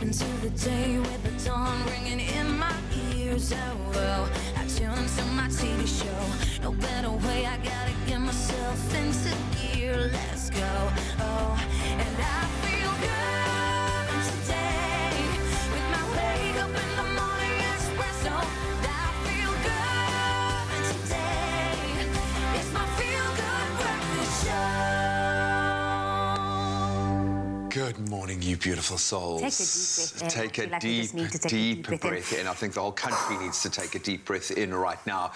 into the day with the dawn ringing in my ears. Oh, well, I tune into my TV show. No better way, I gotta get myself into gear. Let's go. Oh, and I feel good today with my wake up in the morning espresso. I feel good today. It's my feel good breakfast show. Good morning, you beautiful souls. Take a deep breath in. I think the whole country needs to take a deep breath in right now.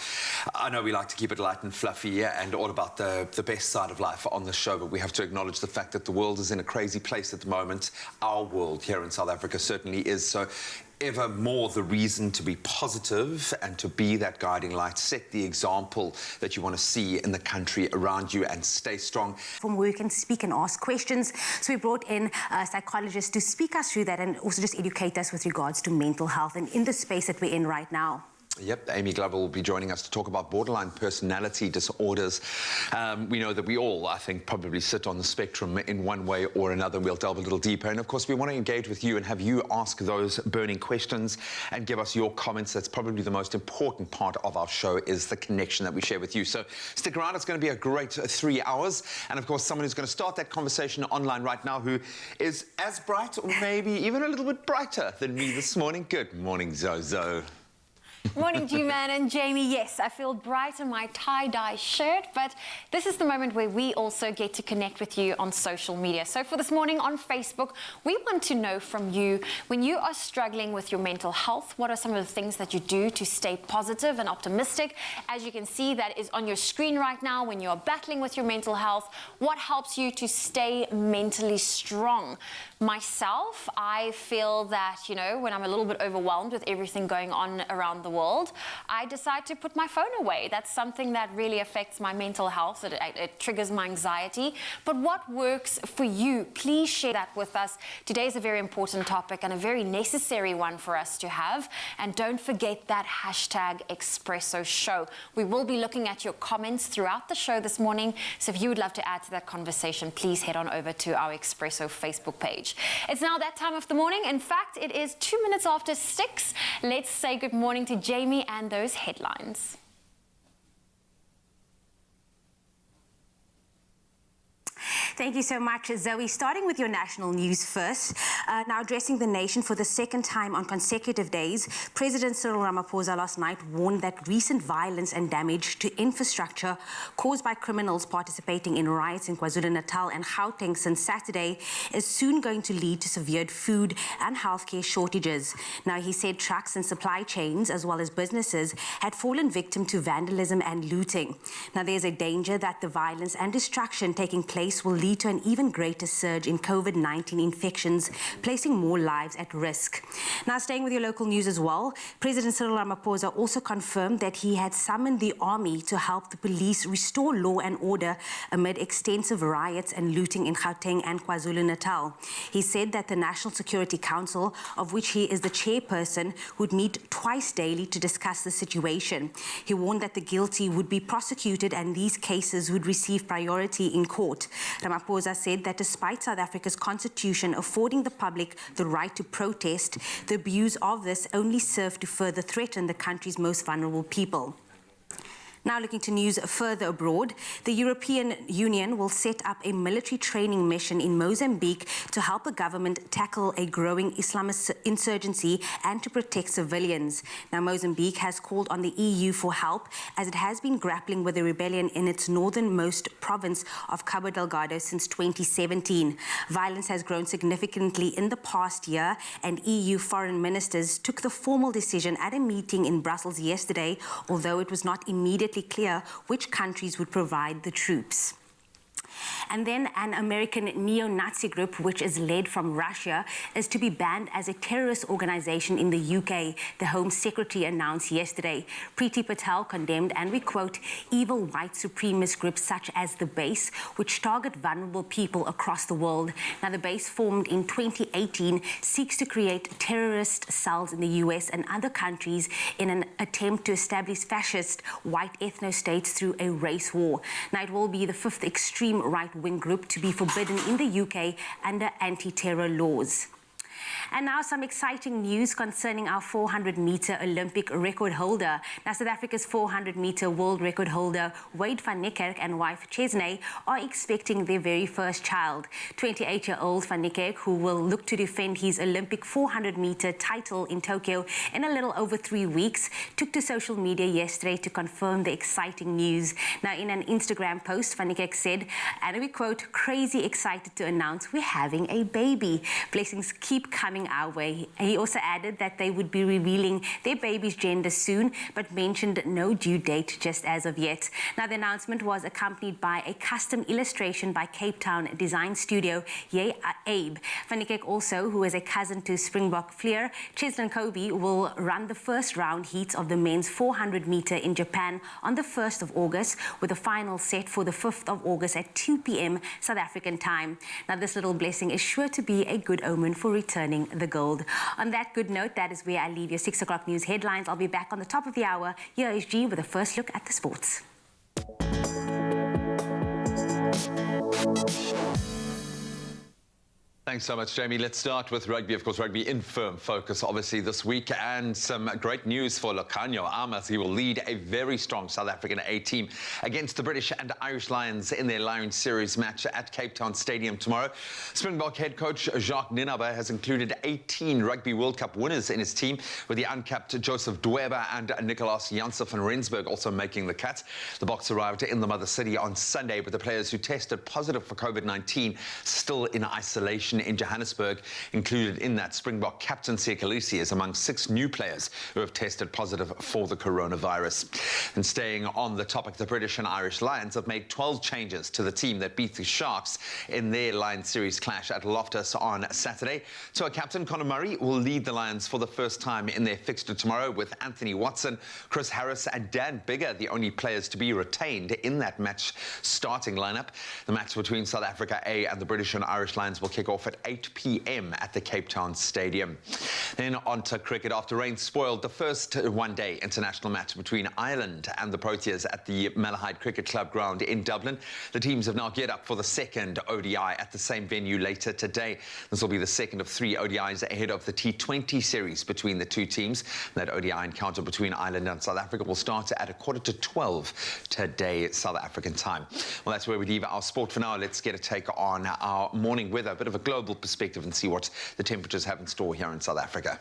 I know we like to keep it light and fluffy and all about the best side of life on the show, but we have to acknowledge the fact that the world is in a crazy place at the moment. Our world here in South Africa certainly is. So ever more the reason to be positive and to be that guiding light. Set the example that you want to see in the country around you and stay strong. From where you can speak and ask questions. So we brought in a psychologist to speak us through that and also just educate us with regards to mental health and in the space that we're in right now. Yep, Amy Glover will be joining us to talk about borderline personality disorders. We know that we all, I think, probably sit on the spectrum in one way or another. We'll delve a little deeper. And of course, we want to engage with you and have you ask those burning questions and give us your comments. That's probably the most important part of our show, is the connection that we share with you. So stick around. It's going to be a great 3 hours. And of course, someone who's going to start that conversation online right now who is as bright or maybe even a little bit brighter than me this morning. Good morning, Zozo. Morning, G-Man and Jamie. Yes, I feel bright in my tie-dye shirt, but this is the moment where we also get to connect with you on social media. So for this morning on Facebook, we want to know from you, when you are struggling with your mental health, what are some of the things that you do to stay positive and optimistic? As you can see, that is on your screen right now. When you're battling with your mental health, what helps you to stay mentally strong? Myself, I feel that, you know, when I'm a little bit overwhelmed with everything going on around the world, I decide to put my phone away. That's something that really affects my mental health. It triggers my anxiety. But what works for you? Please share that with us. Today is a very important topic and a very necessary one for us to have. And don't forget that hashtag Expresso show. We will be looking at your comments throughout the show this morning. So if you would love to add to that conversation, please head on over to our Expresso Facebook page. It's now that time of the morning. In fact, it is 2 minutes after 6. Let's say good morning to Jamie and those headlines. Thank you so much, Zoe. Starting with your national news first. Now addressing the nation for the second time on consecutive days, President Cyril Ramaphosa last night warned that recent violence and damage to infrastructure caused by criminals participating in riots in KwaZulu-Natal and Gauteng since Saturday is soon going to lead to severe food and healthcare shortages. Now, he said trucks and supply chains, as well as businesses, had fallen victim to vandalism and looting. Now, there's a danger that the violence and destruction taking place will lead to an even greater surge in COVID-19 infections, placing more lives at risk. Now, staying with your local news as well, President Cyril Ramaphosa also confirmed that he had summoned the army to help the police restore law and order amid extensive riots and looting in Gauteng and KwaZulu-Natal. He said that the National Security Council, of which he is the chairperson, would meet twice daily to discuss the situation. He warned that the guilty would be prosecuted and these cases would receive priority in court. Ramaphosa said that despite South Africa's constitution affording the public the right to protest, the abuse of this only served to further threaten the country's most vulnerable people. Now looking to news further abroad, the European Union will set up a military training mission in Mozambique to help the government tackle a growing Islamist insurgency and to protect civilians. Now, Mozambique has called on the EU for help as it has been grappling with a rebellion in its northernmost province of Cabo Delgado since 2017. Violence has grown significantly in the past year, and EU foreign ministers took the formal decision at a meeting in Brussels yesterday, although it was not immediately clear which countries would provide the troops. And then an American neo-Nazi group, which is led from Russia, is to be banned as a terrorist organization in the UK, the Home Secretary announced yesterday. Priti Patel condemned, and we quote, evil white supremacist groups such as the Base, which target vulnerable people across the world. Now, the Base, formed in 2018, seeks to create terrorist cells in the US and other countries in an attempt to establish fascist white ethno-states through a race war. Now, it will be the fifth extreme right-wing group to be forbidden in the UK under anti-terror laws. And now some exciting news concerning our 400-meter Olympic record holder. Now, South Africa's 400-meter world record holder Wade van Niekerk and wife Chesney are expecting their very first child. 28-year-old van Niekerk, who will look to defend his Olympic 400-meter title in Tokyo in a little over 3 weeks, took to social media yesterday to confirm the exciting news. Now, in an Instagram post, van Niekerk said, and we quote, "Crazy excited to announce we're having a baby. Blessings keep coming our way." He also added that they would be revealing their baby's gender soon, but mentioned no due date just as of yet. Now, the announcement was accompanied by a custom illustration by Cape Town design studio Abe. Van Niekerk also, who is a cousin to Springbok Fleer, Cheslin Kobe, will run the first round heats of the men's 400-meter in Japan on the 1st of August, with a final set for the 5th of August at 2 p.m. South African time. Now, this little blessing is sure to be a good omen for returning the gold. On that good note, that is where I leave your 6 o'clock news headlines. I'll be back on the top of the hour. Here is G with a first look at the sports. Thanks so much, Jamie. Let's start with rugby. Of course, rugby in firm focus, obviously, this week. And some great news for Lukhanyo Amos. He will lead a very strong South African A team against the British and Irish Lions in their Lions Series match at Cape Town Stadium tomorrow. Springbok head coach Jacques Nienaber has included 18 Rugby World Cup winners in his team, with the uncapped Joseph Dweba and Nicolas Janse van Rensburg also making the cut. The Boks arrived in the mother city on Sunday, with the players who tested positive for COVID-19 still in isolation in Johannesburg. Included in that, Springbok captain Siya Kolisi is among 6 new players who have tested positive for the coronavirus. And staying on the topic, the British and Irish Lions have made 12 changes to the team that beat the Sharks in their Lions Series clash at Loftus on Saturday. So our captain Conor Murray will lead the Lions for the first time in their fixture tomorrow, with Anthony Watson, Chris Harris and Dan Biggar the only players to be retained in that match starting lineup. The match between South Africa A and the British and Irish Lions will kick off at 8 p.m. at the Cape Town Stadium. Then on to cricket. After rain spoiled the first one-day international match between Ireland and the Proteas at the Malahide Cricket Club ground in Dublin, the teams have now geared up for the second ODI at the same venue later today. This will be the second of 3 ODIs ahead of the T20 series between the two teams. That ODI encounter between Ireland and South Africa will start at 11:45 today, South African time. Well, that's where we leave our sport for now. Let's get a take on our morning weather, a bit of a global perspective, and see what the temperatures have in store here in South Africa.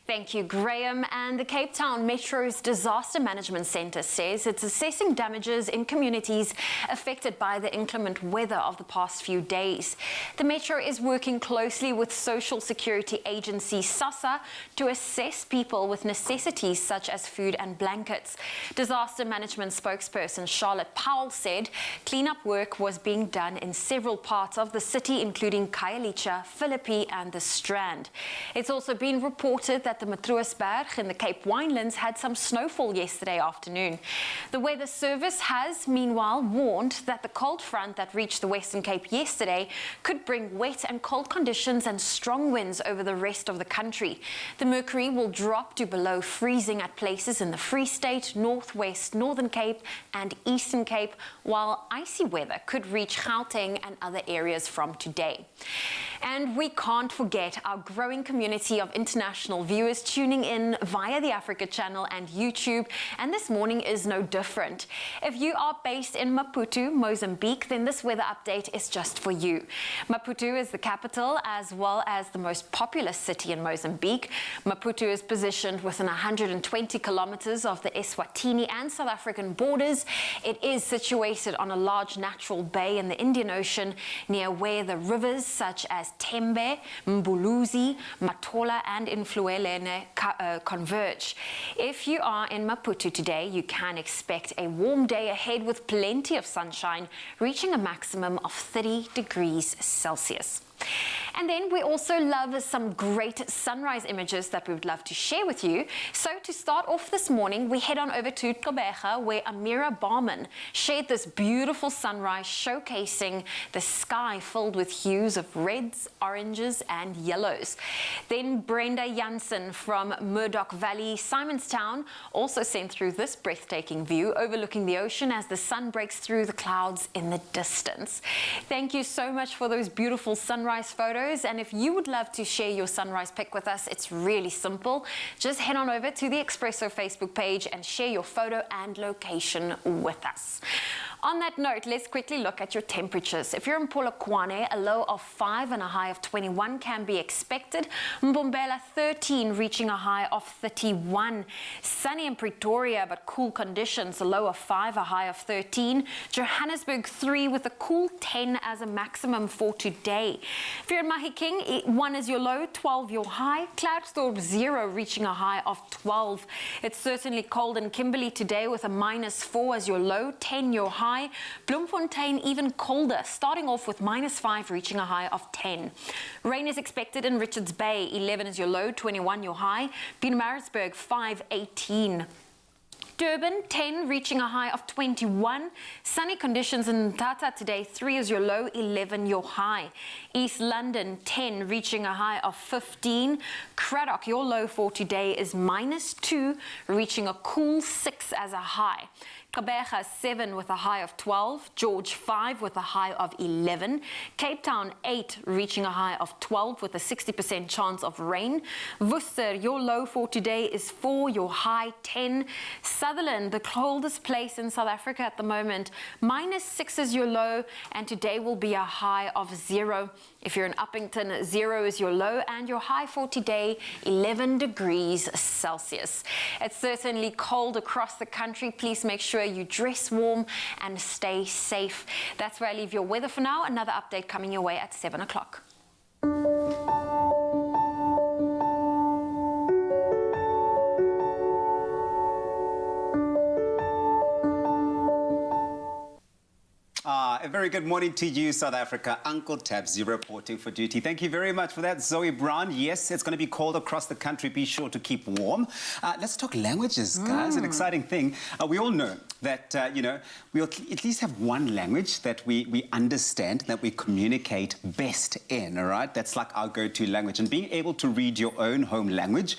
Thank you, Graham. And the Cape Town Metro's Disaster Management Centre says it's assessing damages in communities affected by the inclement weather of the past few days. The Metro is working closely with social security agency SASSA to assess people with necessities such as food and blankets. Disaster Management spokesperson Charlotte Powell said cleanup work was being done in several parts of the city, including Khayelitsha, Philippi and the Strand. It's also been reported that the Matroosberg in the Cape Winelands had some snowfall yesterday afternoon. The Weather Service has, meanwhile, warned that the cold front that reached the Western Cape yesterday could bring wet and cold conditions and strong winds over the rest of the country. The mercury will drop to below freezing at places in the Free State, Northwest, Northern Cape and Eastern Cape, while icy weather could reach Gauteng and other areas from today. And we can't forget our growing community of international viewers tuning in via the Africa Channel and YouTube, and this morning is no different. If you are based in Maputo, Mozambique, then this weather update is just for you. Maputo is the capital as well as the most populous city in Mozambique. Maputo is positioned within 120 kilometers of the Eswatini and South African borders. It is situated on a large natural bay in the Indian Ocean, near where the rivers such as Tembe, Mbuluzi, Matola and Influelene converge. If you are in Maputo today, you can expect a warm day ahead with plenty of sunshine, reaching a maximum of 30 degrees Celsius. And then we also love some great sunrise images that we would love to share with you. So to start off this morning, we head on over to Gqeberha, where Amira Barman shared this beautiful sunrise showcasing the sky filled with hues of reds, oranges and yellows. Then Brenda Jansen from Murdoch Valley, Simonstown, also sent through this breathtaking view overlooking the ocean as the sun breaks through the clouds in the distance. Thank you so much for those beautiful sunrise photos, and if you would love to share your sunrise pic with us, it's really simple. Just head on over to the Expresso Facebook page and share your photo and location with us. On that note, let's quickly look at your temperatures. If you're in Polokwane, a low of 5 and a high of 21 can be expected. Mbombela 13, reaching a high of 31. Sunny in Pretoria, but cool conditions, a low of 5, a high of 13. Johannesburg 3 with a cool 10 as a maximum for today. If you're in Mahikeng, 1 is your low, 12 your high. Cloudstorm 0, reaching a high of 12. It's certainly cold in Kimberley today with a -4 as your low, 10 your high. Bloemfontein even colder, starting off with -5, reaching a high of 10. Rain is expected in Richards Bay, 11 is your low, 21 your high. Pietermaritzburg 5, 18. Durban 10, reaching a high of 21. Sunny conditions in Mthatha today, 3 is your low, 11 your high. East London 10, reaching a high of 15. Cradock, your low for today is -2, reaching a cool 6 as a high. Gqeberha 7 with a high of 12, George 5 with a high of 11, Cape Town 8 reaching a high of 12 with a 60% chance of rain. Worcester, your low for today is 4, your high 10. Sutherland, the coldest place in South Africa at the moment, -6 is your low, and today will be a high of 0. If you're in Uppington, 0 is your low, and your high for today, 11 degrees Celsius. It's certainly cold across the country. Please make sure you dress warm and stay safe. That's where I leave your weather for now. Another update coming your way at 7 o'clock. A very good morning to you, South Africa. Uncle Tabsy reporting for duty. Thank you very much for that, Zoe Brown. Yes, it's going to be cold across the country. Be sure to keep warm. Let's talk languages, guys. An exciting thing. We all know that, we at least have one language that we understand, that we communicate best in, all right? That's like our go-to language. And being able to read your own home language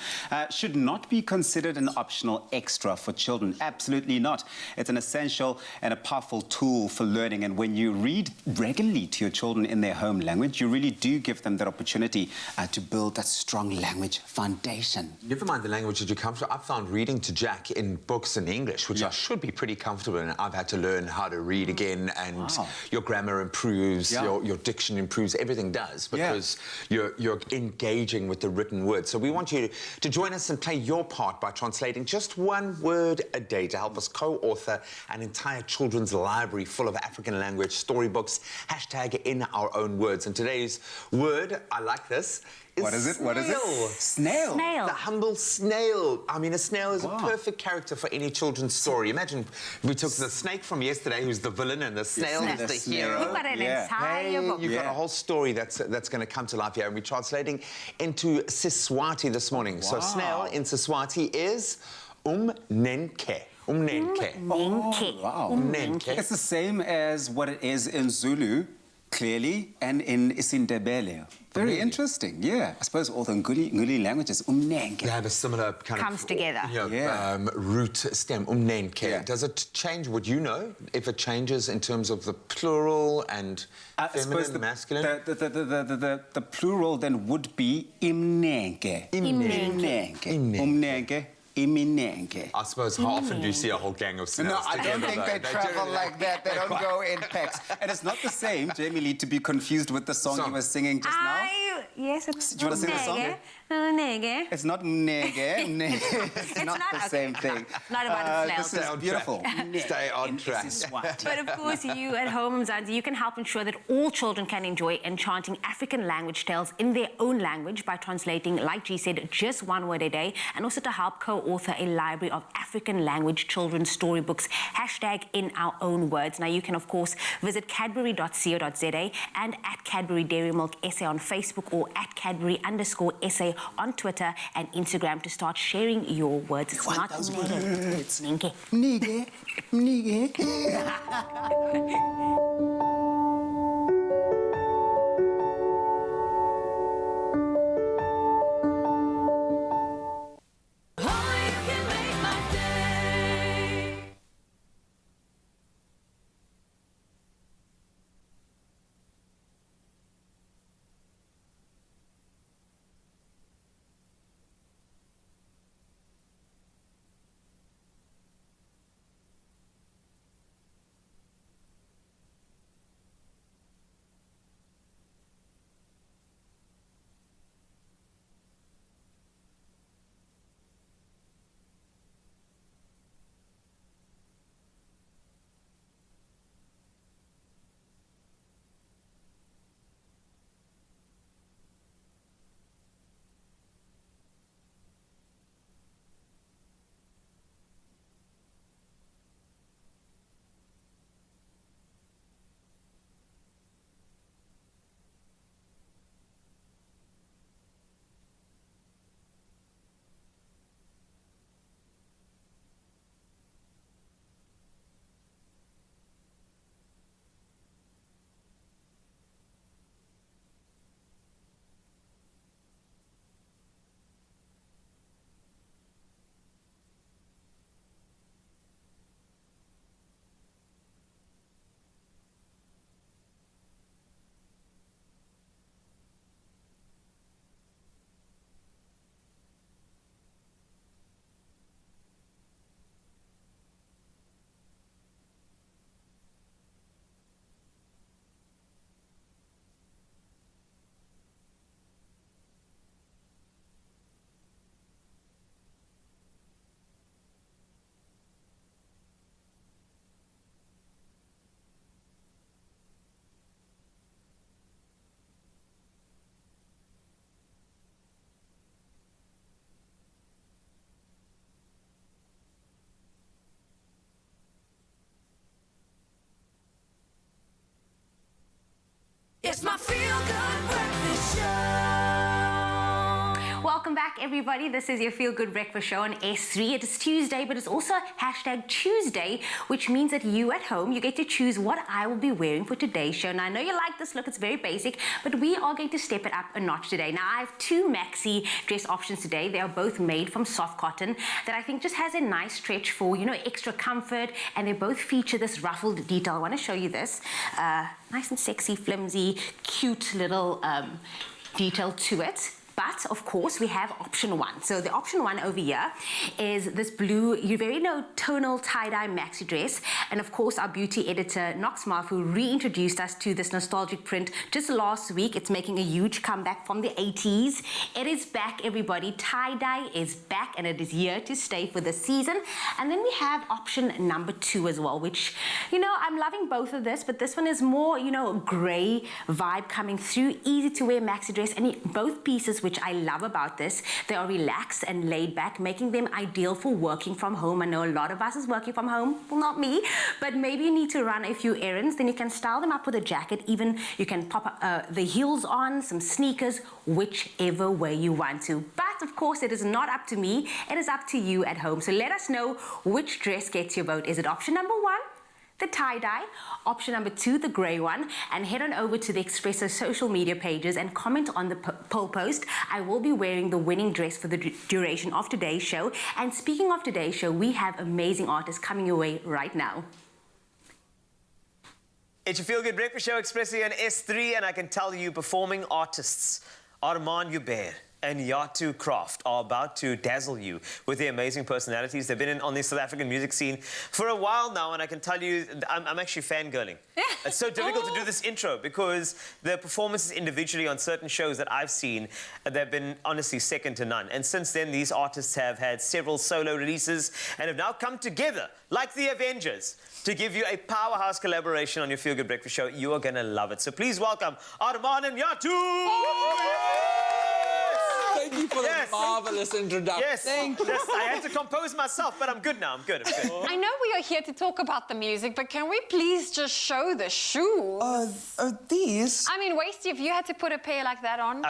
should not be considered an optional extra for children. Absolutely not. It's an essential and a powerful tool for learning. And when you read regularly to your children in their home language, you really do give them that opportunity to build that strong language foundation. Never mind the language that you're comfortable. I've found reading to Jack in books in English, which I should be pretty comfortable in. I've had to learn how to read again, and your grammar improves, your diction improves, everything does, because you're engaging with the written word. So we want you to join us and play your part by translating just one word a day to help us co-author an entire children's library full of African language storybooks, hashtag in our own words. And today's word, I like this, is What is it? snail. What is it? Snail. Snail. The humble snail. I mean, a snail is a perfect character for any children's story. Imagine we took the snake from yesterday, who's the villain, and the snail is the hero. You've got an entire book. You've got a whole story that's going to come to life here, and we're translating into Siswati this morning. So snail in Siswati is umnenke. Umnenke. Wow. Umnenke. It's the same as what it is in Zulu, clearly, and in Isindebele. Very interesting, yeah. I suppose all the Nguli languages, umnenke. They have a similar kind Comes together. root stem, umnenke. Yeah. Does it change? Would you know if it changes in terms of the plural and feminine, masculine? The plural then would be imnenke. Imnenke. Umnenke. Iminenke. I suppose how often do you see a whole gang of snails No, I don't together, think they though? travel like that. They don't go in packs. And it's not the same, Jamie Lee, to be confused with the song you were singing just now. Yes, it's Do you want to sing the song? Nege. It's not nege. It's not the same thing. Not about the This flail. is beautiful. Stay on track. This is what. But of course, you at home, Mzansi, you can help ensure that all children can enjoy enchanting African language tales in their own language by translating, like G said, just one word a day, and also to help co-author a library of African language children's storybooks, #in our own words. Now, you can, of course, visit cadbury.co.za and at Cadbury Dairy Milk SA on Facebook or at Cadbury_SA on Twitter and Instagram to start sharing your words. It's not those nege. It's nege. Nige. Nige. Only you can make my day. It's my feel-good breakfast show. Welcome back, everybody. This is your Feel Good Breakfast Show on S3. It is Tuesday, but it's also #Tuesday, which means that you at home, you get to choose what I will be wearing for today's show. Now, I know you like this look. It's very basic, but we are going to step it up a notch today. Now, I have two maxi dress options today. They are both made from soft cotton that I think just has a nice stretch for, you know, extra comfort, and they both feature this ruffled detail. I want to show you this. Nice and sexy, flimsy, cute little detail to it. But, of course, we have option one. So the option one over here is this blue, you very know, tonal tie-dye maxi dress. And, of course, our beauty editor, Knox Mafu, reintroduced us to this nostalgic print just last week. It's making a huge comeback from the 80s. It is back, everybody. Tie-dye is back, and it is here to stay for the season. And then we have option number two as well, which, you know, I'm loving both of this, but this one is more, you know, grey vibe coming through. Easy to wear maxi dress. And both pieces, which I love about this, they are relaxed and laid back, making them ideal for working from home. I know a lot of us is working from home, well, not me, but maybe you need to run a few errands, then you can style them up with a jacket. Even you can pop the heels on, some sneakers, whichever way you want to. But of course, it is not up to me, it is up to you at home. So let us know which dress gets your vote. Is it option number one, the tie-dye, option number two, the grey one, and head on over to the Expresso social media pages and comment on the poll post. I will be wearing the winning dress for the duration of today's show. And speaking of today's show, we have amazing artists coming your way right now. It's your Feel Good Breakfast Show, Expresso on S3, and I can tell you, performing artists, Armand Hubert, and Yatu Craft are about to dazzle you with their amazing personalities. They've been on the South African music scene for a while now, and I can tell you, I'm actually fangirling. It's so difficult to do this intro because the performances individually on certain shows that I've seen, they've been honestly second to none. And since then, these artists have had several solo releases and have now come together, like the Avengers, to give you a powerhouse collaboration on your Feel Good Breakfast show. You are going to love it. So please welcome Arman and Yatu! Thank you for that marvelous introduction. Yes, I had to compose myself, but I'm good now. I'm good. I know we are here to talk about the music, but can we please just show the shoes? These? I mean, Wasty, if you had to put a pair like that on,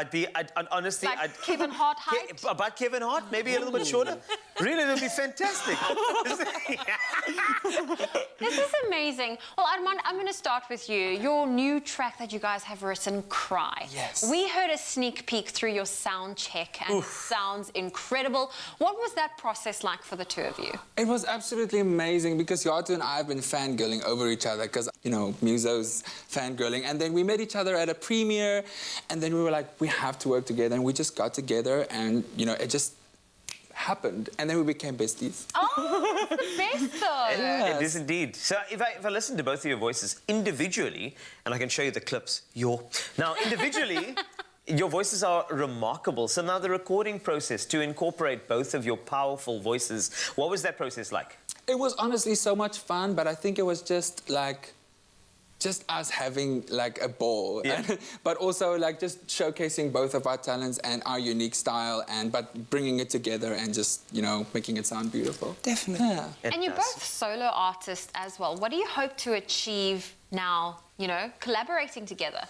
Honestly, like Kevin Hart height. About Kevin Hart, maybe a little bit shorter. Really, it would be fantastic. This is amazing. Well, Arman, I'm going to start with you. Your new track that you guys have written, Cry. Yes. We heard a sneak peek through your sound check, and it sounds incredible. What was that process like for the two of you? It was absolutely amazing because Yatu and I have been fangirling over each other because, you know, Muso's fangirling. And then we met each other at a premiere, and then we were like, we have to work together. And we just got together, and, you know, it just happened. And then we became besties. Oh, it's the best, though. It is indeed. So if I listen to both of your voices individually, and I can show you the clips, now individually, your voices are remarkable. So now the recording process to incorporate both of your powerful voices, what was that process like? It was honestly so much fun, but I think it was just us having like a ball, but also like just showcasing both of our talents and our unique style, but bringing it together and just, you know, making it sound beautiful. Definitely. Yeah. And you're both solo artists as well. What do you hope to achieve now, you know, collaborating together?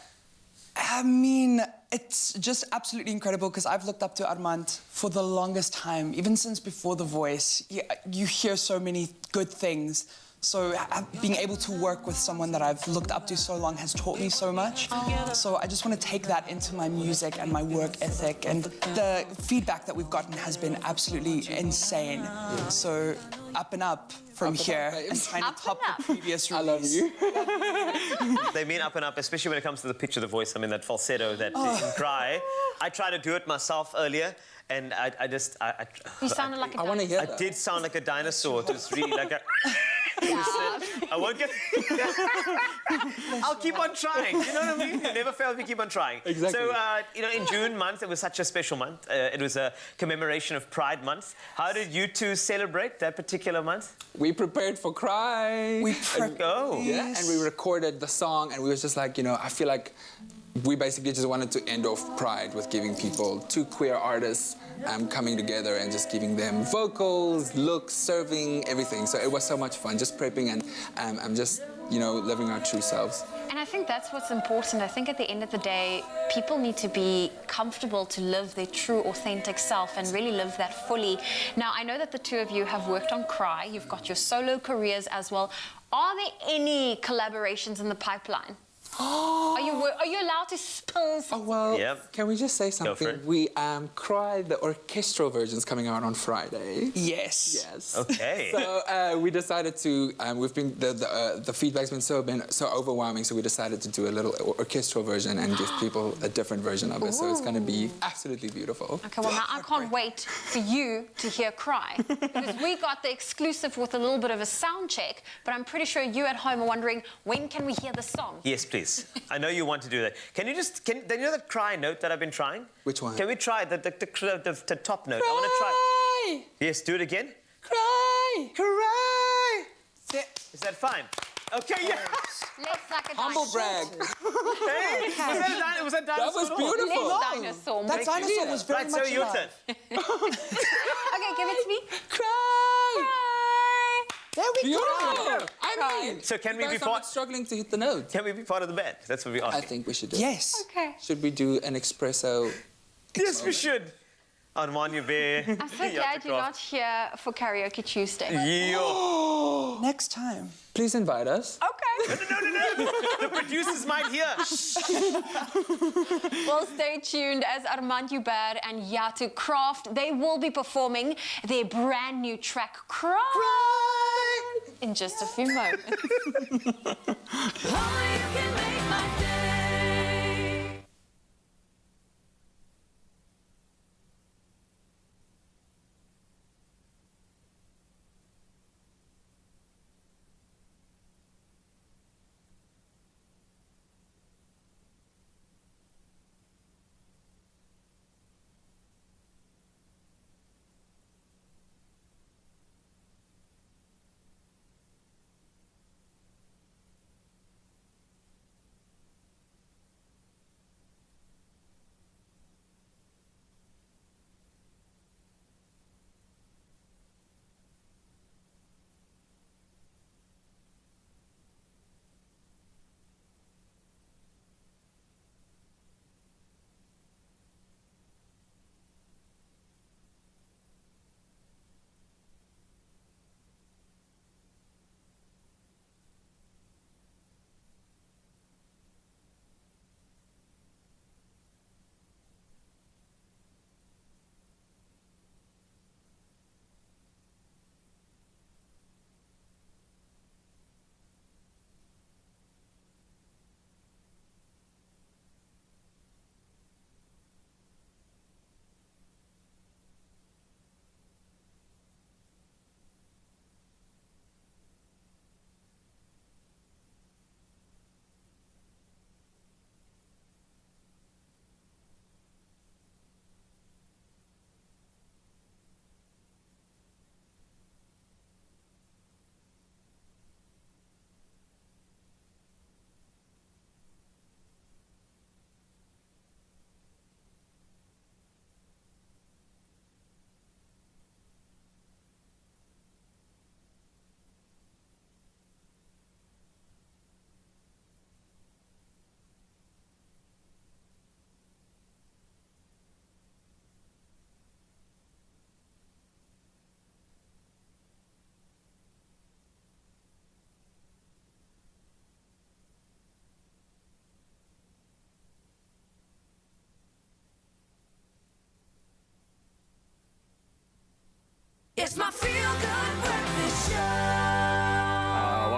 I mean, it's just absolutely incredible because I've looked up to Armand for the longest time, even since before The Voice. You hear so many good things. So being able to work with someone that I've looked up to so long has taught me so much. So I just want to take that into my music and my work ethic. And the feedback that we've gotten has been absolutely insane. So up and up from here and trying to top the previous release. I love you. They mean up and up, especially when it comes to the pitch of the voice. I mean, that falsetto, that cry. I tried to do it myself earlier, and I just... You sounded like a I want to hear I that. did sound like a dinosaur. It was really like a... I won't get... I'll keep on trying. You know what I mean? You never fail if you keep on trying. Exactly. So, you know, in June month, it was such a special month. It was a commemoration of Pride Month. How did you two celebrate that particular month? We prepared for Cry. Yeah, and we recorded the song, and we was just like, you know, I feel like we basically just wanted to end off Pride with giving people two queer artists coming together and just giving them vocals, looks, serving, everything. So it was so much fun, just prepping and just, you know, living our true selves. And I think that's what's important. I think at the end of the day, people need to be comfortable to live their true, authentic self and really live that fully. Now, I know that the two of you have worked on Cry. You've got your solo careers as well. Are there any collaborations in the pipeline? Are you allowed to spill something? Oh, well, can we just say Go for something? it. We Cry, the orchestral version's coming out on Friday. Yes. Yes. Okay. So we decided to. We've been the feedback's been so overwhelming. So we decided to do a little orchestral version and give people a different version of it. So it's going to be absolutely beautiful. Okay, well, now I can't wait for you to hear Cry. Because we got the exclusive with a little bit of a sound check, but I'm pretty sure you at home are wondering, when can we hear the song? Yes, please. I know you want to do that. Can you just... do you know that cry note that I've been trying? Which one? Can we try the top note? I want to try... Yes, do it again. Cry! Cry! Is that fine? Okay, yeah. Let's like a Humble dinosaur. brag. Hey, was that That was dinosaur? beautiful. Let's dinosaur. That dinosaur was very Right, much so your alive. turn. Okay, give it to me. Cry! There we Beautiful. go. I mean, So can we you be guys are part... not struggling to hit the note? Can we be part of the band? That's what we asked. I think we should do it. Yes. Okay. Should we do an Expresso? Yes, we should. Armand Bear. I'm so glad you're not here for Karaoke Tuesday. Yeah. Next time. Please invite us. Okay. No. The producers might hear. Well, stay tuned as Armand Hubert and Yatu Craft. They will be performing their brand new track, Cry, in just a few moments. Only you can make my day.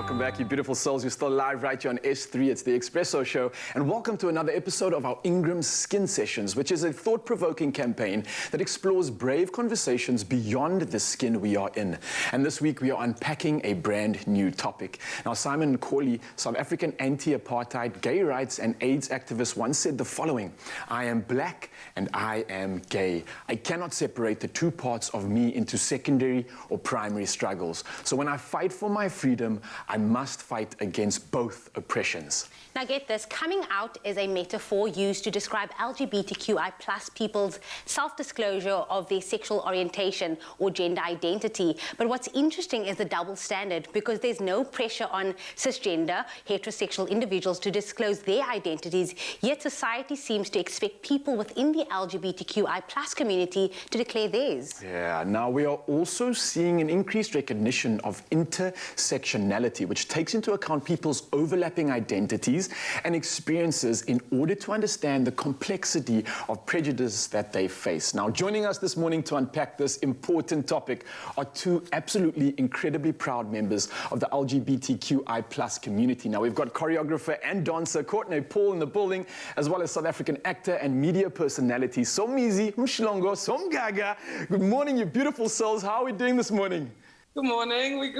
Welcome back, you beautiful souls. We're still live right here on S3. It's the Expresso show. And welcome to another episode of our Ingram's Skin Sessions, which is a thought-provoking campaign that explores brave conversations beyond the skin we are in. And this week, we are unpacking a brand new topic. Now, Simon Corley, South African anti-apartheid, gay rights and AIDS activist, once said the following: "I am black and I am gay. I cannot separate the two parts of me into secondary or primary struggles. So when I fight for my freedom, I must fight against both oppressions." Now get this, coming out is a metaphor used to describe LGBTQI plus people's self-disclosure of their sexual orientation or gender identity. But what's interesting is the double standard, because there's no pressure on cisgender, heterosexual individuals to disclose their identities, yet society seems to expect people within the LGBTQI plus community to declare theirs. Yeah, now we are also seeing an increased recognition of intersectionality, which takes into account people's overlapping identities and experiences in order to understand the complexity of prejudice that they face. Now, joining us this morning to unpack this important topic are two absolutely incredibly proud members of the LGBTQI plus community. Now, we've got choreographer and dancer Courtney Paul in the building, as well as South African actor and media personality Somizi Mshlongo Somgaga. Good morning, you beautiful souls. How are we doing this morning? Good morning. We're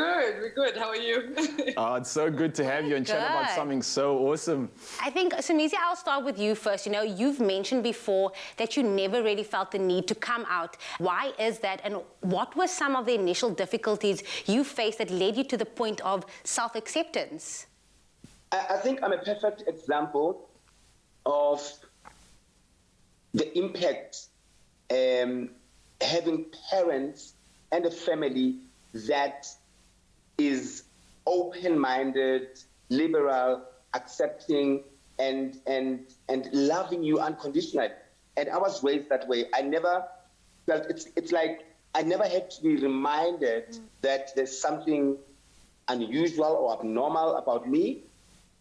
good. How are you? Oh, it's so good to have you and chat about something so awesome. I think, Somizi, I'll start with you first. You know, you've mentioned before that you never really felt the need to come out. Why is that? And what were some of the initial difficulties you faced that led you to the point of self-acceptance? I think I'm a perfect example of the impact having parents and a family that is open-minded, liberal, accepting, and loving you unconditionally. And I was raised that way. I never felt, it's like I never had to be reminded that there's something unusual or abnormal about me.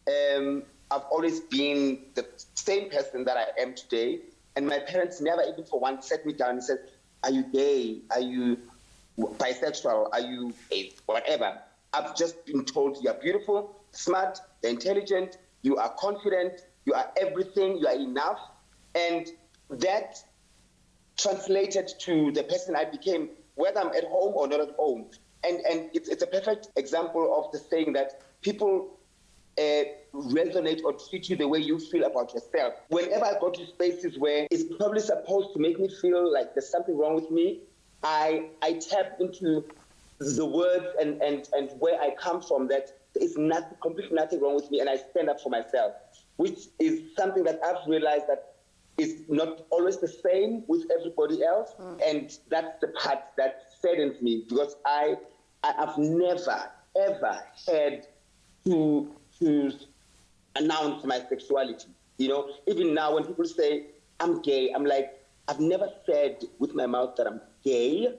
I've always been the same person that I am today. And my parents never even for once sat me down and said, "Are you gay? Are you bisexual? Are you whatever?" I've just been told you are beautiful, smart, intelligent, you are confident, you are everything, you are enough. And that translated to the person I became, whether I'm at home or not at home. And it's a perfect example of the saying that people resonate or treat you the way you feel about yourself. Whenever I go to spaces where it's probably supposed to make me feel like there's something wrong with me, I tap into the words and where I come from, that there is nothing, completely nothing wrong with me, and I stand up for myself, which is something that I've realized that is not always the same with everybody else, and that's the part that saddens me, because I've never, ever had to announce my sexuality. You know, even now when people say I'm gay, I'm like, I've never said with my mouth that I'm gay.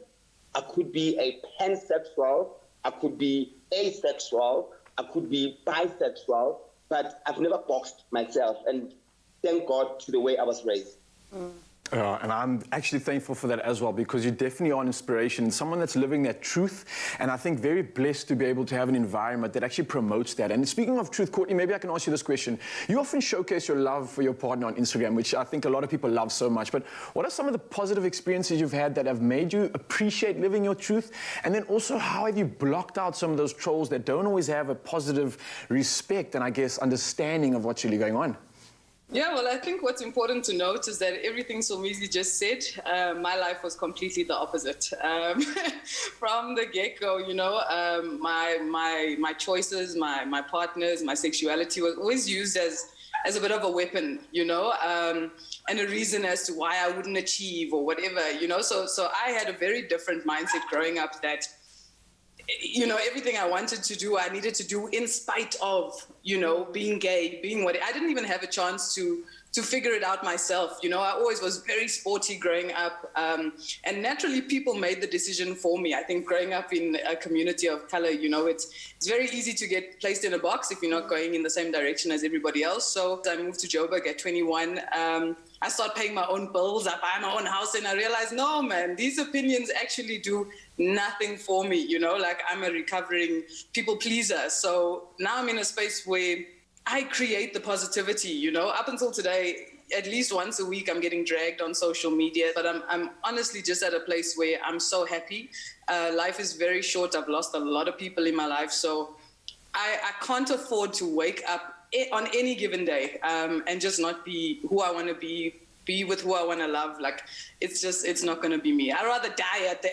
I could be a pansexual, I could be asexual, I could be bisexual, but I've never boxed myself, and thank God to the way I was raised. And I'm actually thankful for that as well, because you definitely are an inspiration, someone that's living that truth, and I think very blessed to be able to have an environment that actually promotes that. And speaking of truth, Courtney, maybe I can ask you this question. You often showcase your love for your partner on Instagram, which I think a lot of people love so much, but what are some of the positive experiences you've had that have made you appreciate living your truth? And then also, how have you blocked out some of those trolls that don't always have a positive respect and, I guess, understanding of what's really going on? Yeah, well, I think what's important to note is that everything Somizi just said, my life was completely the opposite. From the get-go, you know, my choices, my partners, my sexuality was always used as a bit of a weapon, you know, and a reason as to why I wouldn't achieve or whatever, you know. So I had a very different mindset growing up, that, you know, everything I wanted to do, I needed to do in spite of, you know, being gay, being what I didn't even have a chance to figure it out myself. You know, I always was very sporty growing up, and naturally people made the decision for me. I think growing up in a community of color, you know, it's very easy to get placed in a box if you're not going in the same direction as everybody else. So I moved to Joburg at 21. I start paying my own bills, I buy my own house, and I realize, no, man, these opinions actually do nothing for me, you know, like I'm a recovering people pleaser. So now I'm in a space where I create the positivity, you know. Up until today, at least once a week, I'm getting dragged on social media, but I'm honestly just at a place where I'm so happy. Life is very short. I've lost a lot of people in my life, so I can't afford to wake up on any given day and just not be who I want to be with who I want to love. Like, it's not going to be me. I'd rather die at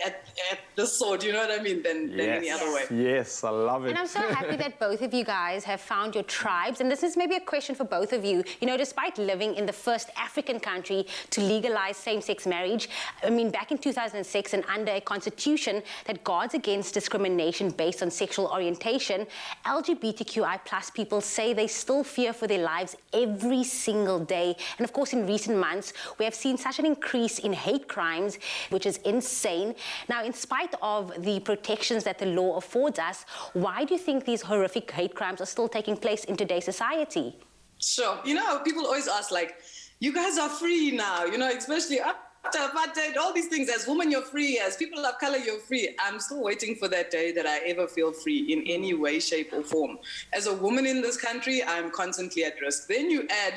the sword, you know what I mean, than any other way. Yes, I love it. And I'm so happy that both of you guys have found your tribes. And this is maybe a question for both of you. You know, despite living in the first African country to legalize same-sex marriage, I mean, back in 2006 and under a constitution that guards against discrimination based on sexual orientation, LGBTQI plus people say they still fear for their lives every single day. And of course, in recent months, we have seen such an increase in hate crimes, which is insane. Now, in spite of the protections that the law affords us, why do you think these horrific hate crimes are still taking place in today's society? Sure. You know, people always ask, like, you guys are free now, you know, especially after apartheid, all these things. As women, you're free. As people of color, you're free. I'm still waiting for that day that I ever feel free in any way, shape, or form. As a woman in this country, I'm constantly at risk. Then you add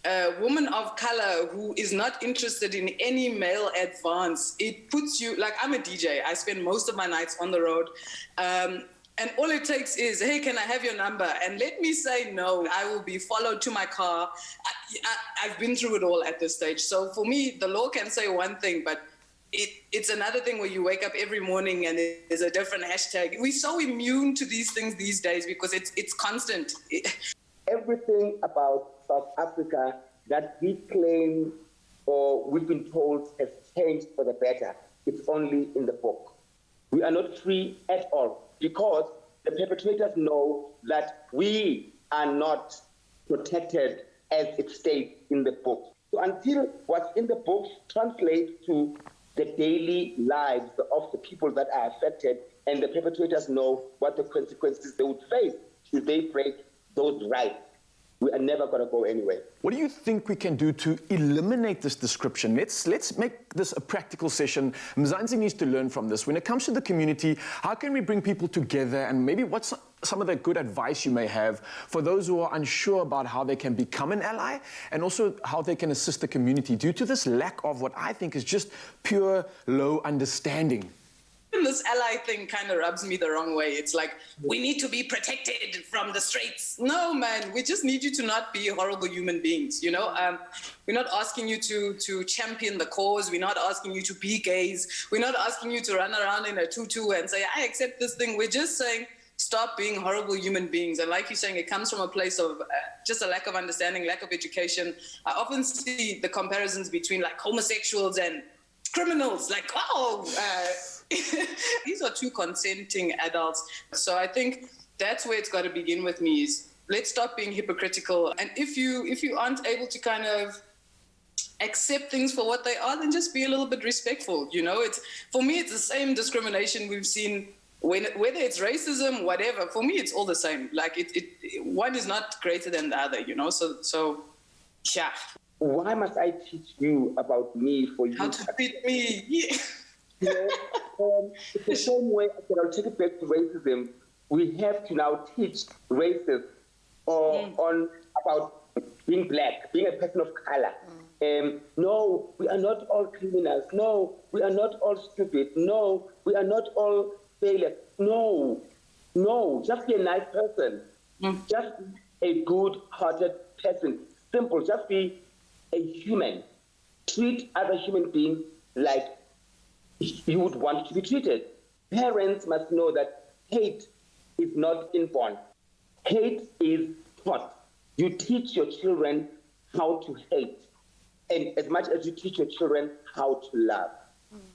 a woman of color who is not interested in any male advance. It puts you, like, I'm a DJ. I spend most of my nights on the road. And all it takes is, hey, can I have your number? And let me say no. I will be followed to my car. I've been through it all at this stage. So for me, the law can say one thing, but it's another thing where you wake up every morning and there's a different hashtag. We're so immune to these things these days because it's constant. Everything about South Africa that we claim or we've been told has changed for the better. It's only in the book. We are not free at all because the perpetrators know that we are not protected as it states in the book. So until what's in the book translates to the daily lives of the people that are affected and the perpetrators know what the consequences they would face should they break those rights, we are never going to go anywhere. What do you think we can do to eliminate this description? Let's make this a practical session. Mzansi needs to learn from this. When it comes to the community, how can we bring people together, and maybe what's some of the good advice you may have for those who are unsure about how they can become an ally and also how they can assist the community due to this lack of what I think is just pure low understanding? This ally thing kind of rubs me the wrong way. It's like, we need to be protected from the straights. No, man, we just need you to not be horrible human beings, you know? We're not asking you to champion the cause. We're not asking you to be gays. We're not asking you to run around in a tutu and say, I accept this thing. We're just saying, stop being horrible human beings. And like you're saying, it comes from a place of just a lack of understanding, lack of education. I often see the comparisons between like homosexuals and criminals, like, these are two consenting adults. So I think that's where it's got to begin with me is let's stop being hypocritical. And if you aren't able to kind of accept things for what they are, then just be a little bit respectful. You know, for me, it's the same discrimination we've seen, whether it's racism, whatever. For me, it's all the same. Like one is not greater than the other, you know? So yeah. Why must I teach you about me for you? How to treat me? Yeah. You know, it's the same way, I'll take it back to racism. We have to now teach racists on about being black, being a person of color. No, we are not all criminals. No, we are not all stupid. No, we are not all failures. No, just be a nice person. Just be a good-hearted person. Simple, just be a human. Treat other human beings like you would want to be treated. Parents must know that hate is not inborn. Hate is taught. You teach your children how to hate, and as much as you teach your children how to love.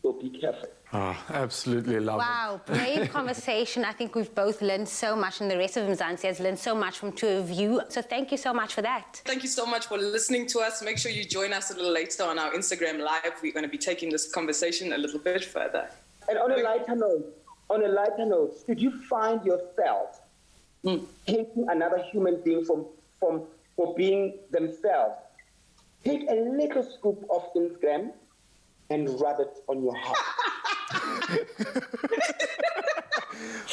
So be careful. Absolutely love it. Wow, brave conversation. I think we've both learned so much, and the rest of Mzansi has learned so much from two of you. So thank you so much for that. Thank you so much for listening to us. Make sure you join us a little later on our Instagram Live. We're going to be taking this conversation a little bit further. And on a lighter note, should you find yourself hating another human being for being themselves, take a little scoop of Instagram and rub it on your heart.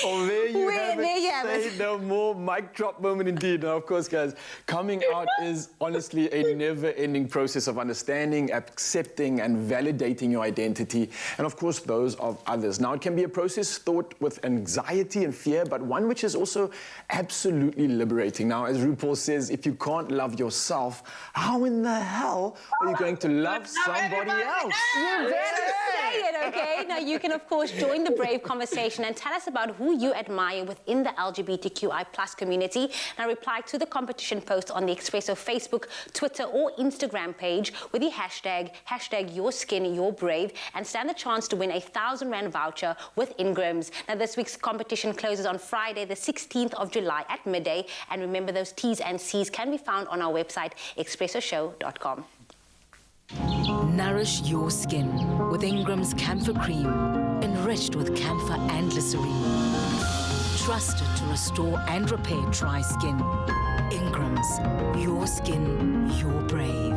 Oh, there you have it. There you have Say it. no more. Mic drop moment indeed. Now, of course, guys, coming out is honestly a never-ending process of understanding, accepting, and validating your identity, and of course, those of others. Now, it can be a process fraught with anxiety and fear, but one which is also absolutely liberating. Now, as RuPaul says, if you can't love yourself, how in the hell are you going to love somebody else? You better say it, okay? Now, you can, of course, join the Brave conversation and tell us about who you admire within the LGBTQI+ community. Now, reply to the competition post on the Expresso Facebook, Twitter, or Instagram page with the hashtag #YourSkinYourBrave, and stand the chance to win a 1,000 Rand voucher with Ingrams. Now, this week's competition closes on Friday, the 16th of July at midday. And remember, those T's and C's can be found on our website, expressoshow.com. Nourish your skin with Ingram's Camphor Cream, enriched with camphor and glycerine. Trusted to restore and repair dry skin. Ingram's, your skin, your brave.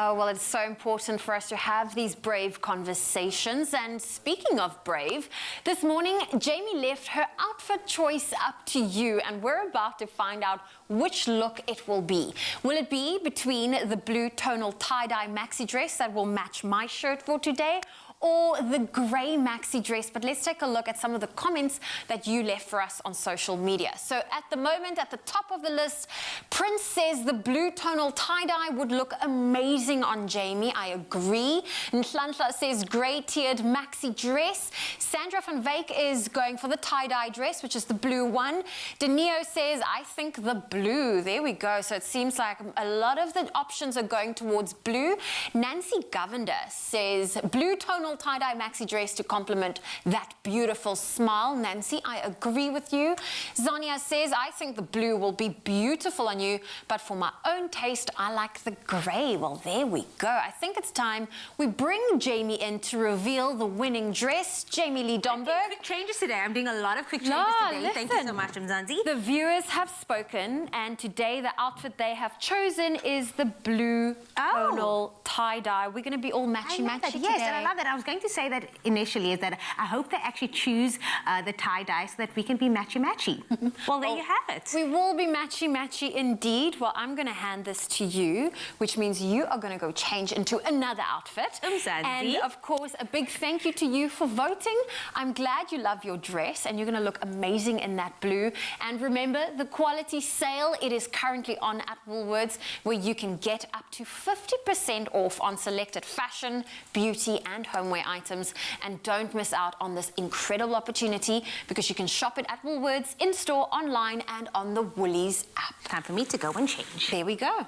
Oh, well, it's so important for us to have these brave conversations. And speaking of brave, this morning, Jamie left her outfit choice up to you, and we're about to find out which look it will be. Will it be between the blue tonal tie-dye maxi dress that will match my shirt for today, or the grey maxi dress? But let's take a look at some of the comments that you left for us on social media. So at the moment, at the top of the list, Prince says the blue tonal tie-dye would look amazing on Jamie. I agree. Nhlanhla says grey tiered maxi dress. Sandra van Wyk is going for the tie-dye dress, which is the blue one. Danio says, I think the blue. There we go. So it seems like a lot of the options are going towards blue. Nancy Govender says blue tonal tie-dye maxi dress to complement that beautiful smile. Nancy, I agree with you. Zania says, I think the blue will be beautiful on you, but for my own taste, I like the grey. Well, there we go. I think it's time we bring Jamie in to reveal the winning dress. Jamie Lee Domberg. Quick changes today. I'm doing a lot of quick changes today. Thank you so much, Mzansi. The viewers have spoken, and today the outfit they have chosen is the blue tonal tie-dye. We're going to be all matchy-matchy today. Yes, and I love that. I was going to say that initially, is that I hope they actually choose the tie-dye so that we can be matchy-matchy. Well, there you have it. We will be matchy-matchy indeed. Well, I'm going to hand this to you, which means you are going to go change into another outfit. And, of course, a big thank you to you for voting. I'm glad you love your dress, and you're going to look amazing in that blue. And remember, the quality sale, it is currently on at Woolworths, where you can get up to 50% off on selected fashion, beauty, and homeware items. And don't miss out on this incredible opportunity, because you can shop it at Woolworths, in-store, online, and on the Woolies app. Time for me to go and change. There we go.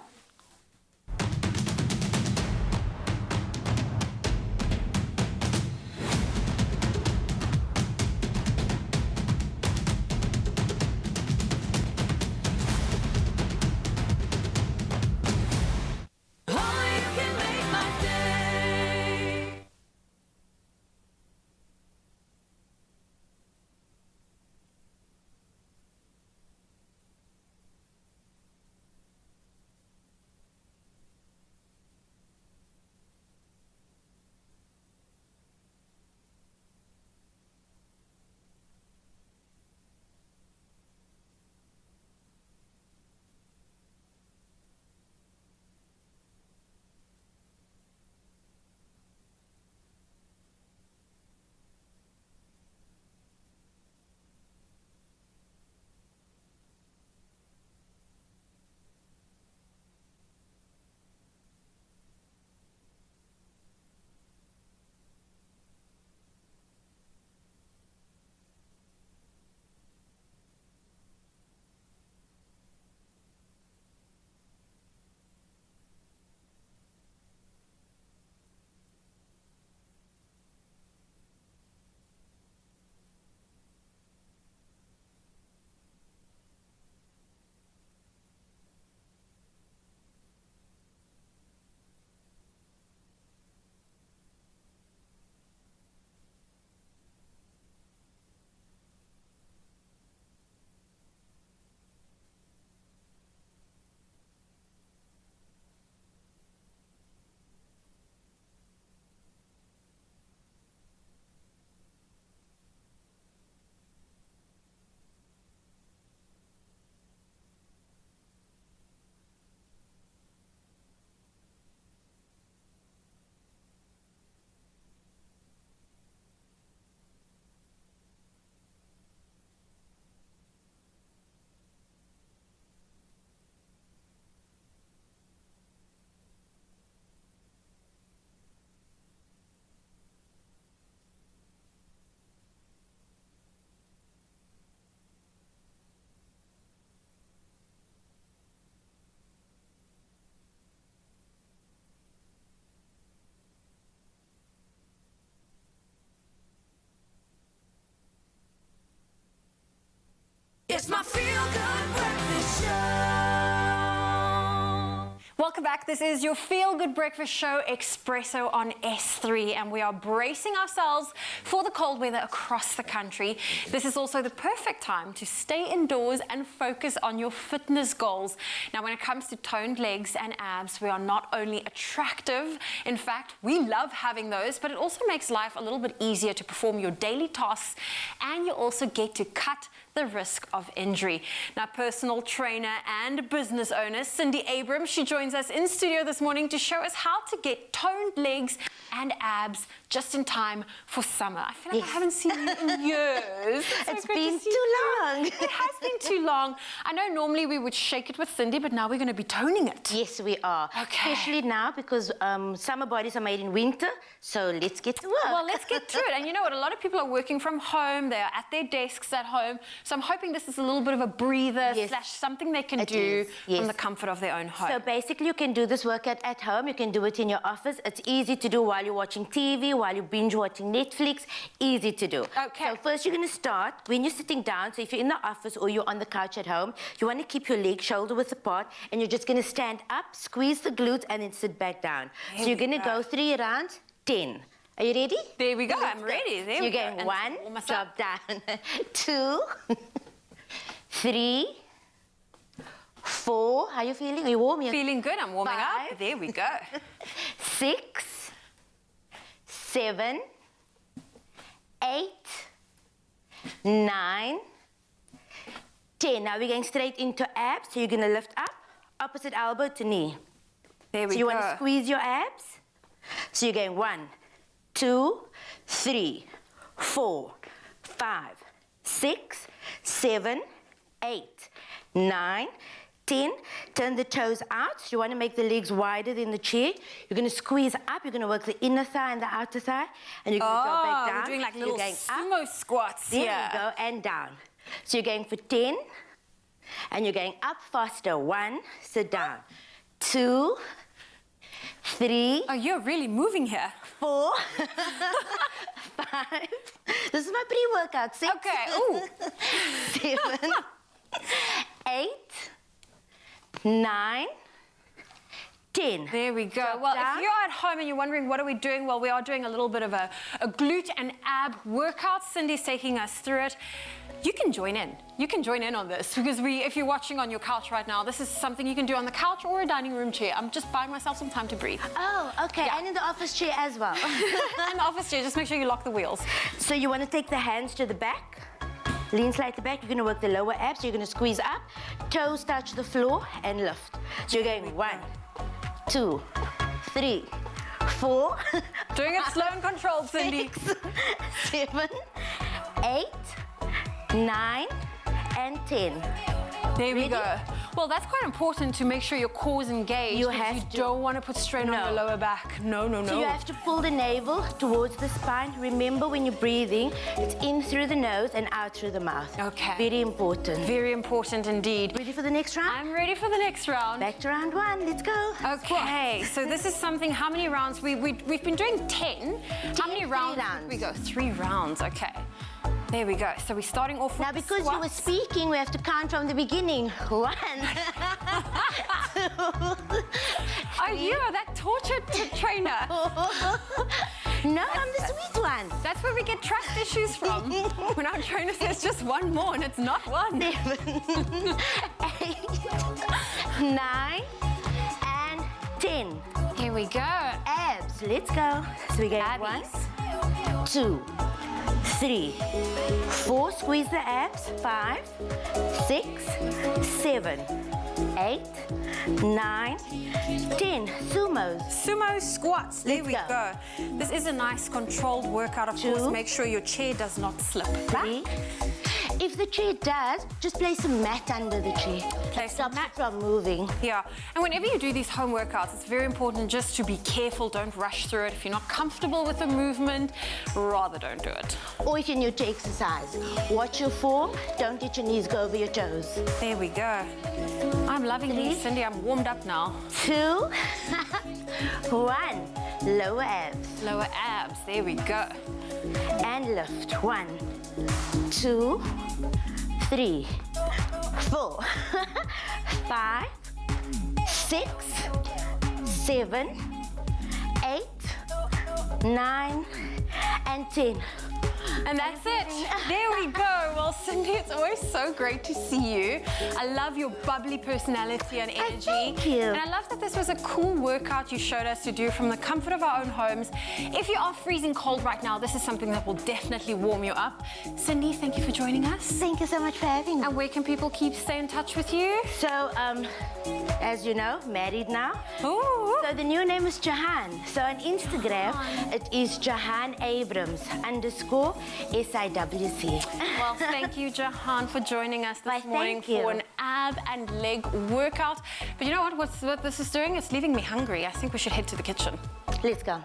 It's my feel-good breakfast show. Welcome back. This is your feel-good breakfast show, Expresso on S3, and we are bracing ourselves for the cold weather across the country. This is also the perfect time to stay indoors and focus on your fitness goals. Now, when it comes to toned legs and abs, we are not only attractive, in fact, we love having those, but it also makes life a little bit easier to perform your daily tasks, and you also get to cut the risk of injury. Now, personal trainer and business owner Cindy Abrams, she joins us in studio this morning to show us how to get toned legs and abs just in time for summer. I feel like I haven't seen you in years. It's been too long. It has been too long. I know normally we would shake it with Cindy, but now we're going to be toning it. Yes, we are. Okay. Especially now because summer bodies are made in winter, so let's get to work. Well, let's get to it. And you know what? A lot of people are working from home. They are at their desks at home. So I'm hoping this is a little bit of a breather / something they can do from the comfort of their own home. So basically you can do this workout at home. You can do it in your office. It's easy to do while you're watching TV, while you're binge watching Netflix. Easy to do. Okay. So first you're going to start when you're sitting down. So if you're in the office or you're on the couch at home, you want to keep your legs shoulder width apart, and you're just going to stand up, squeeze the glutes, and then sit back down. So you're going to go 3 rounds, 10. Are you ready? There we go. I'm ready. There so we you're go. going 1, drop down, 2, 3, 4. How are you feeling? Are you warm? Feeling good. I'm warming 5, up. There we go. 6, 7, 8, 9, 10. Now we're going straight into abs. So you're going to lift up, opposite elbow to knee. There we so you go. want to squeeze your abs. So you're going 1, 2, 3, 4, 5, 6, 7, 8, 9, 10. Turn the toes out. So you want to make the legs wider than the chair. You're going to squeeze up. You're going to work the inner thigh and the outer thigh. And you're going to drop back down. We're doing like So little you're going sumo squats. there you go, and down. So you're going for 10, and you're going up faster. 1, sit down. 2, 3. Oh, you're really moving here. 4, 5. This is my pre-workout. 6. Okay. Ooh. 7, 8, 9, 10. There we go. Drop Well, down. if you're at home and you're wondering what are we doing, well, we are doing a little bit of a glute and ab workout. Cindy's taking us through it. You can join in. You can join in on this because if you're watching on your couch right now, this is something you can do on the couch or a dining room chair. I'm just buying myself some time to breathe. Oh, okay. Yeah. And in the office chair as well. In the office chair, just make sure you lock the wheels. So you want to take the hands to the back. Lean slightly back. You're going to work the lower abs. You're going to squeeze up. Toes touch the floor and lift. So you're going 1, 2, 3, 4. Doing it slow and controlled, Cindy. 6, 7, 8, 9, and 10. There we Ready? go. Well, that's quite important to make sure your core is engaged. You because have you to. don't want to put strain on No. your lower back. No, no, no. So you have to pull the navel towards the spine. Remember when you're breathing, it's in through the nose and out through the mouth. Okay. Very important. Very important indeed. Ready for the next round? I'm ready for the next round. Back to round 1. Let's go. Okay, so this is something, how many rounds? We've been doing 10. How many 3 rounds? rounds. We go 3 rounds, okay. There we go. So we're starting off with Now, because you were squats. speaking, we have to count from the beginning. 1, 2, Oh, you are that tortured trainer. No, I'm the sweet one. That's where we get trust issues from. When our trainer says just one more and it's not one. 7, 8, 9, and 10. Here we go. Abs. Let's go. So we go 1, 2, 3, 4. Squeeze the abs. 5, 6, 7, 8, 9, 10. Sumos. Sumo squats. There Let's we go. go. This is a nice controlled workout. Of course, 2, make sure your chair does not slip. 3. If the chair does, just place a mat under the chair. Place a Stop mat. it from moving. Yeah, and whenever you do these home workouts, it's very important just to be careful. Don't rush through it. If you're not comfortable with the movement, rather don't do it. Or if you're new to exercise, watch your form. Don't let your knees go over your toes. There we go. I'm loving 3, these, Cindy. I'm warmed up now. 2, 1. Lower abs. Lower abs. There we go. And lift. 1, 2, 3, 4, 5, 6, 7, 8, 9, and 10. And that's it. There we go. Well, Cindy, it's always so great to see you. I love your bubbly personality and energy. Thank you. And I love that this was a cool workout you showed us to do from the comfort of our own homes. If you are freezing cold right now, this is something that will definitely warm you up. Cindy, thank you for joining us. Thank you so much for having me. And where can people stay in touch with you? So, as you know, married now. Ooh. So the new name is Jahan. So on Instagram, it is Jahan Abrams _ SIWC. Well, thank you, Jahan, for joining us this morning thank you. for an ab and leg workout. But you know what this is doing? It's leaving me hungry. I think we should head to the kitchen. Let's go.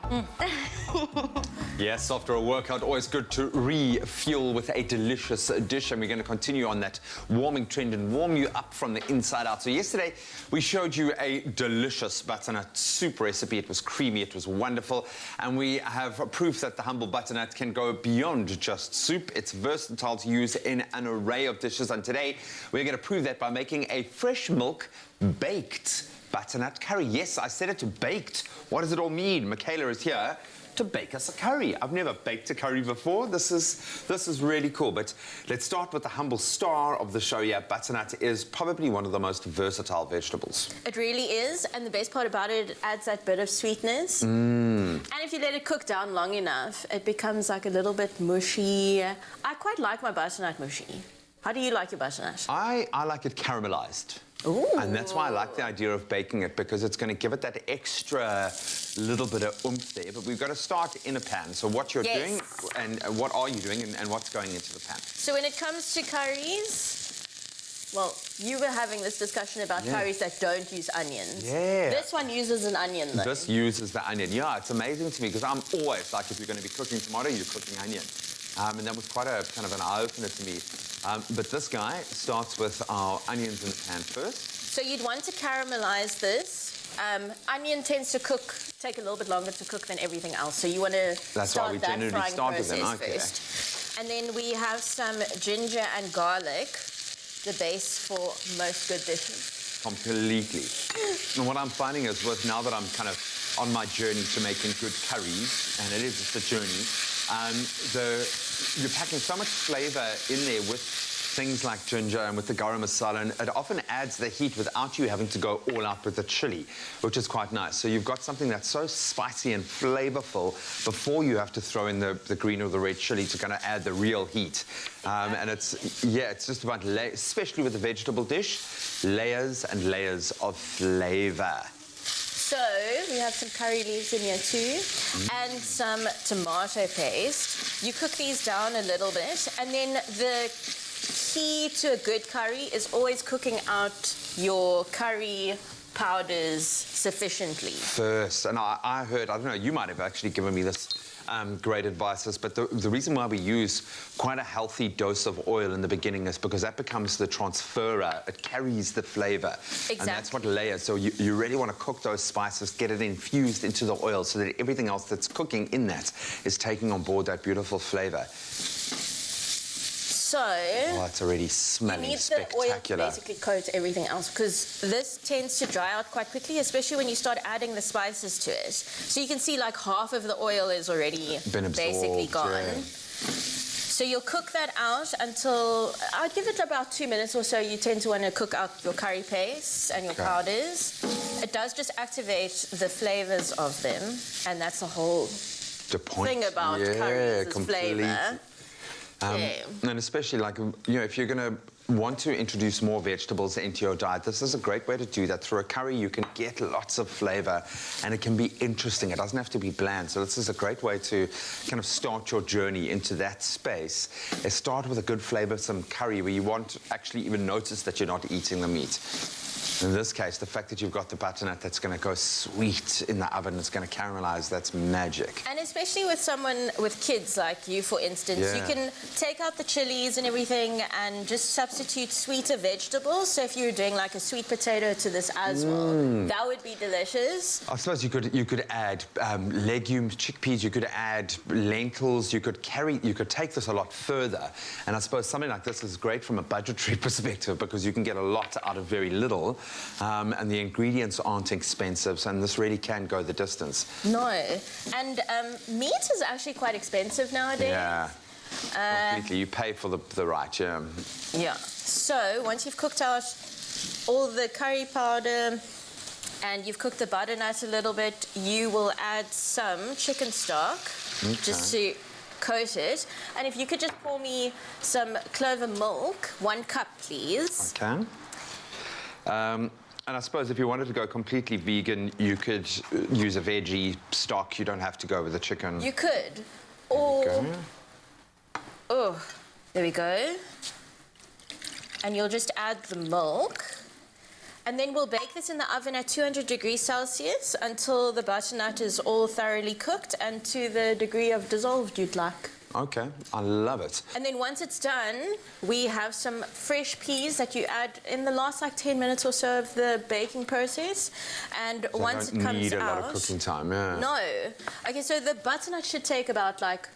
Yes, after a workout, always good to refuel with a delicious dish, and we're going to continue on that warming trend and warm you up from the inside out. So yesterday, we showed you a delicious butternut soup recipe. It was creamy, it was wonderful, and we have proof that the humble butternut can go beyond just soup. It's versatile to use in an array of dishes, and today, we're going to prove that by making a fresh milk baked butternut curry. Yes, I said it, baked. What does it all mean? Michaela is here to bake us a curry. I've never baked a curry before. This is really cool. But let's start with the humble star of the show here. Butternut is probably one of the most versatile vegetables. It really is, and the best part about it adds that bit of sweetness. Mm. And if you let it cook down long enough, it becomes like a little bit mushy. I quite like my butternut mushy. How do you like your butternut? I like it caramelized. Ooh. And that's why I like the idea of baking it, because it's going to give it that extra little bit of oomph there. But we've got to start in a pan. So what you're doing, and what are you doing, and what's going into the pan? So when it comes to curries, well, you were having this discussion about curries that don't use onions. Yeah. This one uses an onion, though. This uses the onion. Yeah, it's amazing to me, because I'm always like, if you're going to be cooking tomato, you're cooking onion. And that was quite a kind of an eye-opener to me. But this guy starts with our onions in the pan first. So you'd want to caramelize this. Onion tends to take a little bit longer to cook than everything else. So you want to start that frying process first. And then we have some ginger and garlic, the base for most good dishes. Completely. And what I'm finding is now that I'm kind of on my journey to making good curries, and it is just a journey, you're packing so much flavor in there with things like ginger and with the garam masala, and it often adds the heat without you having to go all out with the chili, which is quite nice. So you've got something that's so spicy and flavorful before you have to throw in the green or the red chili to kind of add the real heat. And it's just about, especially with a vegetable dish, layers and layers of flavor. So we have some curry leaves in here too, and some tomato paste. You cook these down a little bit, and then the key to a good curry is always cooking out your curry powders sufficiently. First, and I heard, I don't know, you might have actually given me this great advice, but the reason why we use quite a healthy dose of oil in the beginning is because that becomes the transferer. It carries the flavor. Exactly. And that's what layers. So you really want to cook those spices, get it infused into the oil so that everything else that's cooking in that is taking on board that beautiful flavor. So, it's already smelling you need spectacular. the oil to basically coat everything else, because this tends to dry out quite quickly, especially when you start adding the spices to it. So you can see like half of the oil is already basically gone. Yeah. So you'll cook that out until, I'd give it about 2 minutes or so. You tend to want to cook out your curry paste and your powders. It does just activate the flavors of them, and that's the whole thing about curries is flavor. And especially, like, if you're going to want to introduce more vegetables into your diet, this is a great way to do that. Through a curry, you can get lots of flavor, and it can be interesting. It doesn't have to be bland. So this is a great way to kind of start your journey into that space. Start with a good flavor, some curry, where you won't actually even notice that you're not eating the meat. In this case, the fact that you've got the butternut that's going to go sweet in the oven, it's going to caramelize, that's magic. And especially with someone with kids like you, for instance, you Yeah. can take out the chilies and everything and just substitute sweeter vegetables. So if you're doing like a sweet potato to this as well, that would be delicious. I suppose you could add legumes, chickpeas, you could add lentils, you could take this a lot further. And I suppose something like this is great from a budgetary perspective because you can get a lot out of very little. And the ingredients aren't expensive, and this really can go the distance. No. And meat is actually quite expensive nowadays. Yeah, completely. You pay for the right, yeah. Yeah. So once you've cooked out all the curry powder and you've cooked the butternut a little bit, you will add some chicken stock just to coat it. And if you could just pour me some clover milk, 1 cup, please. Okay. And I suppose if you wanted to go completely vegan, you could use a veggie stock. You don't have to go with the chicken. You could. Or... Oh, there we go. And you'll just add the milk. And then we'll bake this in the oven at 200 degrees Celsius until the butternut is all thoroughly cooked and to the degree of dissolved you'd like. Okay, I love it. And then once it's done, we have some fresh peas that you add in the last like 10 minutes or so of the baking process. And So once don't it comes need a out... lot of cooking time, yeah. No. Okay, so the butternut should take about like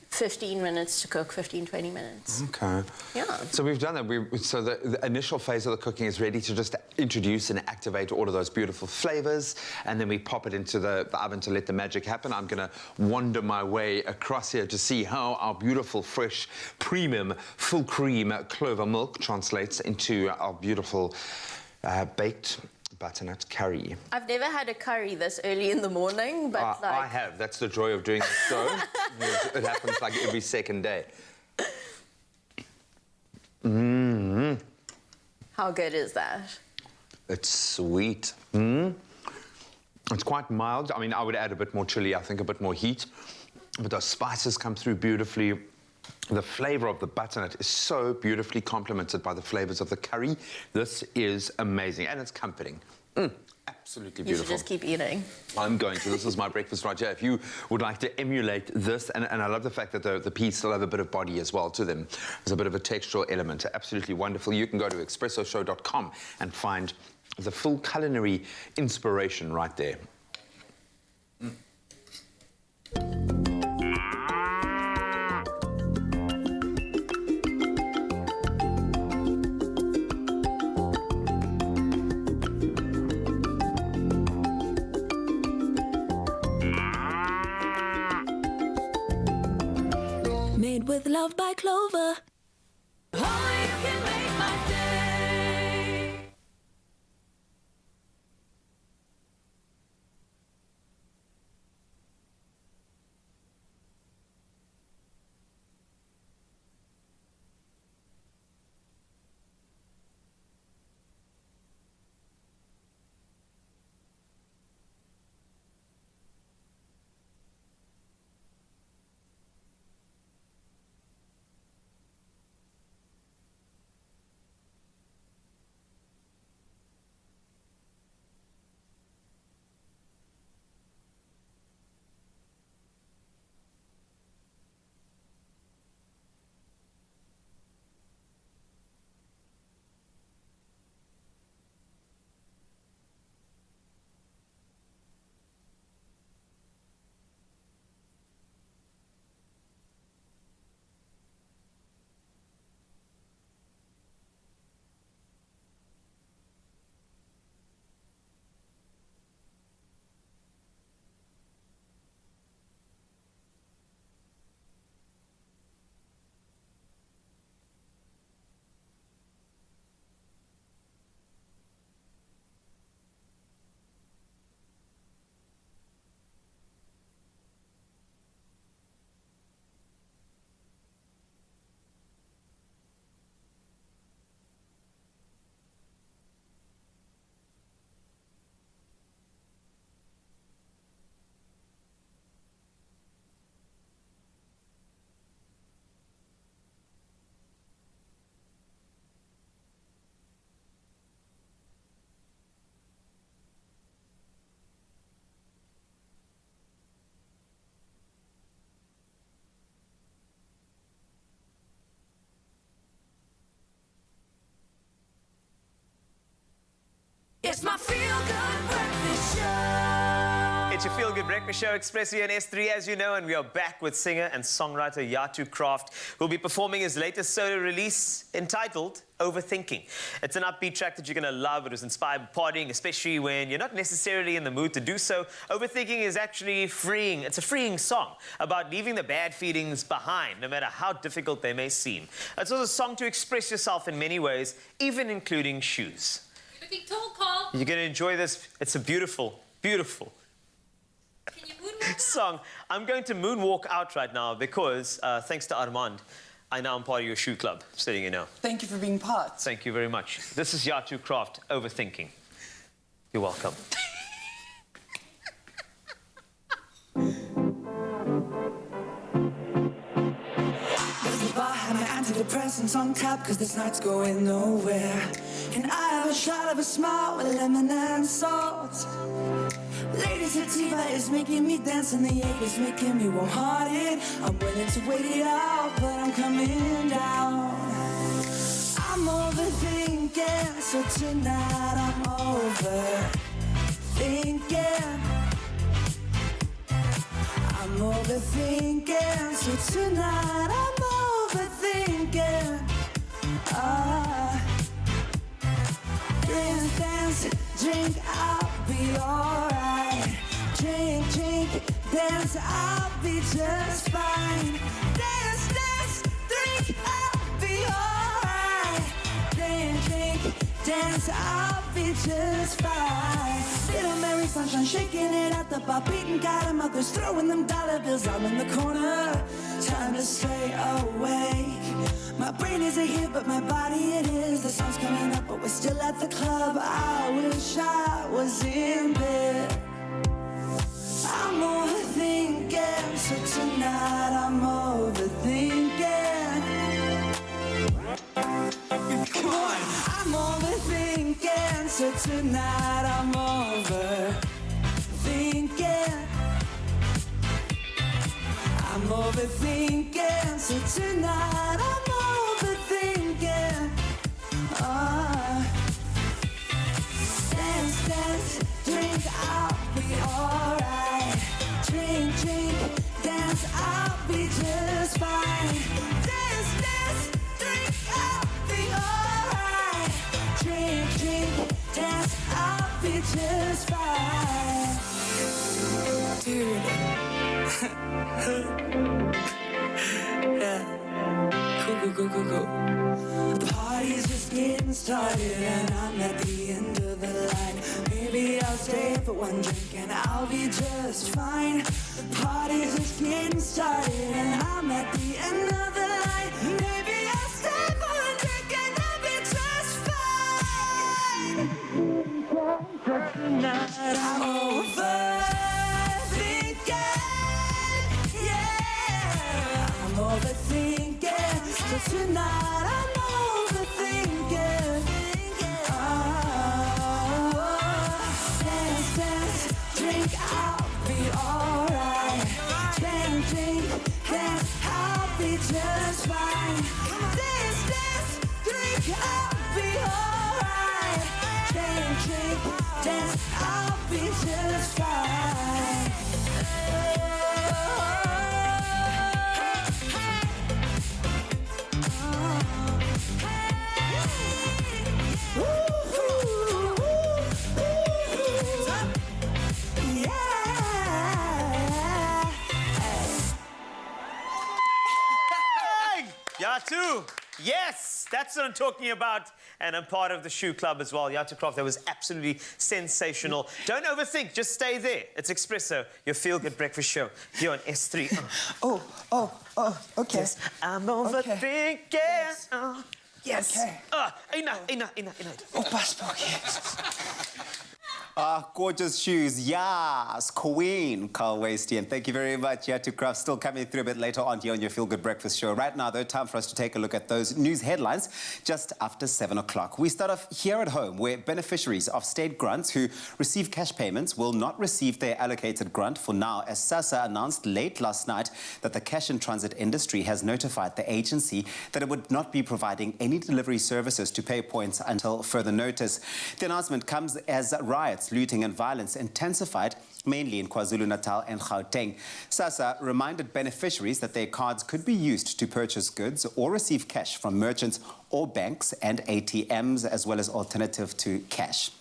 15 minutes to cook, 15, 20 minutes. Okay. Yeah. So we've done that. So the initial phase of the cooking is ready to just introduce and activate all of those beautiful flavors, and then we pop it into the oven to let the magic happen. I'm going to wander my way across here to see how our beautiful, fresh, premium, full cream clover milk translates into our beautiful baked butternut curry. I've never had a curry this early in the morning, but like... I have. That's the joy of doing the show. It happens like every second day. How good is that? It's sweet. It's quite mild. I mean, I would add a bit more chili, I think a bit more heat. But those spices come through beautifully. The flavor of the butternut is so beautifully complemented by the flavors of the curry. This is amazing, and it's comforting. Absolutely beautiful. You should just keep eating. I'm going to. This is my breakfast right here. If you would like to emulate this, and I love the fact that the peas still have a bit of body as well to them. There's a bit of a textural element. Absolutely wonderful. You can go to expressoshow.com and find the full culinary inspiration right there. Made with love by Clover. Only you can make my day. Breakfast Show, Expresso and S3, as you know, and we are back with singer and songwriter Yatu Kraft, who will be performing his latest solo release entitled Overthinking. It's an upbeat track that you're going to love. It was inspired by partying, especially when you're not necessarily in the mood to do so. Overthinking is actually freeing. It's a freeing song about leaving the bad feelings behind, no matter how difficult they may seem. It's also a song to express yourself in many ways, even including shoes. You're looking tall, Carl. You're going to enjoy this. It's a beautiful, beautiful song. I'm going to moonwalk out right now because, thanks to Armand, I now am part of your shoe club, just letting you know. Thank you for being part. Thank you very much. This is Yatu Kraft, Overthinking. You're welcome. There's a bar, have my antidepressants on tap, cause this night's going nowhere. And I have a shot of a smile with lemon and salt. Lady Sativa is making me dance and the ache is making me warm-hearted. I'm willing to wait it out, but I'm coming down. I'm overthinking, so tonight I'm overthinking. I'm overthinking, so tonight I'm overthinking. Dance, drink, I'll be alright. Drink, dance, I'll be just fine. Dance, drink, I'll be alright. Drink, dance, I'll be just fine. Little Mary Sunshine shaking it at the bar, beating got her mother's throwing them dollar bills out in the corner. Time to stay awake. My brain isn't here, but my body it is. The sun's coming up, but we're still at the club. I wish I was in bed. I'm overthinking, so tonight I'm overthinking. Come on! I'm overthinking, so tonight I'm overthinking. I'm overthinking, so tonight I'm overthinking. Dance, drink, I'll be alright. Drink, dance, I'll be just fine. Dance, drink, I'll be alright. Drink, dance, I'll be just fine. Dude. Yeah. Cool. The party's just getting started and I'm at the end of the line. Maybe I'll stay for one drink and I'll be just fine. The party's just getting started and I'm at the end of the line. Maybe I'll stay for one drink and I'll be just fine. But tonight I'm overthinking. Yeah, I'm overthinking. So tonight I'm overthinking. Dance, drink, I'll be alright. Drink, dance, I'll be just fine. Dance, drink, I'll be alright. Drink, dance, I'll be just fine. Yatu, yes, that's what I'm talking about. And I'm part of the shoe club as well. Yatu Kraft, that was absolutely sensational. Don't overthink, just stay there. It's Expresso, your feel-good breakfast show here on S3. Okay. Yes, I'm overthinking. Yes. Yes. Okay. Ina. Oh, passpookie. Gorgeous shoes, yes, Queen, Carl Wastian. Thank you very much. Yatu Kraft still coming through a bit later on here on your Feel Good Breakfast Show. Right now, though, time for us to take a look at those news headlines just after 7 o'clock. We start off here at home, where beneficiaries of state grants who receive cash payments will not receive their allocated grant for now, as SASSA announced late last night that the cash and transit industry has notified the agency that it would not be providing any delivery services to pay points until further notice. The announcement comes as riots, looting and violence intensified mainly in KwaZulu-Natal and Gauteng. SASSA reminded beneficiaries that their cards could be used to purchase goods or receive cash from merchants or banks and ATMs, as well as alternative to cash.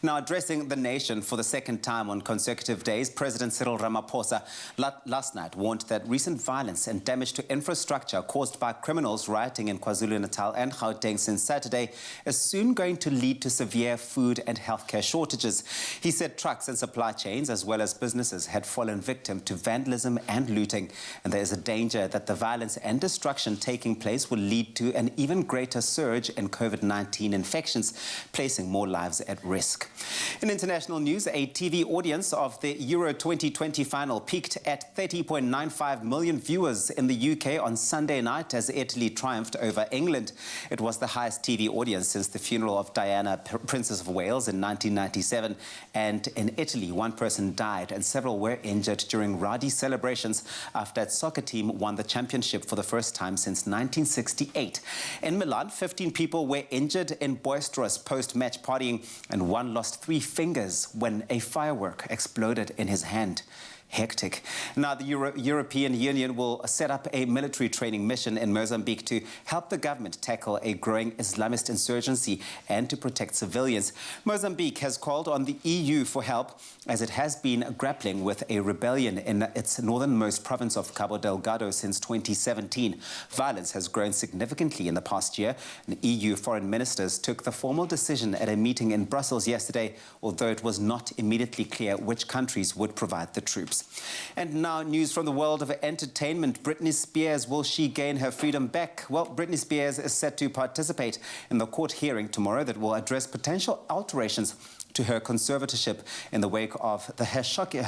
Now, addressing the nation for the second time on consecutive days, President Cyril Ramaphosa last night warned that recent violence and damage to infrastructure caused by criminals rioting in KwaZulu-Natal and Gauteng since Saturday is soon going to lead to severe food and healthcare shortages. He said trucks and supply chains, as well as businesses, had fallen victim to vandalism and looting, and there is a danger that the violence and destruction taking place will lead to an even greater surge in COVID-19 infections, placing more lives at risk. In international news, a TV audience of the Euro 2020 final peaked at 30.95 million viewers in the UK on Sunday night as Italy triumphed over England. It was the highest TV audience since the funeral of Diana, Princess of Wales, in 1997. And in Italy, one person died and several were injured during rowdy celebrations after its soccer team won the championship for the first time since 1968. In Milan, 15 people were injured in boisterous post-match partying, and one lost 3 fingers when a firework exploded in his hand. Hectic. Now, the European Union will set up a military training mission in Mozambique to help the government tackle a growing Islamist insurgency and to protect civilians. Mozambique has called on the EU for help as it has been grappling with a rebellion in its northernmost province of Cabo Delgado since 2017. Violence has grown significantly in the past year, and EU foreign ministers took the formal decision at a meeting in Brussels yesterday, although it was not immediately clear which countries would provide the troops. And now news from the world of entertainment. Britney Spears, will she gain her freedom back? Well, Britney Spears is set to participate in the court hearing tomorrow that will address potential alterations to her conservatorship in the wake of her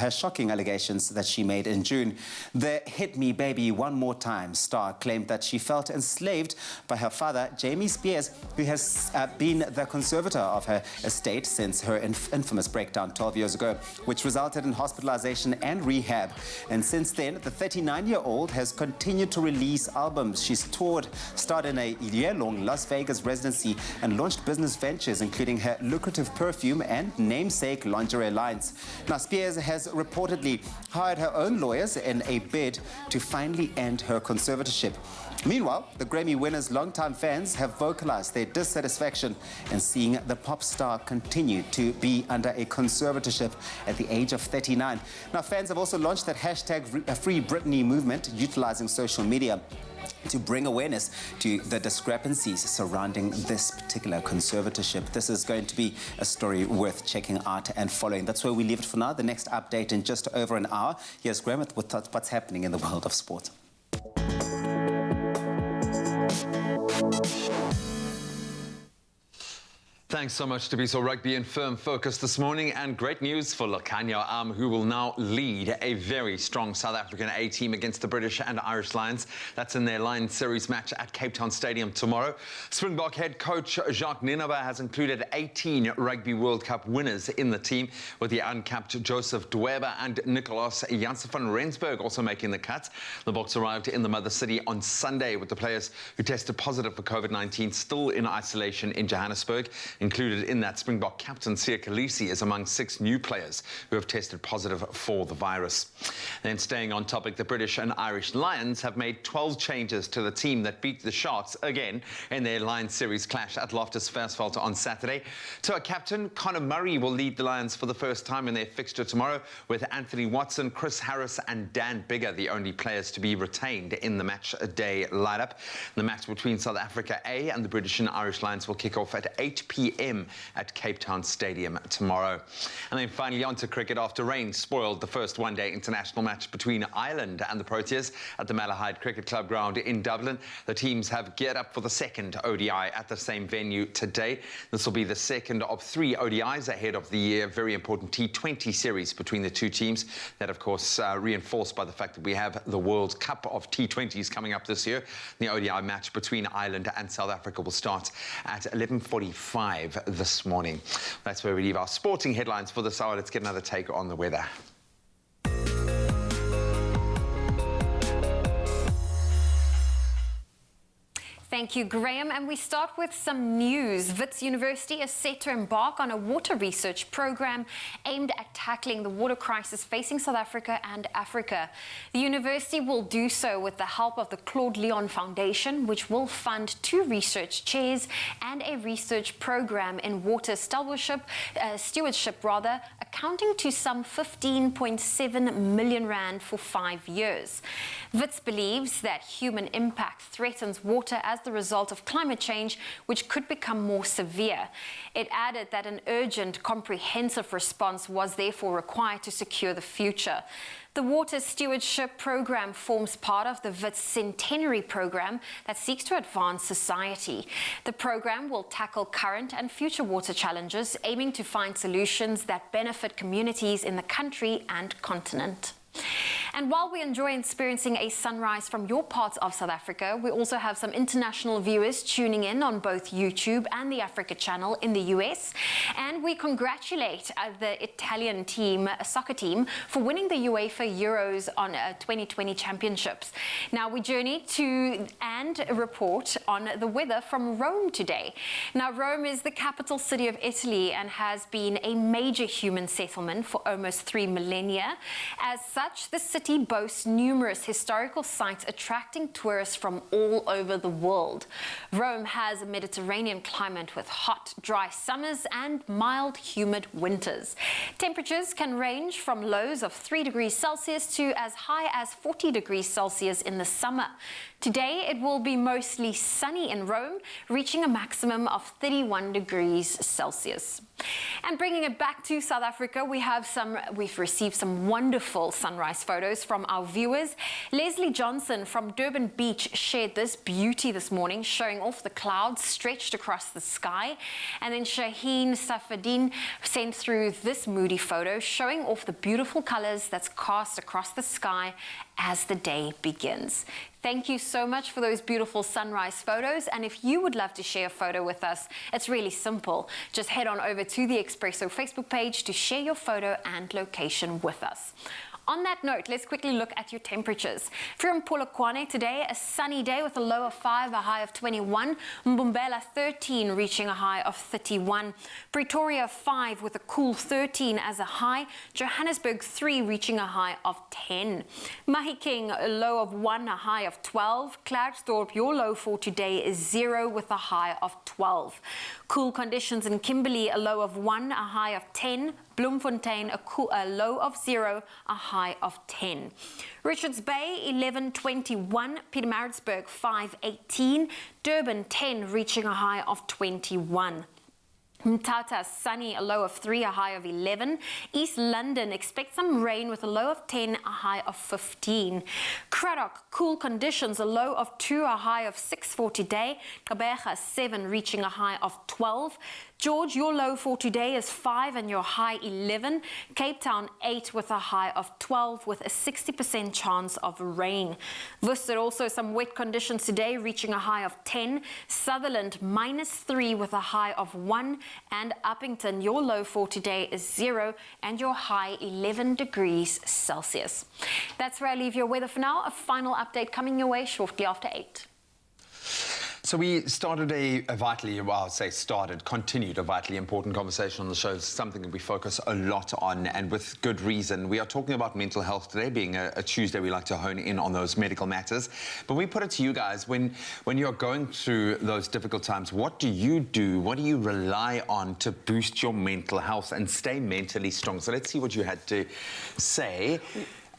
shocking allegations that she made in June. The Hit Me Baby One More Time star claimed that she felt enslaved by her father, Jamie Spears, who has been the conservator of her estate since her infamous breakdown 12 years ago, which resulted in hospitalization and rehab. And since then, the 39-year-old has continued to release albums. She's toured, starred in a year-long Las Vegas residency, and launched business ventures, including her lucrative perfume and namesake lingerie lines. Now, Spears has reportedly hired her own lawyers in a bid to finally end her conservatorship. Meanwhile, the Grammy winner's longtime fans have vocalized their dissatisfaction in seeing the pop star continue to be under a conservatorship at the age of 39. Now, fans have also launched that hashtag Free Britney movement, utilizing social media to bring awareness to the discrepancies surrounding this particular conservatorship. This is going to be a story worth checking out and following. That's where we leave it for now. The next update in just over an hour. Here's Graham with what's happening in the world of sport. Thanks so much to be so rugby and firm focused this morning, and great news for Lukhanyo who will now lead a very strong South African A team against the British and Irish Lions. That's in their Lions series match at Cape Town Stadium tomorrow. Springbok head coach Jacques Nienaber has included 18 Rugby World Cup winners in the team, with the uncapped Joseph Dweba and Nicolas Janssen van Rensburg also making the cut. The Boks arrived in the mother city on Sunday, with the players who tested positive for COVID-19 still in isolation in Johannesburg. Included in that, Springbok captain Siya Kolisi is among 6 new players who have tested positive for the virus. Then, staying on topic, the British and Irish Lions have made 12 changes to the team that beat the Sharks again in their Lions series clash at Loftus Versfeld on Saturday. So, captain Conor Murray will lead the Lions for the first time in their fixture tomorrow, with Anthony Watson, Chris Harris and Dan Biggar the only players to be retained in the match day lineup. The match between South Africa A and the British and Irish Lions will kick off at 8 p.m. at Cape Town Stadium tomorrow. And then finally on to cricket. After rain spoiled the first one-day international match between Ireland and the Proteas at the Malahide Cricket Club ground in Dublin, the teams have geared up for the second ODI at the same venue today. This will be the second of 3 ODIs ahead of the very important T20 series between the two teams. That, of course, reinforced by the fact that we have the World Cup of T20s coming up this year. The ODI match between Ireland and South Africa will start at 11:45 this morning. That's where we leave our sporting headlines for this hour. Let's get another take on the weather. Thank you, Graham. And we start with some news. Wits University is set to embark on a water research program aimed at tackling the water crisis facing South Africa and Africa. The university will do so with the help of the Claude Leon Foundation, which will fund 2 research chairs and a research program in water stewardship, accounting to some 15.7 million rand for 5 years. Wits believes that human impact threatens water as the result of climate change, which could become more severe. It added that an urgent, comprehensive response was therefore required to secure the future. The Water Stewardship Program forms part of the Wits Centenary Program that seeks to advance society. The program will tackle current and future water challenges, aiming to find solutions that benefit communities in the country and continent. And while we enjoy experiencing a sunrise from your parts of South Africa, we also have some international viewers tuning in on both YouTube and the Africa channel in the US. And we congratulate the Italian team, soccer team, for winning the UEFA Euros on 2020 championships. Now we journey to and report on the weather from Rome today. Now Rome is the capital city of Italy and has been a major human settlement for almost 3 millennia. As such, the city boasts numerous historical sites attracting tourists from all over the world. Rome has a Mediterranean climate with hot, dry summers and mild, humid winters. Temperatures can range from lows of 3 degrees Celsius to as high as 40 degrees Celsius in the summer. Today, it will be mostly sunny in Rome, reaching a maximum of 31 degrees Celsius. And bringing it back to South Africa, we've received some wonderful sunrise photos from our viewers. Leslie Johnson from Durban Beach shared this beauty this morning, showing off the clouds stretched across the sky. And then Shaheen Safadin sent through this moody photo, showing off the beautiful colors that's cast across the sky as the day begins. Thank you so much for those beautiful sunrise photos. And if you would love to share a photo with us, it's really simple. Just head on over to the Expresso Facebook page to share your photo and location with us. On that note, let's quickly look at your temperatures. If you're in Polokwane today, a sunny day with a low of 5, a high of 21. Mbombela 13, reaching a high of 31. Pretoria 5 with a cool 13 as a high. Johannesburg 3, reaching a high of 10. Mahikeng, a low of 1, a high of 12. Klerksdorp, your low for today is 0 with a high of 12. Cool conditions in Kimberley, a low of 1, a high of 10. Bloemfontein, a low of 0, a high of 10. Richards Bay, 11:21. Pietermaritzburg, 5:18. Durban, 10, reaching a high of 21. Mthatha, sunny, a low of 3, a high of 11. East London, expect some rain with a low of 10, a high of 15. Cradock, cool conditions, a low of 2, a high of 6 for today. Gqeberha, 7, reaching a high of 12. George, your low for today is 5 and your high 11. Cape Town, 8 with a high of 12 with a 60% chance of rain. Worcester, also some wet conditions today, reaching a high of 10. Sutherland, -3 with a high of 1. And Uppington, your low for today is 0 and your high 11 degrees Celsius. That's where I leave your weather for now. A final update coming your way shortly after 8. So we started continued a vitally important conversation on the show, something that we focus a lot on, and with good reason. We are talking about mental health today, being a Tuesday. We like to hone in on those medical matters. But we put it to you guys, when you're going through those difficult times, what do you do? What do you rely on to boost your mental health and stay mentally strong? So let's see what you had to say.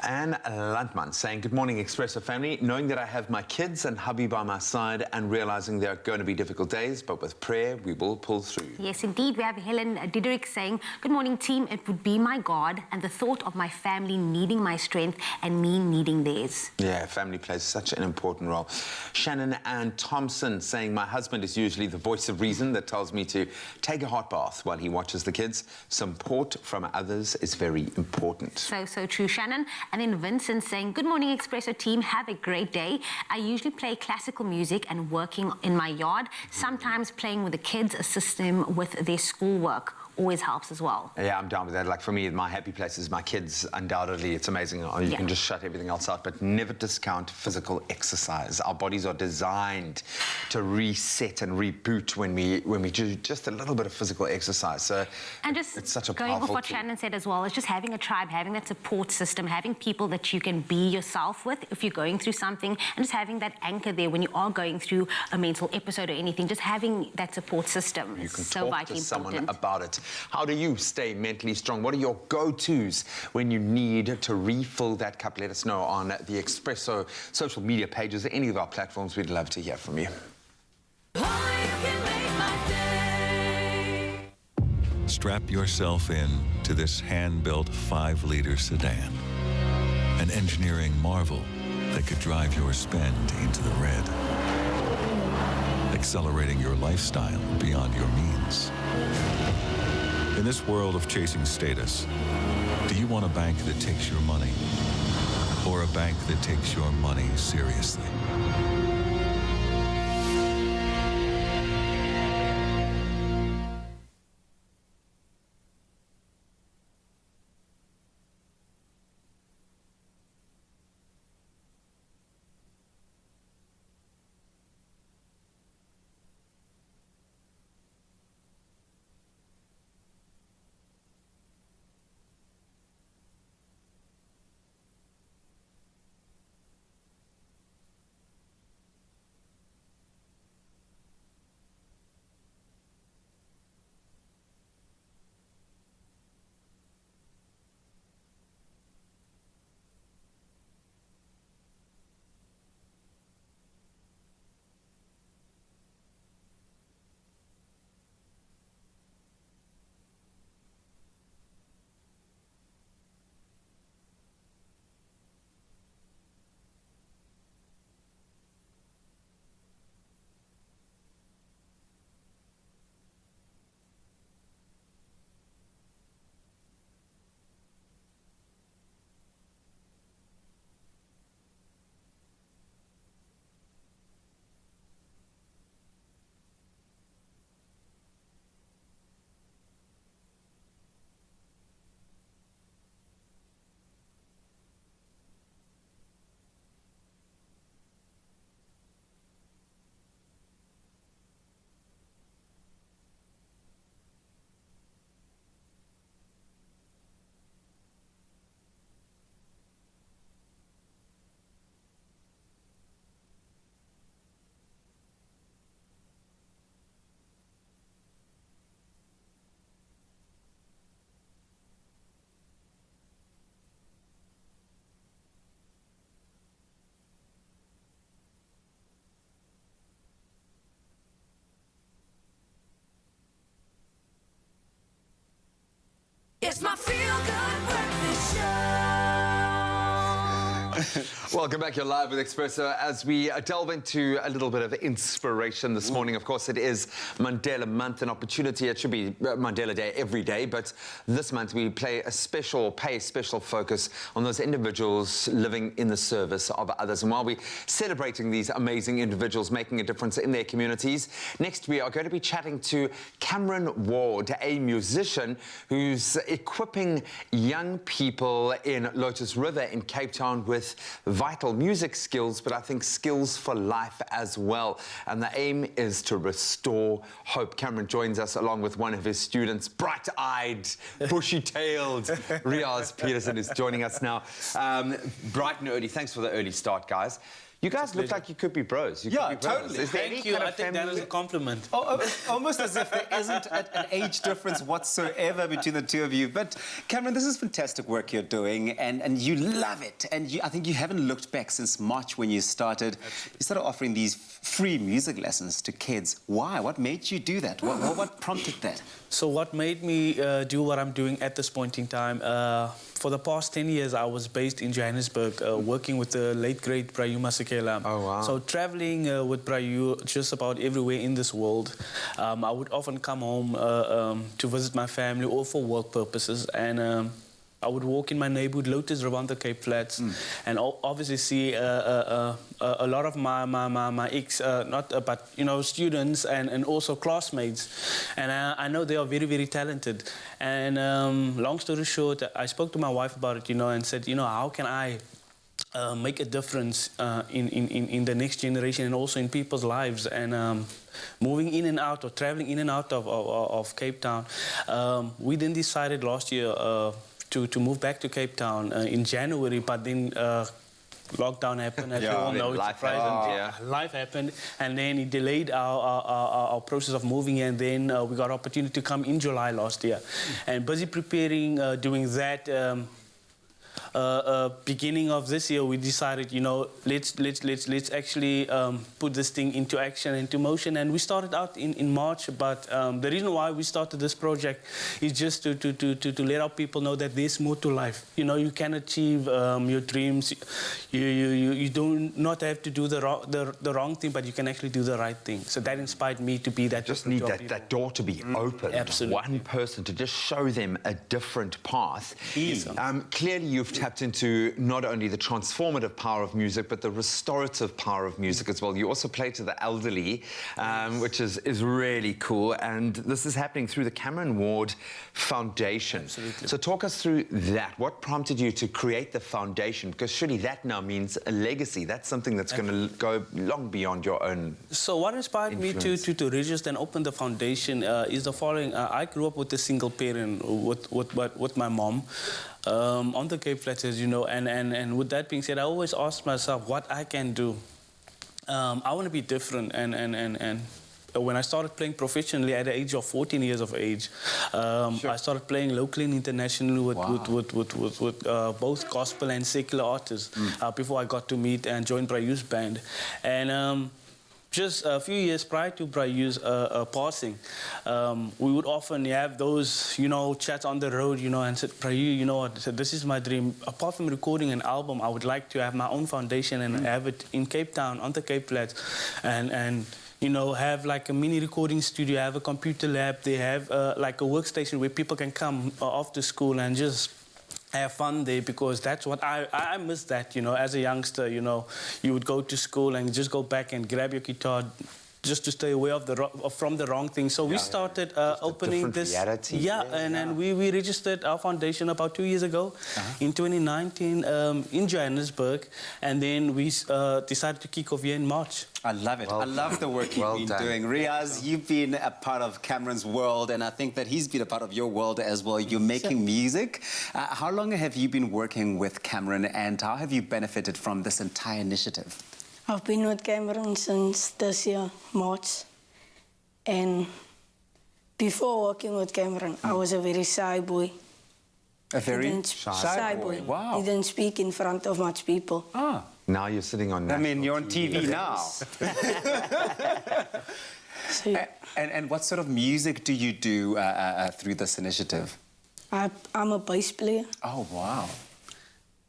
Anne Landman saying, good morning, Expresso family. Knowing that I have my kids and hubby by my side and realizing there are going to be difficult days, but with prayer, we will pull through. Yes, indeed. We have Helen Diderik saying, good morning, team. It would be my God and the thought of my family needing my strength and me needing theirs. Yeah, family plays such an important role. Shannon Ann Thompson saying, my husband is usually the voice of reason that tells me to take a hot bath while he watches the kids. Support from others is very important. So true, Shannon. And then Vincent saying, good morning, Expresso team. Have a great day. I usually play classical music and working in my yard, sometimes playing with the kids, assist them with their schoolwork. always helps as well. Yeah, I'm down with that. Like for me, my happy place is my kids, undoubtedly. It's amazing. You can just shut everything else out, but never discount physical exercise. Our bodies are designed to reset and reboot when we do just a little bit of physical exercise. So and just it's such a going off powerful what tool. Shannon said as well, is just having a tribe, having that support system, having people that you can be yourself with if you're going through something, and just having that anchor there when you are going through a mental episode or anything. Just having that support system You is can so talk vitally to someone important. about it. How do you stay mentally strong? What are your go-tos when you need to refill that cup? Let us know on the Expresso social media pages, any of our platforms. We'd love to hear from you. Strap yourself in to this hand-built 5-liter sedan. An engineering marvel that could drive your spend into the red. Accelerating your lifestyle beyond your means. In this world of chasing status, do you want a bank that takes your money or a bank that takes your money seriously? It's my feel-good breakfast show. Welcome back. You're live with Expresso as we delve into a little bit of inspiration this morning. Of course, it is Mandela Month, an opportunity. It should be Mandela Day every day, but this month we pay a special focus on those individuals living in the service of others. And while we're celebrating these amazing individuals making a difference in their communities, next we are going to be chatting to Cameron Ward, a musician who's equipping young people in Lotus River in Cape Town with vital music skills, but I think skills for life as well. And the aim is to restore hope. Cameron joins us along with one of his students, bright-eyed, bushy-tailed Riaz Peterson is joining us now. Bright and early. Thanks for the early start, guys. You guys look like you could be bros. You could be brothers. Totally. Is there any kind I of think family? that is a compliment. Almost as if there isn't an age difference whatsoever between the two of you. But Cameron, this is fantastic work you're doing, and you love it. And I think you haven't looked back since March when you started. You started offering these free music lessons to kids. Why? What made you do that? What prompted that? So what made me do what I'm doing at this point in time? For the past 10 years, I was based in Johannesburg, working with the late, great Brayu Masekela. Oh, wow. So traveling with Brayu just about everywhere in this world. I would often come home to visit my family or for work purposes. And I would walk in my neighborhood, Lotus around the Cape Flats, and obviously see a lot of my ex, but you know, students and also classmates, and I know they are very, very talented. And long story short, I spoke to my wife about it, you know, and said, you know, how can I make a difference in the next generation and also in people's lives, and moving in and out or traveling in and out of Cape Town. We then decided last year to move back to Cape Town in January, but then lockdown happened, as we all know. Life happened, life happened, and then it delayed our process of moving, and then we got opportunity to come in July last year, and busy preparing, doing that. Beginning of this year, we decided, you know, let's actually put this thing into action, into motion, and we started out in March. But the reason why we started this project is just to let our people know that there's more to life. You know, you can achieve your dreams. You do not have to do the wrong thing, but you can actually do the right thing. So that inspired me to be that. Just need that door to be open. Absolutely. One person to just show them a different path. Clearly, you've tapped into not only the transformative power of music, but the restorative power of music as well. You also play to the elderly, which is really cool. And this is happening through the Cameron Ward Foundation. Absolutely. So talk us through that. What prompted you to create the foundation? Because surely that now means a legacy. That's something that's going to go long beyond your own. So what inspired me to register and open the foundation is the following. I grew up with a single parent, with my mom. On the Cape Flats, as you know, and with that being said, I always ask myself what I can do. I want to be different, and when I started playing professionally at the age of 14 years of age, I started playing locally and internationally with both gospel and secular artists before I got to meet and join Brayu's band. And just a few years prior to Brayu's passing, we would often have those, you know, chats on the road, you know, and said, Brayu, you know what, this is my dream. Apart from recording an album, I would like to have my own foundation and have it in Cape Town, on the Cape Flats, and you know, have like a mini recording studio, have a computer lab, they have like a workstation where people can come after school and just have fun there, because that's what I miss that, you know, as a youngster, you know, you would go to school and just go back and grab your guitar just to stay away from the wrong thing. So we started opening this. Reality. And we registered our foundation about 2 years ago in 2019 in Johannesburg, and then we decided to kick off here in March. I love it. I love the work you've been doing. Riaz, you've been a part of Cameron's world, and I think that he's been a part of your world as well. You're making music. How long have you been working with Cameron, and how have you benefited from this entire initiative? I've been with Cameron since this year, March. And before working with Cameron, I was a very shy boy. A very shy boy? Wow. He didn't speak in front of much people. Now you're sitting on national you're on TV now. And what sort of music do you do through this initiative? I'm a bass player. Oh, wow.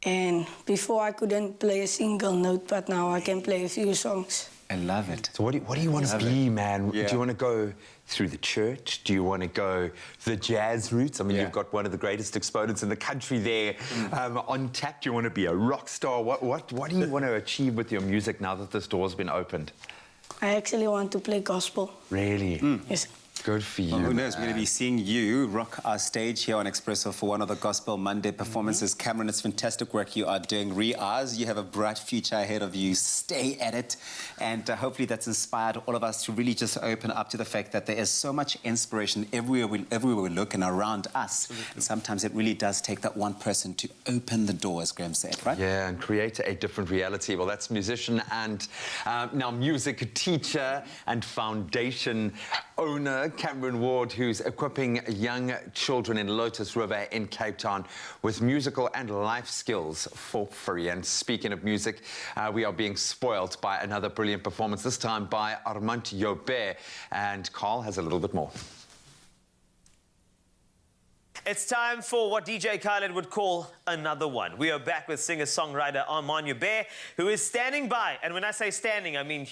And before I couldn't play a single note, but now I can play a few songs. I love it. So what do you want to be, man? Do you want to go through the church? Do you want to go the jazz roots? I mean, you've got one of the greatest exponents in the country there on tap. Do you want to be a rock star? What do you want to achieve with your music now that this door's been opened? I actually want to play gospel. Really? Yes. Good for you. Who knows? We're going to be seeing you rock our stage here on Expresso for one of the Gospel Monday performances. Cameron, it's fantastic work you are doing. Riaz, you have a bright future ahead of you. Stay at it. And hopefully that's inspired all of us to really just open up to the fact that there is so much inspiration everywhere we look and around us. And sometimes it really does take that one person to open the door, as Graham said, right? Yeah, and create a different reality. Well, that's musician and now music teacher and foundation owner, Cameron Ward, who's equipping young children in Lotus River in Cape Town with musical and life skills for free. And speaking of music, we are being spoiled by another brilliant performance, this time by Armand Joubert. And Carl has a little bit more. It's time for what DJ Khaled would call another one. We are back with singer-songwriter Armand Joubert, who is standing by. And when I say standing, I mean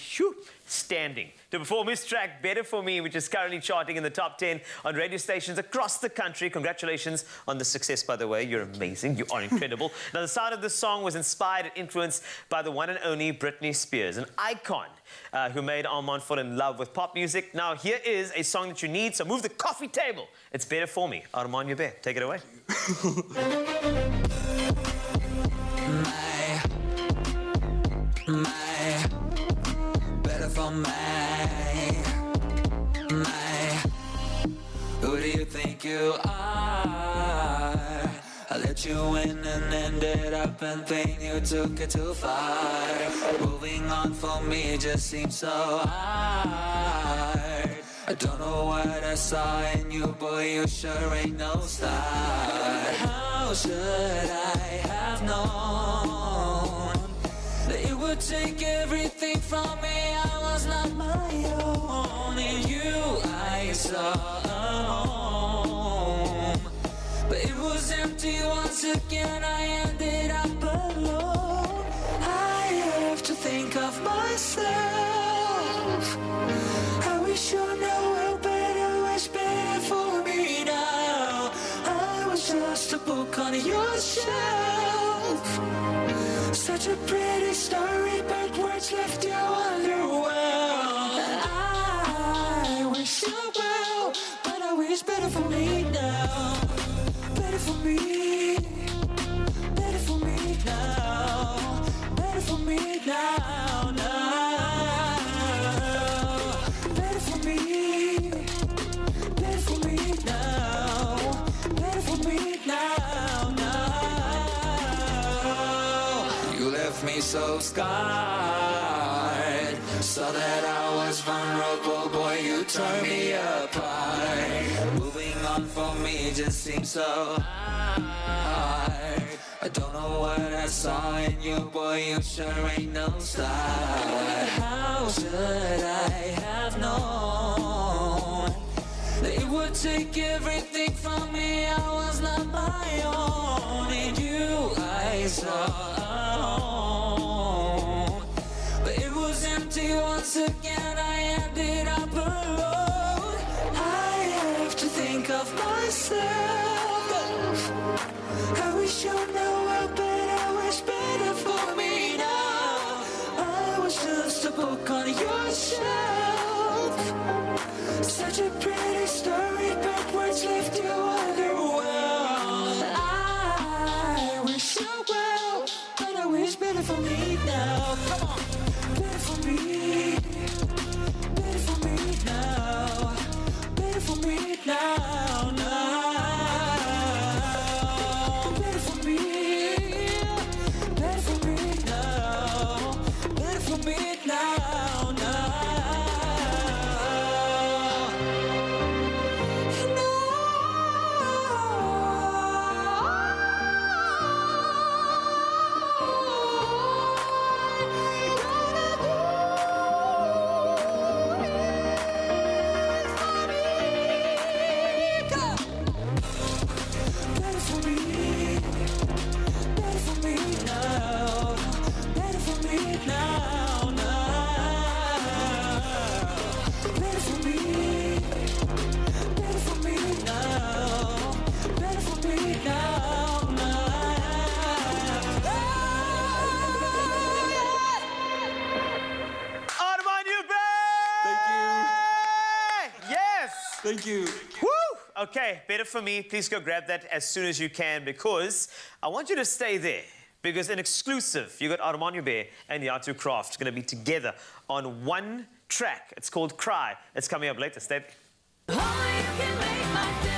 standing to perform his track Better For Me, which is currently charting in the top 10 on radio stations across the country. Congratulations on the success, by the way. You're amazing. You are incredible. Now, the sound of this song was inspired and influenced by the one and only Britney Spears, an icon who made Armand fall in love with pop music. Now, here is a song that you need, so move the coffee table. It's Better For Me. Armand Joubert, take it away. Better for me. Who do you think you are? I let you in and ended up in pain. You took it too far. Moving on for me just seems so hard. I don't know what I saw in you, boy, you sure ain't no star. How should I have known that you would take everything from me? I was not my own. In you I saw a home, but it was empty once again. I ended up alone. I have to think of myself. I wish you knew better was better for me now. I was just a book on your shelf. Such a pretty story, but words left you underwhelmed. I wish you well, but I wish better for me now. Better for me, better for me now. Better for me now, now. Better for me now. Better for me now, now. You left me so scarred, so that I was vulnerable, boy, you tore me apart. Moving on for me just seems so hard. I don't know what I saw in you, boy, you sure ain't no star. How should I have known that you would take everything from me? I was not my own. In you I saw a home, but it was empty once again. I ended up alone. I have to think of myself. I wish you knew better was better for me now. I was just a book on your shelf. Such a pretty story, but words left you underwhelmed. I wish you well, but I wish better for me now. Come on, better for me, better for me now, better for me now, now. Better for me now, better for me now, now. Better for me now, better for me now, now. Better for me now, better for me now, now. Armand Joubert! Thank you. Yes! Thank you. Woo! Okay, Better For Me. Please go grab that as soon as you can, because I want you to stay there. Because in exclusive, you got Armand Joubert and Yatu Kraft going to be together on one track. It's called Cry. It's coming up later. Stay there. Oh, you can make my day.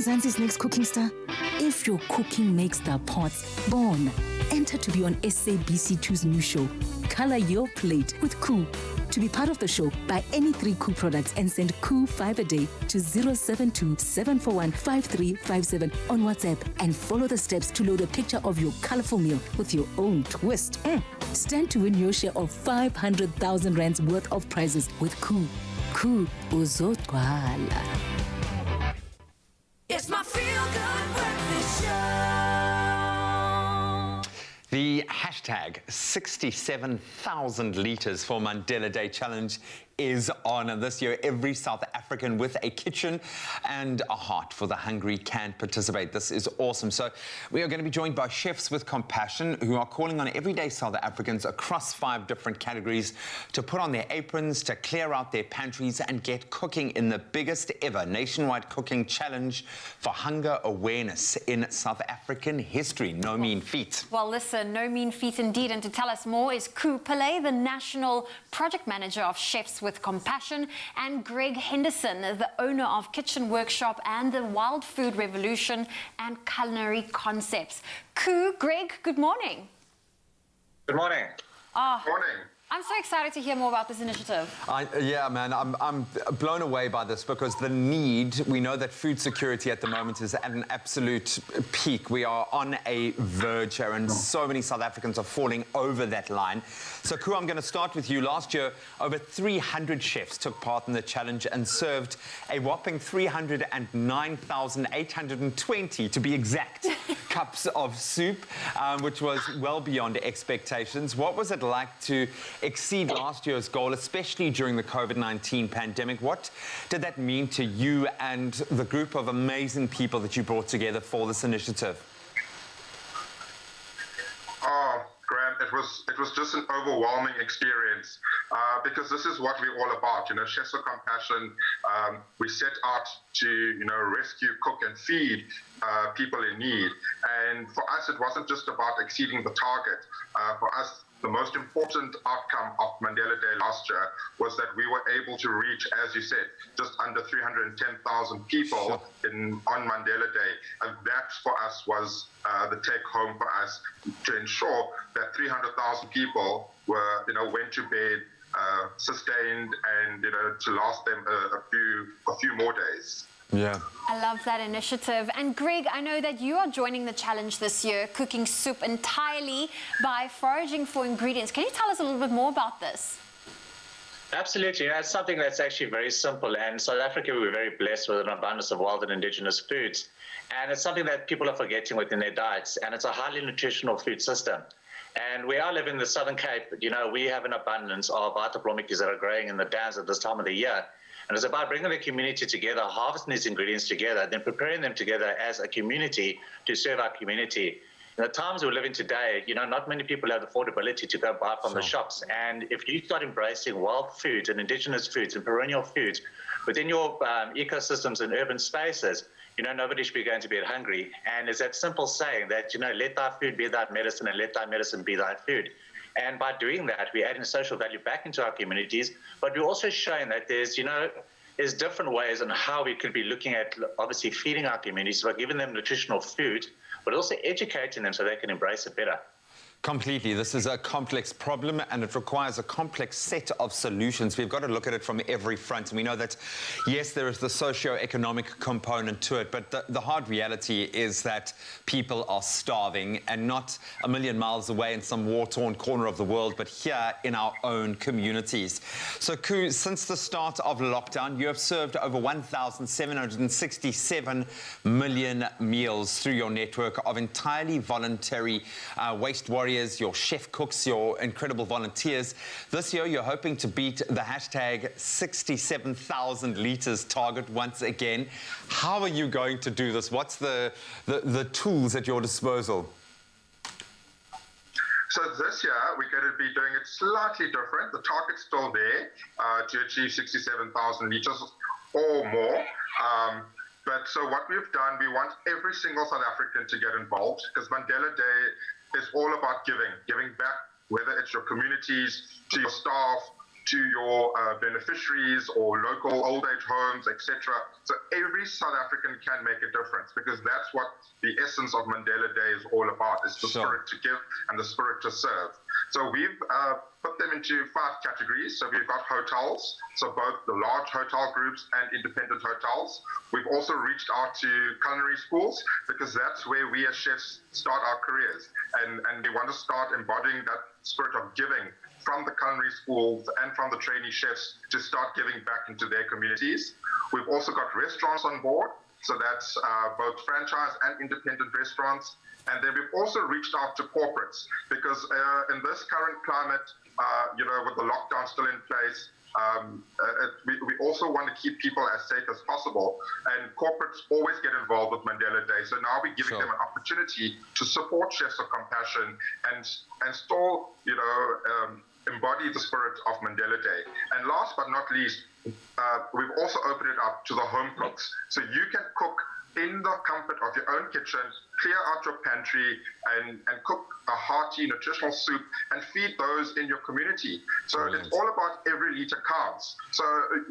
Mzansi's next cooking star? If your cooking makes the pots, born. Enter to be on SABC2's new show, Color Your Plate with Koo. To be part of the show, buy any 3 Koo products and send Koo 5 a day to 072-741-5357 on WhatsApp and follow the steps to load a picture of your colorful meal with your own twist. Stand to win your share of 500,000 rands worth of prizes with Koo. Koo uzogcwala. It's my feel-good breakfast show. The hashtag 67,000 litres for Mandela Day challenge is on, and this year every South African with a kitchen and a heart for the hungry can participate. This is awesome. So we are going to be joined by Chefs with Compassion, who are calling on everyday South Africans across 5 different categories to put on their aprons, to clear out their pantries and get cooking in the biggest ever nationwide cooking challenge for hunger awareness in South African history. No mean feat. Well, listen, no mean feat indeed. And to tell us more is Koo Pillay, the National Project Manager of Chefs with Compassion, and Greg Henderson, the owner of Kitchen Workshop and the Wild Food Revolution and Culinary Concepts. Koo, Greg, good morning. Good morning. Good morning. I'm so excited to hear more about this initiative. Yeah, man, I'm blown away by this because the need, we know that food security at the moment is at an absolute peak. We are on a verge here and so many South Africans are falling over that line. So, Koo, I'm going to start with you. Last year, over 300 chefs took part in the challenge and served a whopping 309,820, to be exact, cups of soup, which was well beyond expectations. What was it like to exceed last year's goal, especially during the COVID-19 pandemic? What did that mean to you and the group of amazing people that you brought together for this initiative? Oh, Graham, it was just an overwhelming experience because this is what we're all about. You know, Chefs with Compassion, we set out to, you know, rescue, cook and feed people in need. And for us, it wasn't just about exceeding the target. For us, the most important outcome of Mandela Day last year was that we were able to reach, as you said, just under 310,000 people on Mandela Day. And that for us was the take home for us, to ensure that 300,000 people were, you know, went to bed sustained and, you know, to last them a few more days. Yeah. I love that initiative. And Greg, I know that you are joining the challenge this year, cooking soup entirely by foraging for ingredients. Can you tell us a little bit more about this? Absolutely. It's something that's actually very simple. And in South Africa, we're very blessed with an abundance of wild and indigenous foods. And it's something that people are forgetting within their diets. And it's a highly nutritional food system. And where I live in the Southern Cape, you know, we have an abundance of waterblommetjies that are growing in the downs at this time of the year. And it's about bringing the community together, harvesting these ingredients together, then preparing them together as a community to serve our community. In the times we're living today, you know, not many people have the affordability to go buy from the shops. And if you start embracing wild foods and indigenous foods and perennial foods within your ecosystems and urban spaces, you know, nobody should be going to bed hungry. And it's that simple saying that, you know, let thy food be thy medicine and let thy medicine be thy food. And by doing that, we're adding social value back into our communities, but we're also showing that there's, you know, there's different ways on how we could be looking at obviously feeding our communities by giving them nutritional food, but also educating them so they can embrace it better. Completely. This is a complex problem and it requires a complex set of solutions. We've got to look at it from every front. And we know that, yes, there is the socio-economic component to it, but the hard reality is that people are starving, and not a million miles away in some war-torn corner of the world, but here in our own communities. So, Koo, since the start of lockdown, you have served over 1,767 million meals through your network of entirely voluntary waste warriors, your chef cooks, your incredible volunteers. This year, you're hoping to beat the hashtag 67,000 litres target once again. How are you going to do this? What's the tools at your disposal? So this year, we're going to be doing it slightly different. The target's still there to achieve 67,000 litres or more. But so what we've done, we want every single South African to get involved, because Mandela Day is all about giving back, whether it's your communities, to your staff, to your beneficiaries or local old age homes, etc. So every South African can make a difference, because that's what the essence of Mandela Day is all about, is the spirit to give and the spirit to serve. So we've put them into 5 categories. So we've got hotels, so both the large hotel groups and independent hotels. We've also reached out to culinary schools, because that's where we as chefs start our careers. And we want to start embodying that spirit of giving from the culinary schools and from the trainee chefs to start giving back into their communities. We've also got restaurants on board, so that's both franchise and independent restaurants. And then we've also reached out to corporates, because in this current climate, with the lockdown still in place, we also want to keep people as safe as possible. And corporates always get involved with Mandela Day. So now we're giving them an opportunity to support Chefs of Compassion and still, embody the spirit of Mandela Day. And last but not least, we've also opened it up to the home cooks. So you can cook in the comfort of your own kitchen, clear out your pantry, and cook a hearty, nutritional soup and feed those in your community. So it's all about every liter counts. So,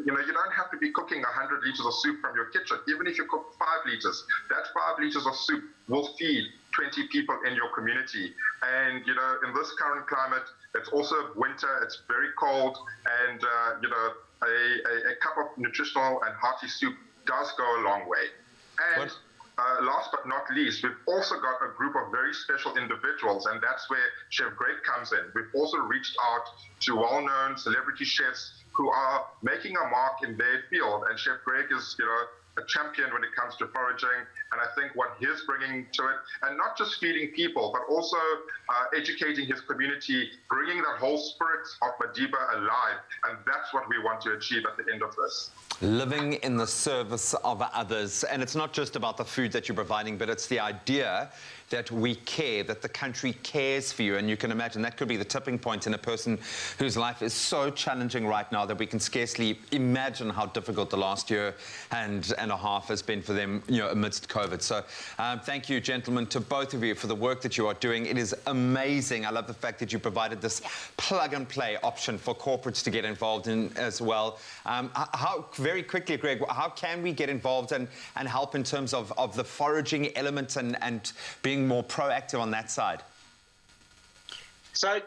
you don't have to be cooking 100 liters of soup from your kitchen. Even if you cook 5 liters, that 5 liters of soup will feed 20 people in your community. And, in this current climate, it's also winter, it's very cold, and, a cup of nutritional and hearty soup does go a long way. And last but not least, we've also got a group of very special individuals, and that's where Chef Greg comes in. We've also reached out to well-known celebrity chefs who are making a mark in their field, and Chef Greg is, a champion when it comes to foraging, and I think what he's bringing to it, and not just feeding people, but also educating his community, bringing that whole spirit of Madiba alive, and that's what we want to achieve at the end of this. Living in the service of others. And it's not just about the food that you're providing, but it's the idea that we care, that the country cares for you. And you can imagine that could be the tipping point in a person whose life is so challenging right now that we can scarcely imagine how difficult the last year and a half has been for them, amidst COVID. So thank you, gentlemen, to both of you for the work that you are doing. It is amazing. I love the fact that you provided this plug-and-play option for corporates to get involved in as well. Very quickly, Greg, how can we get involved and help in terms of the foraging element and being more proactive on that side? So,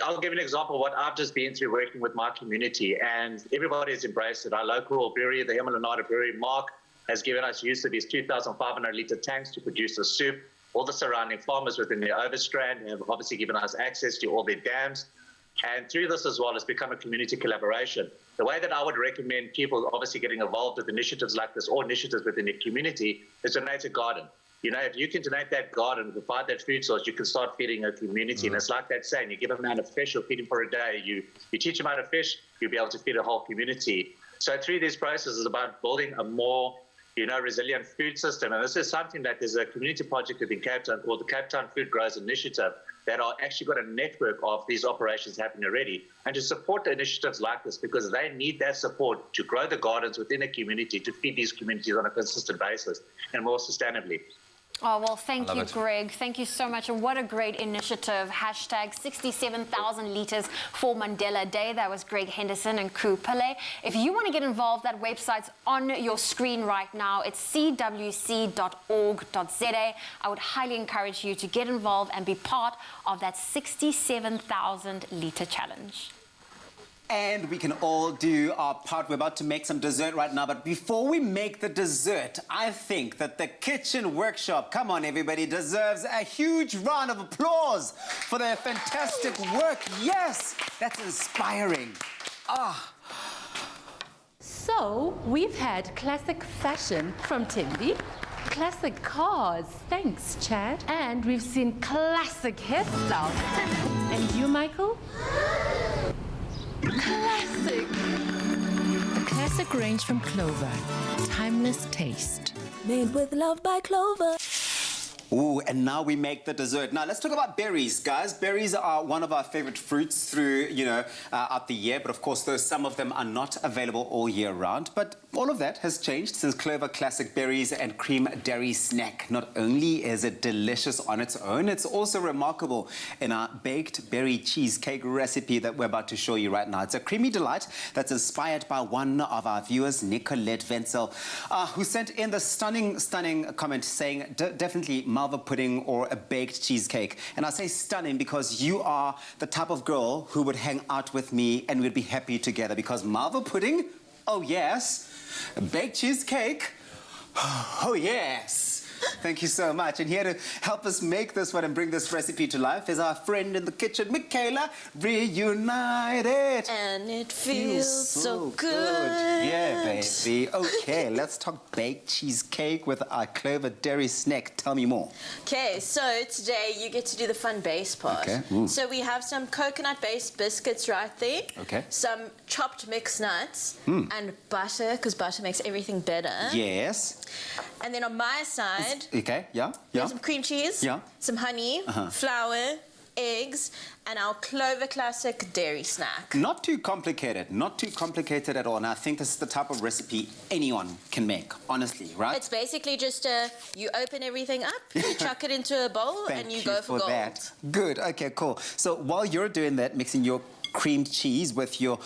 I'll give an example of what I've just been through working with my community, and everybody has embraced it. Our local brewery, the Emelanada Brewery, Mark, has given us use of his 2,500 litre tanks to produce the soup. All the surrounding farmers within the Overstrand have obviously given us access to all their dams. And through this as well, it's become a community collaboration. The way that I would recommend people obviously getting involved with initiatives like this or initiatives within the community is donate a garden. If you can donate that garden, provide that food source, you can start feeding a community. And it's like that saying, you give a man a fish, you'll feed him for a day. You teach him how to fish, you'll be able to feed a whole community. So through these processes, it's about building a more resilient food system. And this is something that there's a community project within Cape Town called the Cape Town Food Growers Initiative that are actually got a network of these operations happening already, and to support the initiatives like this, because they need that support to grow the gardens within a community, to feed these communities on a consistent basis and more sustainably. Oh, well, thank you, Greg. Thank you so much. And what a great initiative. Hashtag 67,000 litres for Mandela Day. That was Greg Henderson and Koo Pillay. If you want to get involved, that website's on your screen right now. It's cwc.org.za. I would highly encourage you to get involved and be part of that 67,000 litre challenge. And we can all do our part. We're about to make some dessert right now. But before we make the dessert, I think that the kitchen workshop, come on everybody, deserves a huge round of applause for their fantastic work. Yes, that's inspiring. So, we've had classic fashion from Timby, classic cars, thanks Chad, and we've seen classic hairstyles. And you, Michael? Classic! A classic range from Clover. Timeless taste. Made with love by Clover. Ooh, and now we make the dessert. Now let's talk about berries, guys. Berries are one of our favorite fruits through, out the year. But of course, some of them are not available all year round. But all of that has changed since Clover Classic Berries and Cream Dairy Snack. Not only is it delicious on its own, it's also remarkable in our baked berry cheesecake recipe that we're about to show you right now. It's a creamy delight that's inspired by one of our viewers, Nicolette Wenzel, who sent in the stunning comment saying, definitely malva pudding or a baked cheesecake. And I say stunning because you are the type of girl who would hang out with me and we'd be happy together, because malva pudding, oh yes. Baked cheesecake, oh yes. Thank you so much. And here to help us make this one and bring this recipe to life is our friend in the kitchen, Michaela, reunited. And it feels so good. Yeah, baby. Okay, let's talk baked cheesecake with our Clover Dairy Snack. Tell me more. Okay, so today you get to do the fun base part. Okay. Ooh. So we have some coconut-based biscuits right there. Okay. Some chopped mixed nuts and butter, because butter makes everything better. Yes. And then on my side, Okay, yeah. some cream cheese, some honey, flour, eggs, and our Clover Classic Dairy Snack. Not too complicated at all. And I think this is the type of recipe anyone can make, honestly, right? It's basically just you open everything up, you chuck it into a bowl, and you go for gold. That. Good, okay, cool. So while you're doing that, mixing your cream cheese with your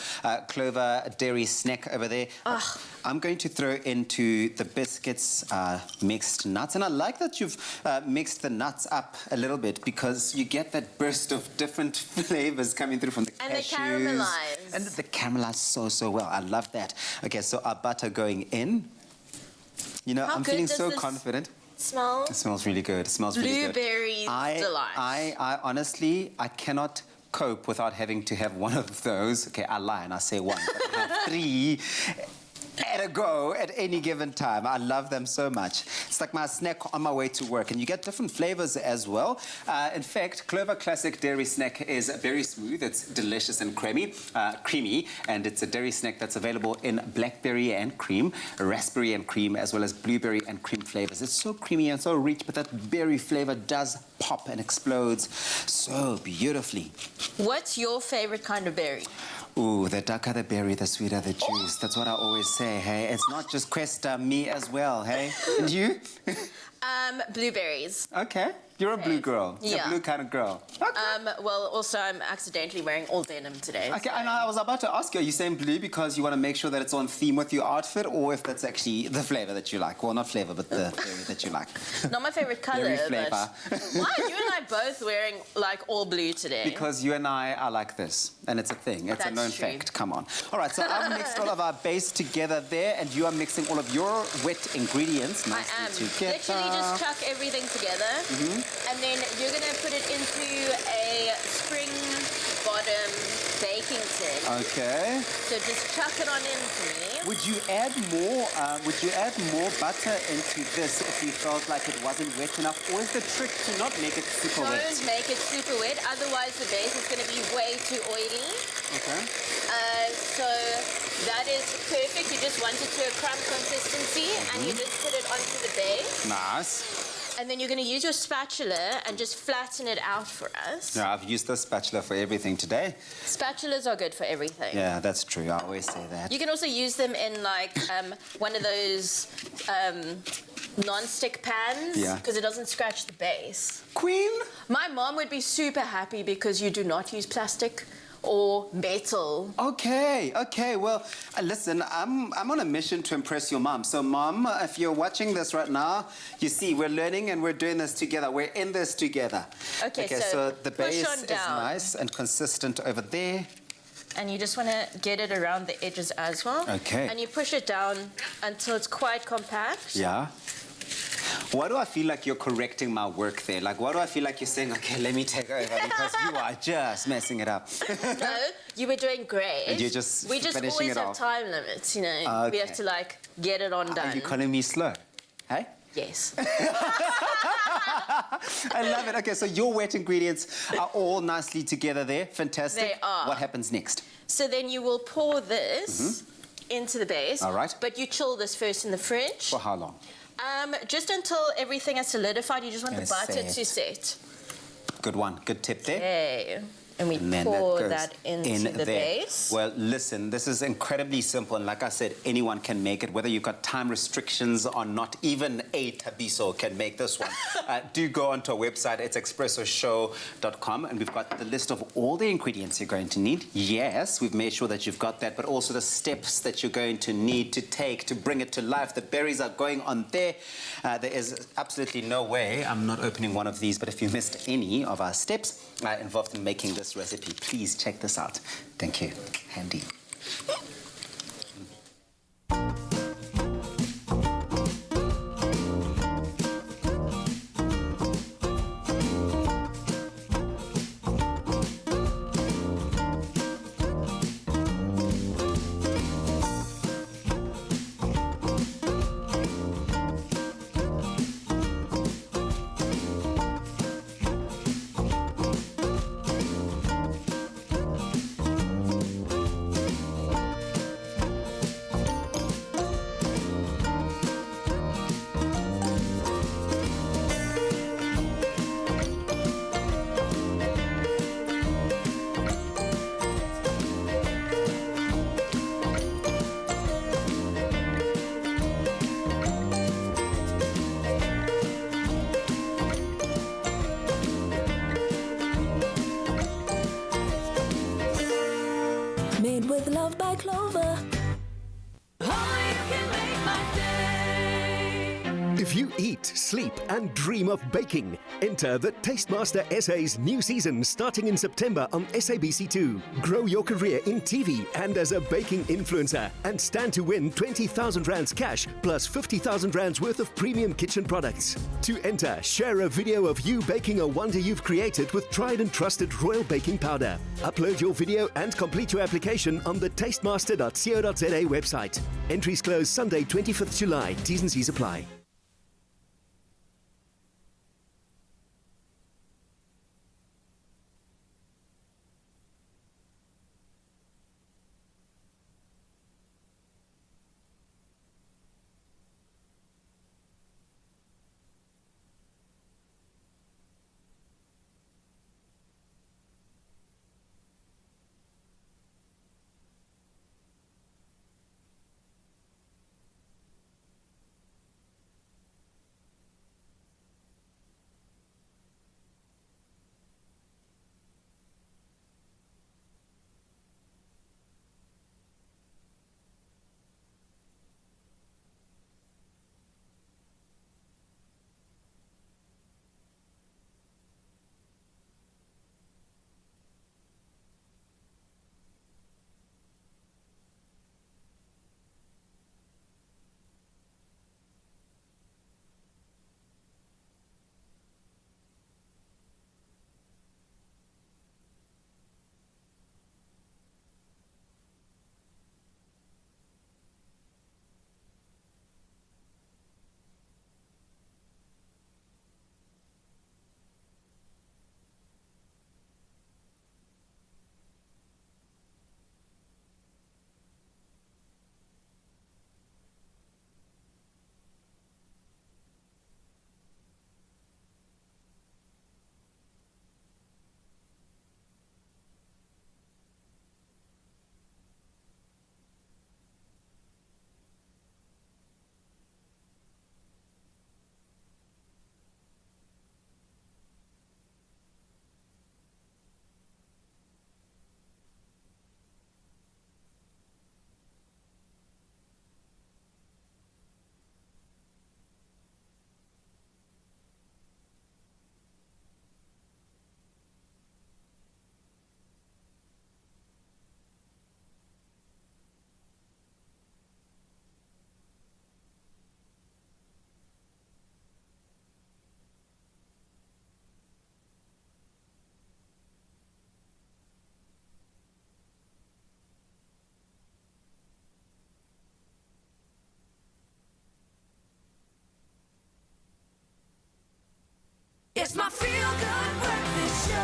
Clover Dairy Snack over there, I'm going to throw into the biscuits mixed nuts. And I like that you've mixed the nuts up a little bit, because you get that burst of different flavors coming through from the cashews. And they caramelize. And they caramelize so well. I love that. Okay, so our butter going in. I'm feeling so confident. Smell? It smells really good. It smells really good. Blueberries delight. I honestly, I cannot cope without having to have one of those. Okay, I lie and I say one, but I have 3 at a go at any given time. I love them so much. It's like my snack on my way to work, and you get different flavors as well. In fact, Clover Classic Dairy Snack is very smooth. It's delicious and creamy, and it's a dairy snack that's available in blackberry and cream, raspberry and cream, as well as blueberry and cream flavors. It's so creamy and so rich, but that berry flavor does pop and explodes so beautifully. What's your favorite kind of berry? Ooh, the darker the berry, the sweeter the juice. That's what I always say, hey? It's not just Questa, me as well, hey? And you? Blueberries. Okay. You're a blue girl. Yeah. You're a blue kind of girl. Okay. Well, also, I'm accidentally wearing all denim today. Okay, so. and I was about to ask you, are you saying blue because you want to make sure that it's on theme with your outfit, or if that's actually the flavor that you like? Well, not flavor, but the berry that you like. Not my favorite color, Berry flavor. but why are you and I both wearing, like, all blue today? Because you and I are like this, and it's a thing. It's a known fact. Come on. All right, so I've mixed all of our base together there, and you are mixing all of your wet ingredients nicely together. Literally just chuck everything together, and then you're going to put it into a spring bottom baking tin. Okay. So just chuck it on in for me. Would you add more? Butter into this if you felt like it wasn't wet enough, or is the trick to not make it super wet? Don't make it super wet, otherwise the base is going to be way too oily. Okay. So that is perfect. You just want it to a crumb consistency, and you just put it onto the base. Nice. And then you're going to use your spatula and just flatten it out for us. Yeah, I've used the spatula for everything today. Spatulas are good for everything. Yeah, that's true. I always say that. You can also use them in, like, one of those non-stick pans. Yeah. Because it doesn't scratch the base. Queen? My mom would be super happy because you do not use plastic or metal. Okay. Well, listen, I'm on a mission to impress your mom. So, Mom, if you're watching this right now, you see, we're learning and we're doing this together. We're in this together. Okay, so the base push on is down. nice and consistent over there. And you just want to get it around the edges as well. Okay. And you push it down until it's quite compact. Yeah. Why do I feel like you're correcting my work there? Like, why do I feel like you're saying, okay, let me take over, because you are just messing it up? No, you were doing great. And you're just We just finishing always it have off. time limits, you know. Okay. We have to, like, get it on done. Are you calling me slow? Hey? Yes. I love it. Okay, so your wet ingredients are all nicely together there. Fantastic. They are. What happens next? So then you will pour this into the base. All right. But you chill this first in the fridge. For how long? Just until everything is solidified, you just want the And butter set. to set. Good one. Good tip there. Okay. And we And then pour goes that into in the there. base. Well, listen, this is incredibly simple, and like I said, anyone can make it, whether you've got time restrictions or not. Even a Tabiso can make this one. Do go onto our website, it's expressoshow.com, and we've got the list of all the ingredients you're going to need. Yes, we've made sure that you've got that, but also the steps that you're going to need to take to bring it to life. The berries are going on there. There is absolutely no way I'm not opening one of these, but if you missed any of our steps involved in making this recipe, please check this out. Thank you. Handy. Made with love by Clover. If you eat, sleep and dream of baking, enter the Tastemaster SA's new season starting in September on SABC2. Grow your career in TV and as a baking influencer and stand to win 20,000 rands cash plus 50,000 rands worth of premium kitchen products. To enter, share a video of you baking a wonder you've created with tried and trusted Royal Baking Powder. Upload your video and complete your application on the tastemaster.co.za website. Entries close Sunday 25th July. T's and C's apply. It's my feel-good breakfast show.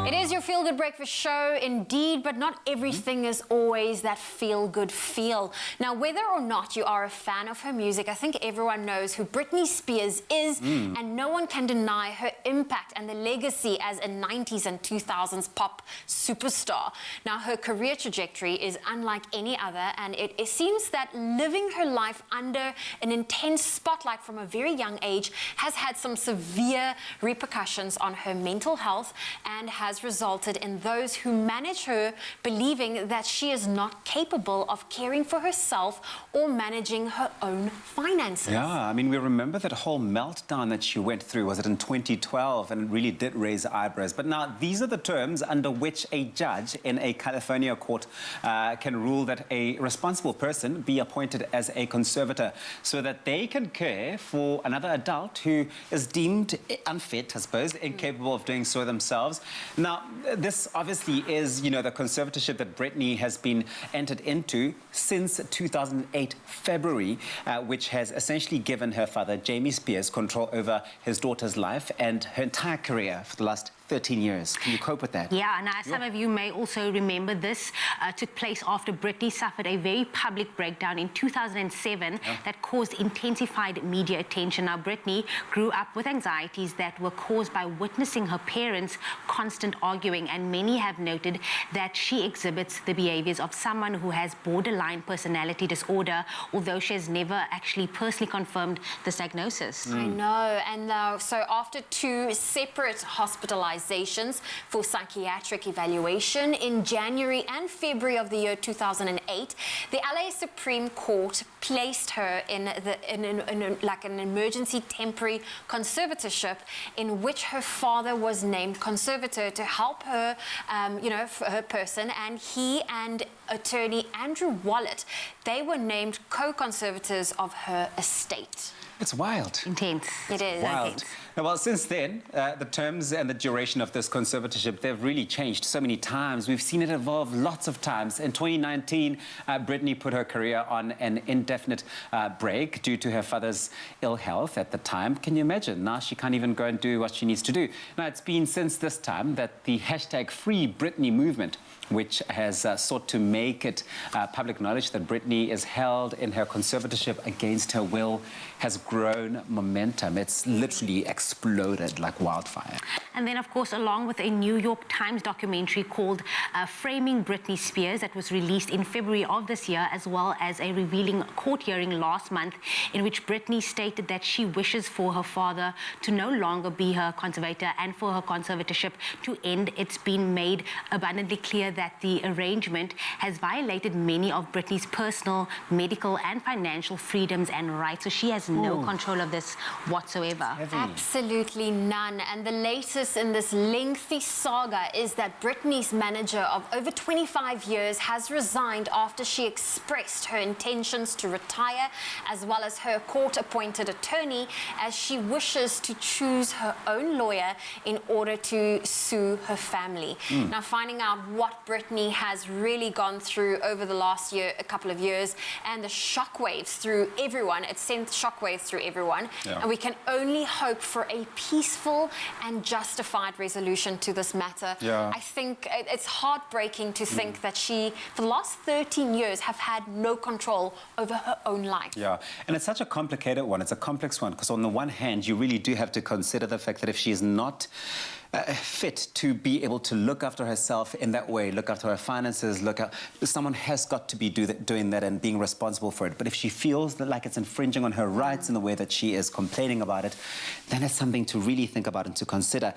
It is your feel feel-good breakfast show indeed, but not everything is always that feel-good feel. Now, whether or not you are a fan of her music, I think everyone knows who Britney Spears is, and no one can deny her impact and the legacy as a 90s and 2000s pop superstar. Now, her career trajectory is unlike any other, and it seems that living her life under an intense spotlight from a very young age has had some severe repercussions on her mental health and has resulted in those who manage her believing that she is not capable of caring for herself or managing her own finances. Yeah, I mean, we remember that whole meltdown that she went through, was it in 2012, and it really did raise eyebrows. But now, these are the terms under which a judge in a California court can rule that a responsible person be appointed as a conservator so that they can care for another adult who is deemed unfit, I suppose, incapable of doing so themselves. Now, this obviously is, you know, the conservatorship that Britney has been entered into since 2008 February, which has essentially given her father, Jamie Spears, control over his daughter's life and her entire career for the last 13 years. Can you cope with that? Yeah, now some of you may also remember this took place after Britney suffered a very public breakdown in 2007 that caused intensified media attention. Now, Britney grew up with anxieties that were caused by witnessing her parents' constant arguing, and many have noted that she exhibits the behaviors of someone who has borderline personality disorder, although she has never actually personally confirmed this diagnosis. I know, and so after 2 separate hospitalizations for psychiatric evaluation in January and February of the year 2008, the LA Supreme Court placed her in like an emergency temporary conservatorship in which her father was named conservator to help her, you know, for her person, and he and attorney Andrew Wallet, they were named co-conservators of her estate. It's wild. Intense. It is. Wild. Intense. Now, well, since then, the terms and the duration of this conservatorship, they've really changed so many times. We've seen it evolve lots of times. In 2019, Britney put her career on an indefinite break due to her father's ill health at the time. Can you imagine? Now she can't even go and do what she needs to do. Now, it's been since this time that the hashtag Free Britney movement, which has sought to make it public knowledge that Britney is held in her conservatorship against her will, has grown momentum. It's literally exploded like wildfire. And then, of course, along with a New York Times documentary called Framing Britney Spears that was released in February of this year, as well as a revealing court hearing last month in which Britney stated that she wishes for her father to no longer be her conservator and for her conservatorship to end. It's been made abundantly clear that the arrangement has violated many of Britney's personal, medical and financial freedoms and rights. So she has no control of this whatsoever. Absolutely none. And the latest in this lengthy saga is that Britney's manager of over 25 years has resigned after she expressed her intentions to retire, as well as her court-appointed attorney, as she wishes to choose her own lawyer in order to sue her family. Now, finding out what Britney has really gone through over the last year, a couple of years, and the shockwaves through everyone, it sent shockwaves through everyone, and we can only hope for a peaceful and justified resolution to this matter. I think it's heartbreaking to think that she, for the last 13 years, have had no control over her own life. Yeah, and it's such a complicated one. It's a complex one, because on the one hand, you really do have to consider the fact that if she is not fit to be able to look after herself in that way, look after her finances, someone has got to be doing that and being responsible for it. But if she feels that like it's infringing on her rights in the way that she is complaining about it, then it's something to really think about and to consider.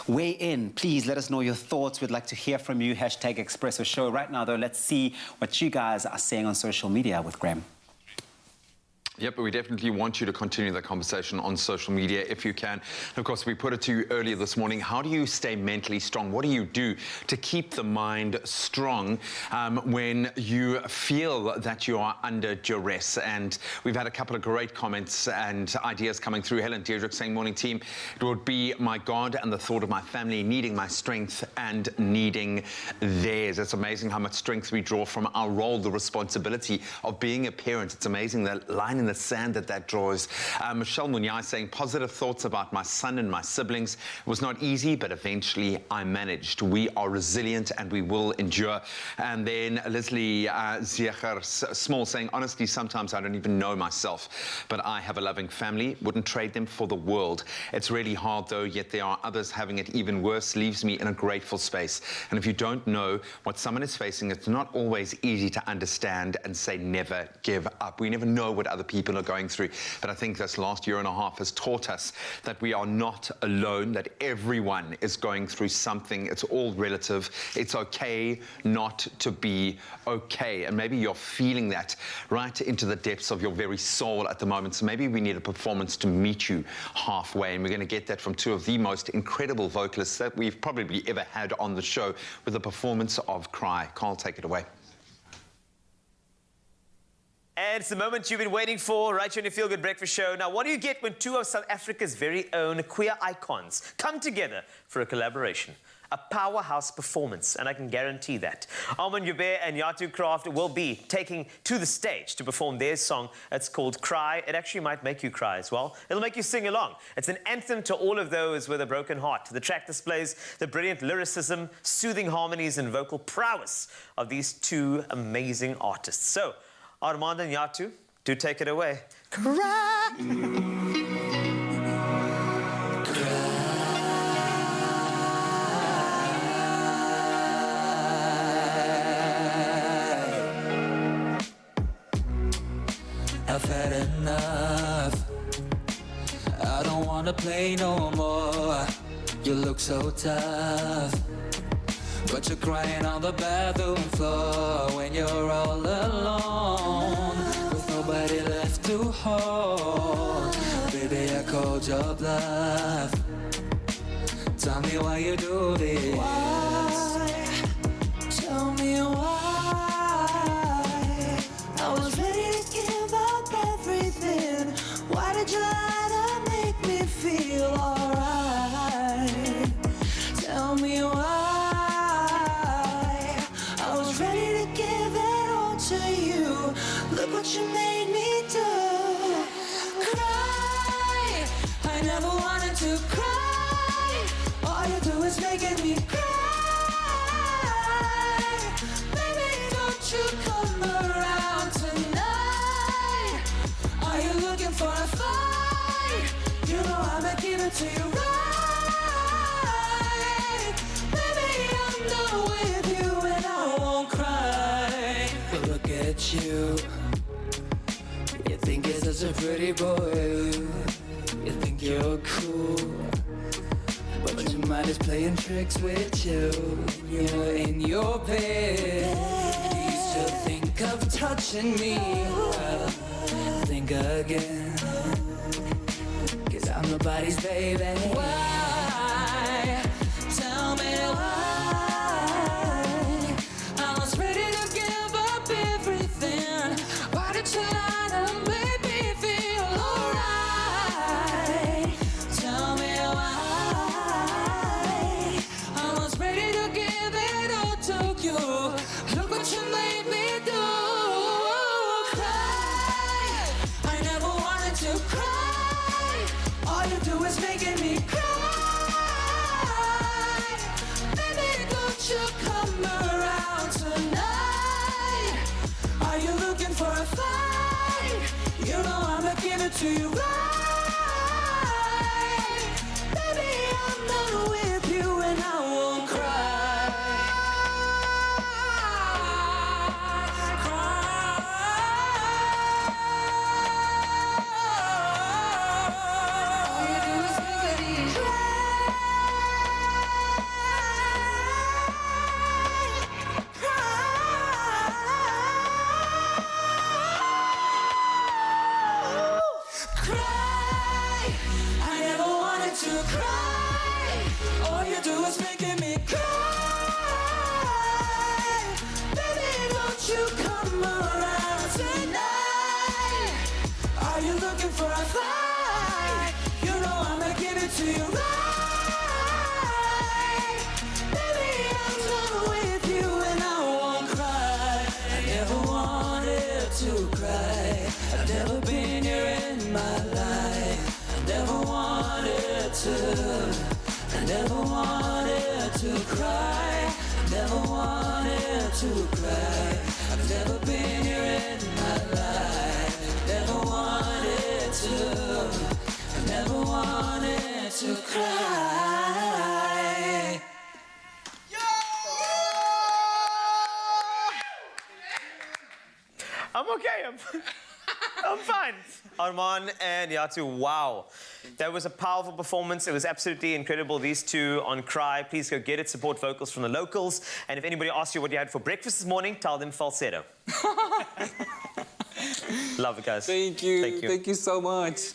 Weigh in. Please let us know your thoughts. We'd like to hear from you. Hashtag Expresso Show. Right now, though, let's see what you guys are saying on social media with Graham. Yep, but we definitely want you to continue the conversation on social media if you can. And of course, we put it to you earlier this morning. How do you stay mentally strong? What do you do to keep the mind strong when you feel that you are under duress? And we've had a couple of great comments and ideas coming through. Helen Deirdre saying, morning team, it would be my God and the thought of my family needing my strength and needing theirs. It's amazing how much strength we draw from our role, the responsibility of being a parent. It's amazing that line in the sand that draws. Michelle Munyai saying, positive thoughts about my son and my siblings. It was not easy, but eventually I managed. We are resilient and we will endure. And then Leslie Ziecher Small saying, honestly, sometimes I don't even know myself, but I have a loving family, wouldn't trade them for the world. It's really hard though, yet there are others having it even worse, leaves me in a grateful space. And if you don't know what someone is facing, it's not always easy to understand and say never give up. We never know what other people are going through, but I think this last year and a half has taught us that we are not alone, that everyone is going through something. It's all relative. It's okay not to be okay, and maybe you're feeling that right into the depths of your very soul at the moment. So maybe we need a performance to meet you halfway, and we're going to get that from two of the most incredible vocalists that we've probably ever had on the show with a performance of Cry. Carl, take it away. And it's the moment you've been waiting for, right here on your Feel Good Breakfast Show. Now, what do you get when two of South Africa's very own queer icons come together for a collaboration? A powerhouse performance, and I can guarantee that. Armand Joubert and Yatu Craft will be taking to the stage to perform their song. It's called Cry. It actually might make you cry as well. It'll make you sing along. It's an anthem to all of those with a broken heart. The track displays the brilliant lyricism, soothing harmonies, and vocal prowess of these two amazing artists. So, Armand and Yatu, do take it away. Cry! I've had enough. I don't wanna play no more. You look so tough, but you're crying on the bathroom floor when you're all alone with nobody left to hold. Baby, I called your bluff. Tell me why you do this. Why? Tell me why. I was ready to give up everything. Why did you lie to make me feel alright? Tell me why. I was ready to give it all to you. Look what you made me do. Cry. I never wanted to cry. All you do is making me cry. Baby, don't you come around tonight. Are you looking for a fight? You know I'ma give it to you right. Baby, I'm done with you and I won't cry. But look at you. You think you're such a pretty boy. You think you're cool. But your mind is playing tricks with you. You're in your bed. You used to think of touching me. Well, think again. 'Cause I'm nobody's baby. Why? Tell me why. I was ready to give up everything. Why did you lie to make me feel alright? Tell me why. I was ready to give it all to you. Look what you made me do. Cry. I never wanted to cry. All you do is making me cry. Baby, don't you come around tonight. Are you looking for a fight? You know I'ma give it to you right. Baby, I'm done with you and I won't cry. All you do is make me cry. I never wanted to cry. All you do is making me cry. Baby, don't you come around tonight. Are you looking for a fight? You know I'ma give it to you right. Baby, I'm done with you and I won't cry. I never wanted to cry. I've never been to. I never wanted to cry. Never wanted to cry. I've never been here in my life. Never wanted to. I never wanted to cry. I'm okay. I'm fine. Arman and Yatu, wow. That was a powerful performance. It was absolutely incredible. These two on Cry. Please go get it. Support vocals from the locals. And if anybody asks you what you had for breakfast this morning, tell them falsetto. Love it, guys. Thank you. Thank you. Thank you so much.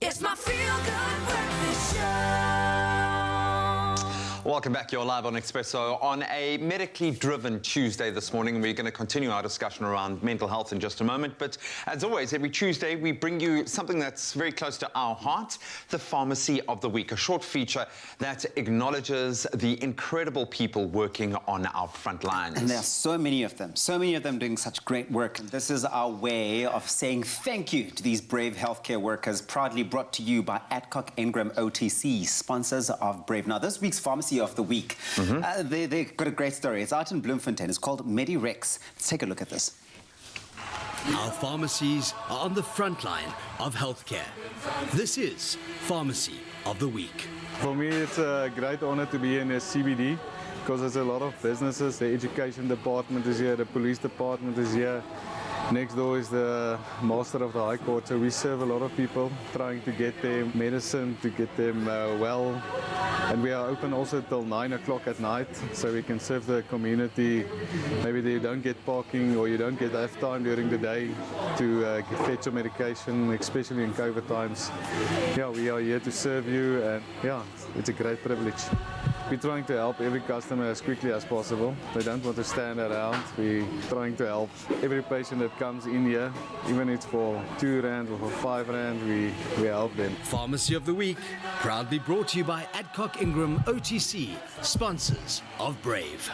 It's my feel-good breakfast show. Welcome back. You're live on Expresso on a medically driven Tuesday this morning. We're going to continue our discussion around mental health in just a moment. But as always, every Tuesday, we bring you something that's very close to our heart, the Pharmacy of the Week, a short feature that acknowledges the incredible people working on our front lines. And there are so many of them doing such great work. And this is our way of saying thank you to these brave healthcare workers, proudly brought to you by Adcock Ingram OTC, sponsors of Brave. Now, this week's Pharmacy of the Week, they've got a great story. It's out in Bloemfontein. It's called MediRex. Let's take a look at this. Our pharmacies are on the front line of healthcare. This is Pharmacy of the Week. For me, it's a great honor to be in a CBD because there's a lot of businesses. The education department is here, the police department is here. Next door is the Master of the High Court. So we serve a lot of people trying to get their medicine, to get them well. And we are open also till 9 o'clock at night, so we can serve the community. Maybe they don't get parking or you don't get enough time during the day to fetch your medication, especially in COVID times. Yeah, we are here to serve you, and yeah, it's a great privilege. We're trying to help every customer as quickly as possible. They don't want to stand around. We're trying to help every patient that comes in here, even if it's for R2 or for R5, we help them. Pharmacy of the Week, proudly brought to you by Adcock Ingram OTC, sponsors of Brave.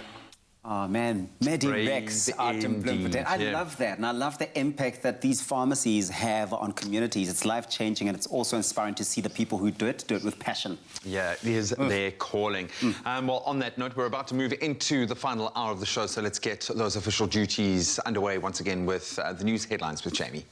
Oh man, MediRex out in Bloemfontein. I love that, and I love the impact that these pharmacies have on communities. It's life-changing, and it's also inspiring to see the people who do it with passion. Yeah, it is their calling. Well, on that note, we're about to move into the final hour of the show, so let's get those official duties underway once again with the news headlines with Jamie.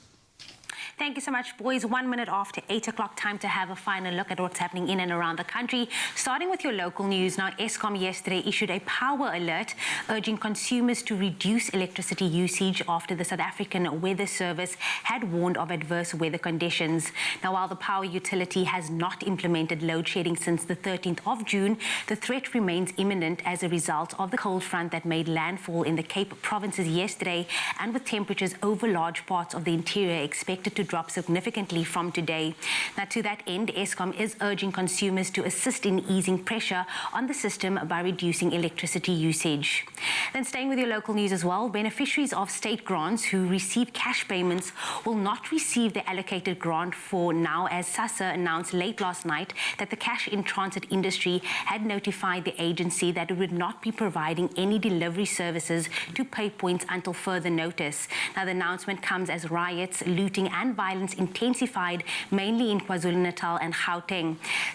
Thank you so much, boys. 1 minute after 8 o'clock, time to have a final look at what's happening in and around the country. Starting with your local news. Now, Eskom yesterday issued a power alert urging consumers to reduce electricity usage after the South African Weather Service had warned of adverse weather conditions. Now, while the power utility has not implemented load shedding since the 13th of June, the threat remains imminent as a result of the cold front that made landfall in the Cape provinces yesterday, and with temperatures over large parts of the interior expected to drop significantly from today. Now, to that end, Eskom is urging consumers to assist in easing pressure on the system by reducing electricity usage. Then, staying with your local news as well, beneficiaries of state grants who receive cash payments will not receive the allocated grant for now, as SASSA announced late last night that the cash in transit industry had notified the agency that it would not be providing any delivery services to pay points until further notice. Now, the announcement comes as riots, looting and violence intensified, mainly in KwaZulu-Natal and Gauteng.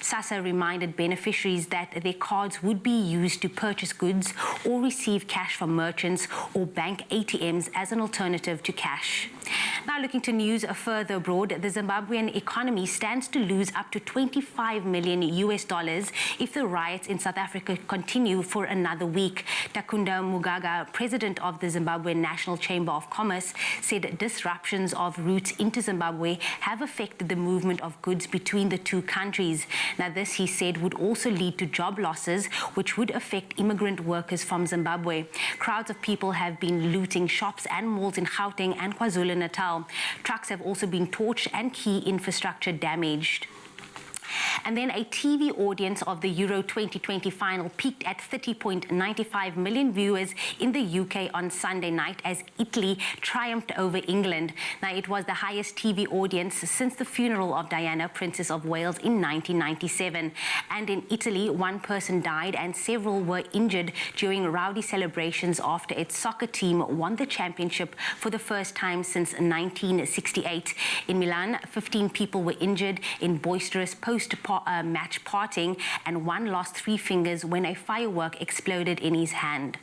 SASSA reminded beneficiaries that their cards would be used to purchase goods or receive cash from merchants or bank ATMs as an alternative to cash. Now looking to news further abroad, the Zimbabwean economy stands to lose up to $25 million if the riots in South Africa continue for another week. Takunda Mugaga, president of the Zimbabwean National Chamber of Commerce, said disruptions of routes into Zimbabwe have affected the movement of goods between the two countries. Now this, he said, would also lead to job losses, which would affect immigrant workers from Zimbabwe. Crowds of people have been looting shops and malls in Gauteng and KwaZulu-Natal. Trucks have also been torched and key infrastructure damaged. And then a TV audience of the Euro 2020 final peaked at 30.95 million viewers in the UK on Sunday night as Italy triumphed over England. Now, it was the highest TV audience since the funeral of Diana, Princess of Wales, in 1997. And in Italy, one person died and several were injured during rowdy celebrations after its soccer team won the championship for the first time since 1968. In Milan, 15 people were injured in boisterous post-match partying, and one lost 3 fingers when a firework exploded in his hand.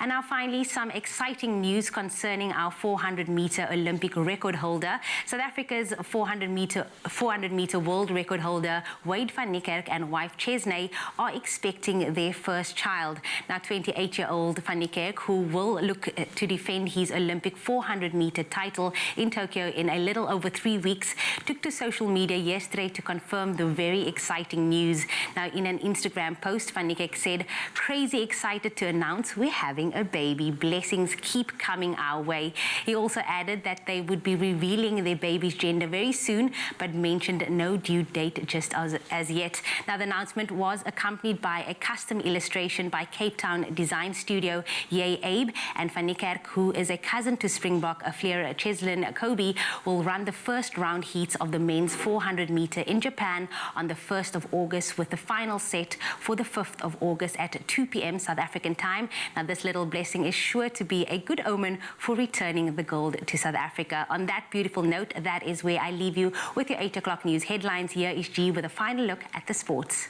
And now finally, some exciting news concerning our 400-meter Olympic record holder. South Africa's 400-meter world record holder Wade van Niekerk and wife Chesney are expecting their first child. Now, 28-year-old van Niekerk, who will look to defend his Olympic 400-meter title in Tokyo in a little over 3 weeks, took to social media yesterday to confirm the very exciting news. Now, in an Instagram post, van Niekerk said, "Crazy excited to announce we're having a baby. Blessings keep coming our way." He also added that they would be revealing their baby's gender very soon, but mentioned no due date just as yet. Now, the announcement was accompanied by a custom illustration by Cape Town design studio Yay Abe, and van Niekerk, who is a cousin to Springbok Flair Cheslin Kobe, will run the first round heats of the men's 400-meter in Japan on the 1st of August, with the final set for the 5th of August at 2 p.m. South African time. Now, this little blessing is sure to be a good omen for returning the gold to South Africa. On that beautiful note, that is where I leave you with your 8 o'clock news headlines. Here is G with a final look at the sports.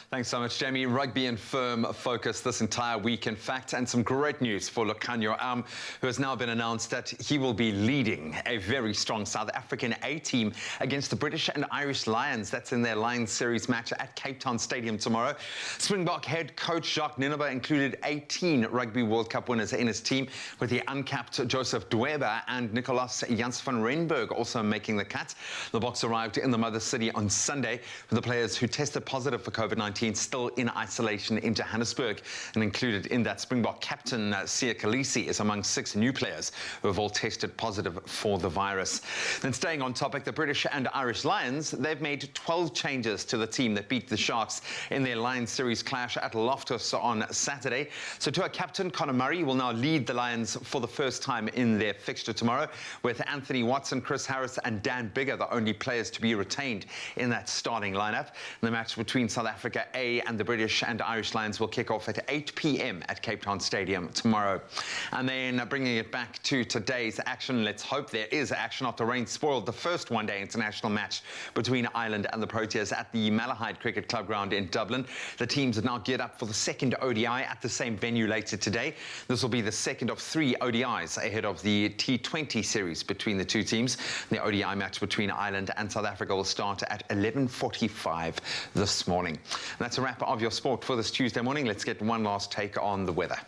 Thanks so much, Jamie. Rugby and firm focus this entire week, in fact, and some great news for Lukhanyo, who has now been announced that he will be leading a very strong South African A team against the British and Irish Lions. That's in their Lions Series match at Cape Town Stadium tomorrow. Springbok head coach Jacques Ninaba included 18 Rugby World Cup winners in his team, with the uncapped Joseph Dweba and Nicolas Jans van Rensburg also making the cut. The Boks arrived in the mother city on Sunday, with the players who tested positive for COVID-19 still in isolation in Johannesburg. And included in that, Springbok captain Sia Khaleesi is among 6 new players who have all tested positive for the virus. Then, staying on topic, the British and Irish Lions, they've made 12 changes to the team that beat the Sharks in their Lions Series clash at Loftus on Saturday. So tour captain Conor Murray will now lead the Lions for the first time in their fixture tomorrow, with Anthony Watson, Chris Harris and Dan Biggar the only players to be retained in that starting lineup. The match between South Africa A and the British and Irish Lions will kick off at 8 p.m. at Cape Town Stadium tomorrow. And then bringing it back to today's action, let's hope there is action after rain spoiled the first one-day international match between Ireland and the Proteas at the Malahide Cricket Club ground in Dublin. The teams are now geared up for the second ODI at the same venue later today. This will be the second of 3 ODIs ahead of the T20 series between the two teams. The ODI match between Ireland and South Africa will start at 11:45 this morning. And that's a wrap of your sport for this Tuesday morning. Let's get one last take on the weather.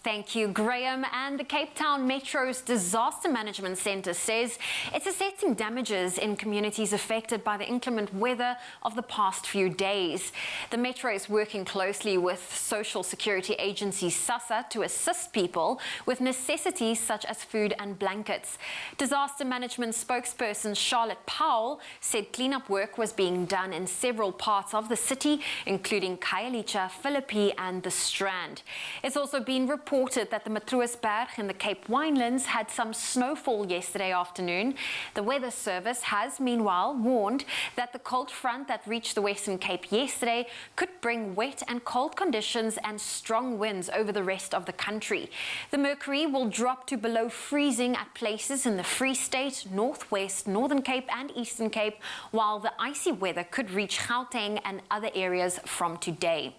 Thank you, Graham. And the Cape Town Metro's Disaster Management Centre says it's assessing damages in communities affected by the inclement weather of the past few days. The Metro is working closely with social security agency SASSA to assist people with necessities such as food and blankets. Disaster Management spokesperson Charlotte Powell said cleanup work was being done in several parts of the city, including Khayelitsha, Philippi and the Strand. It's also been reported reported that the Matruisberg in the Cape Winelands had some snowfall yesterday afternoon. The Weather Service has meanwhile warned that the cold front that reached the Western Cape yesterday could bring wet and cold conditions and strong winds over the rest of the country. The mercury will drop to below freezing at places in the Free State, Northwest, Northern Cape and Eastern Cape, while the icy weather could reach Gauteng and other areas from today.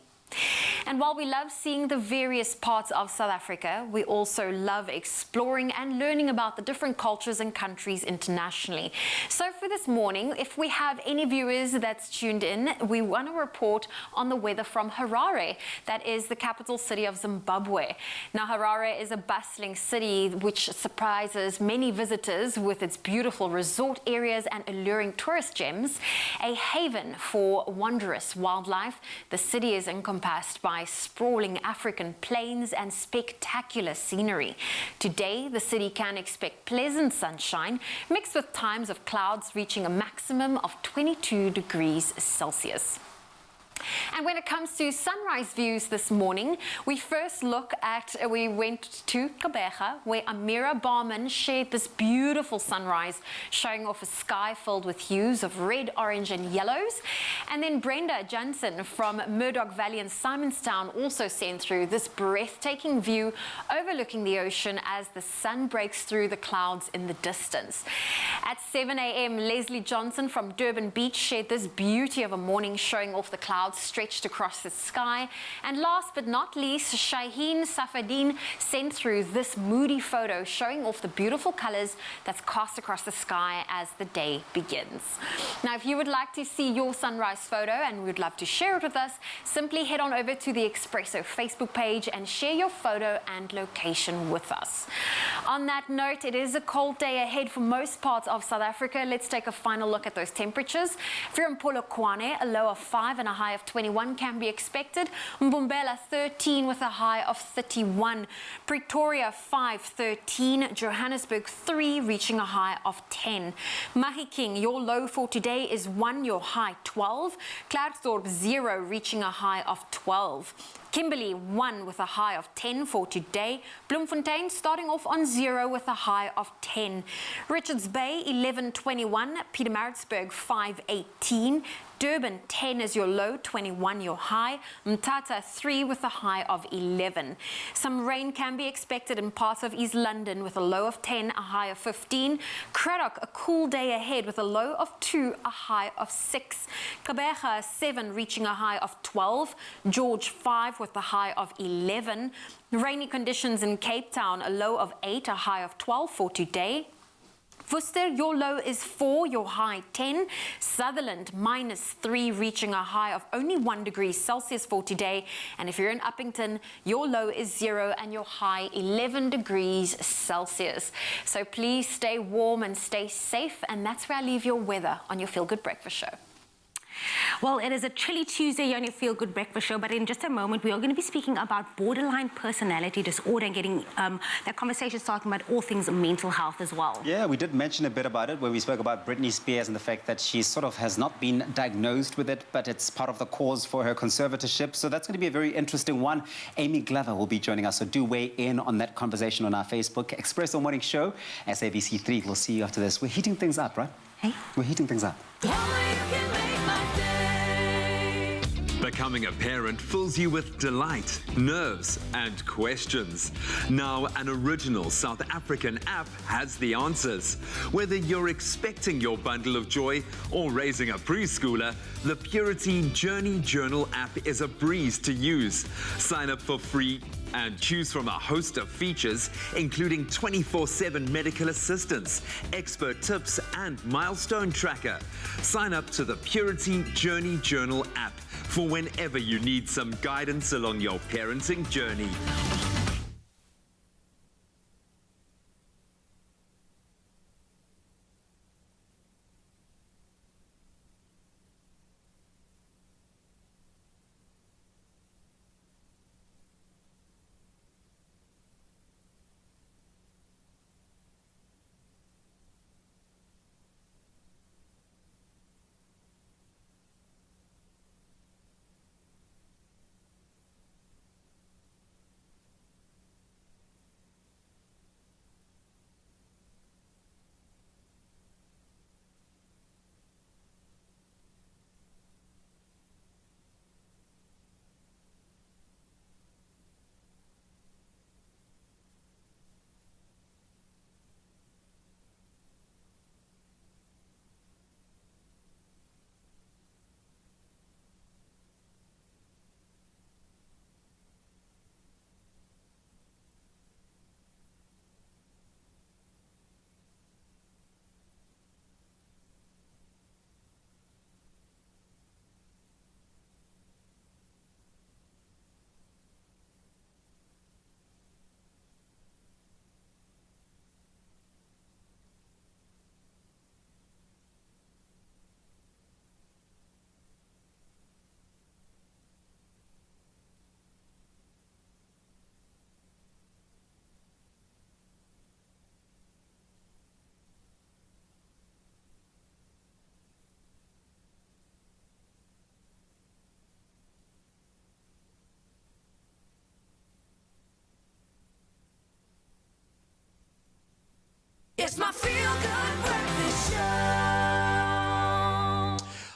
And while we love seeing the various parts of South Africa, we also love exploring and learning about the different cultures and countries internationally. So for this morning, if we have any viewers that's tuned in, we want to report on the weather from Harare, that is the capital city of Zimbabwe. Now, Harare is a bustling city which surprises many visitors with its beautiful resort areas and alluring tourist gems. A haven for wondrous wildlife, the city is encompassed by sprawling African plains and spectacular scenery. Today, the city can expect pleasant sunshine mixed with times of clouds reaching a maximum of 22 degrees Celsius. And when it comes to sunrise views this morning, we went to Gqeberha, where Amira Barman shared this beautiful sunrise, showing off a sky filled with hues of red, orange and yellows. And then Brenda Jansen from Murdoch Valley in Simonstown also sent through this breathtaking view overlooking the ocean as the sun breaks through the clouds in the distance. At 7 a.m., Leslie Johnson from Durban Beach shared this beauty of a morning, showing off the clouds stretched across the sky. And last but not least, Shaheen Safadin sent through this moody photo showing off the beautiful colors that's cast across the sky as the day begins. Now, if you would like to see your sunrise photo and would love to share it with us, simply head on over to the Expresso Facebook page and share your photo and location with us. On that note, it is a cold day ahead for most parts of South Africa. Let's take a final look at those temperatures. If you're in Polokwane, a low of 5 and a high of 21 can be expected. Mbombela 13 with a high of 31. Pretoria 5, 13. Johannesburg 3 reaching a high of 10. Mahikeng, your low for today is 1, your high 12. Klerksdorp 0 reaching a high of 12. Kimberley 1 with a high of 10 for today. Bloemfontein starting off on 0 with a high of 10. Richards Bay 11:21. Pietermaritzburg 5:18. Durban 10 is your low, 21 your high. Mthatha 3 with a high of 11. Some rain can be expected in parts of East London with a low of 10, a high of 15. Cradock, a cool day ahead with a low of 2, a high of 6. Gqeberha 7 reaching a high of 12. George 5 with a high of 11. Rainy conditions in Cape Town, a low of 8, a high of 12 for today. Worcester, your low is 4, your high 10. Sutherland, -3, reaching a high of only 1 degree Celsius for today. And if you're in Uppington, your low is 0 and your high 11 degrees Celsius. So please stay warm and stay safe. And that's where I leave your weather on your Feel Good Breakfast Show. Well, it is a chilly Tuesday on your Feel Good Breakfast Show, but in just a moment, we are going to be speaking about borderline personality disorder and getting that conversation starting about all things mental health as well. Yeah, we did mention a bit about it when we spoke about Britney Spears and the fact that she sort of has not been diagnosed with it, but it's part of the cause for her conservatorship. So that's going to be a very interesting one. Amy Glover will be joining us, so do weigh in on that conversation on our Facebook. Expresso Morning Show, SABC3. We'll see you after this. We're heating things up, right? Hey? We're heating things up. Becoming a parent fills you with delight, nerves, and questions. Now, an original South African app has the answers. Whether you're expecting your bundle of joy or raising a preschooler, the Purity Journey Journal app is a breeze to use. Sign up for free and choose from a host of features, including 24/7 medical assistance, expert tips, and milestone tracker. Sign up to the Purity Journey Journal app for whenever you need some guidance along your parenting journey.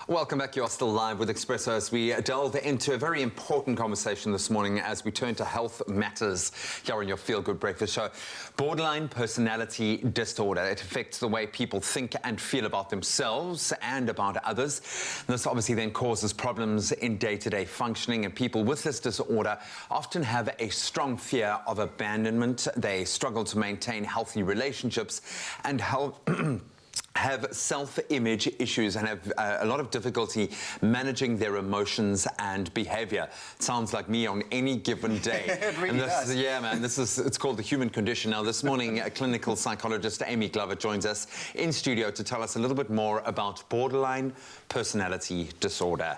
Welcome back. You're still live with Expresso as we delve into a very important conversation this morning as we turn to health matters here on your Feel Good Breakfast Show. Borderline personality disorder. It affects the way people think and feel about themselves and about others. This obviously then causes problems in day-to-day functioning, and people with this disorder often have a strong fear of abandonment. They struggle to maintain healthy relationships and have self-image issues and have a lot of difficulty managing their emotions and behavior. Sounds like me on any given day. It really and this, does. Yeah, man, it's called the human condition. Now, this morning, a clinical psychologist, Amy Glover, joins us in studio to tell us a little bit more about borderline personality disorder.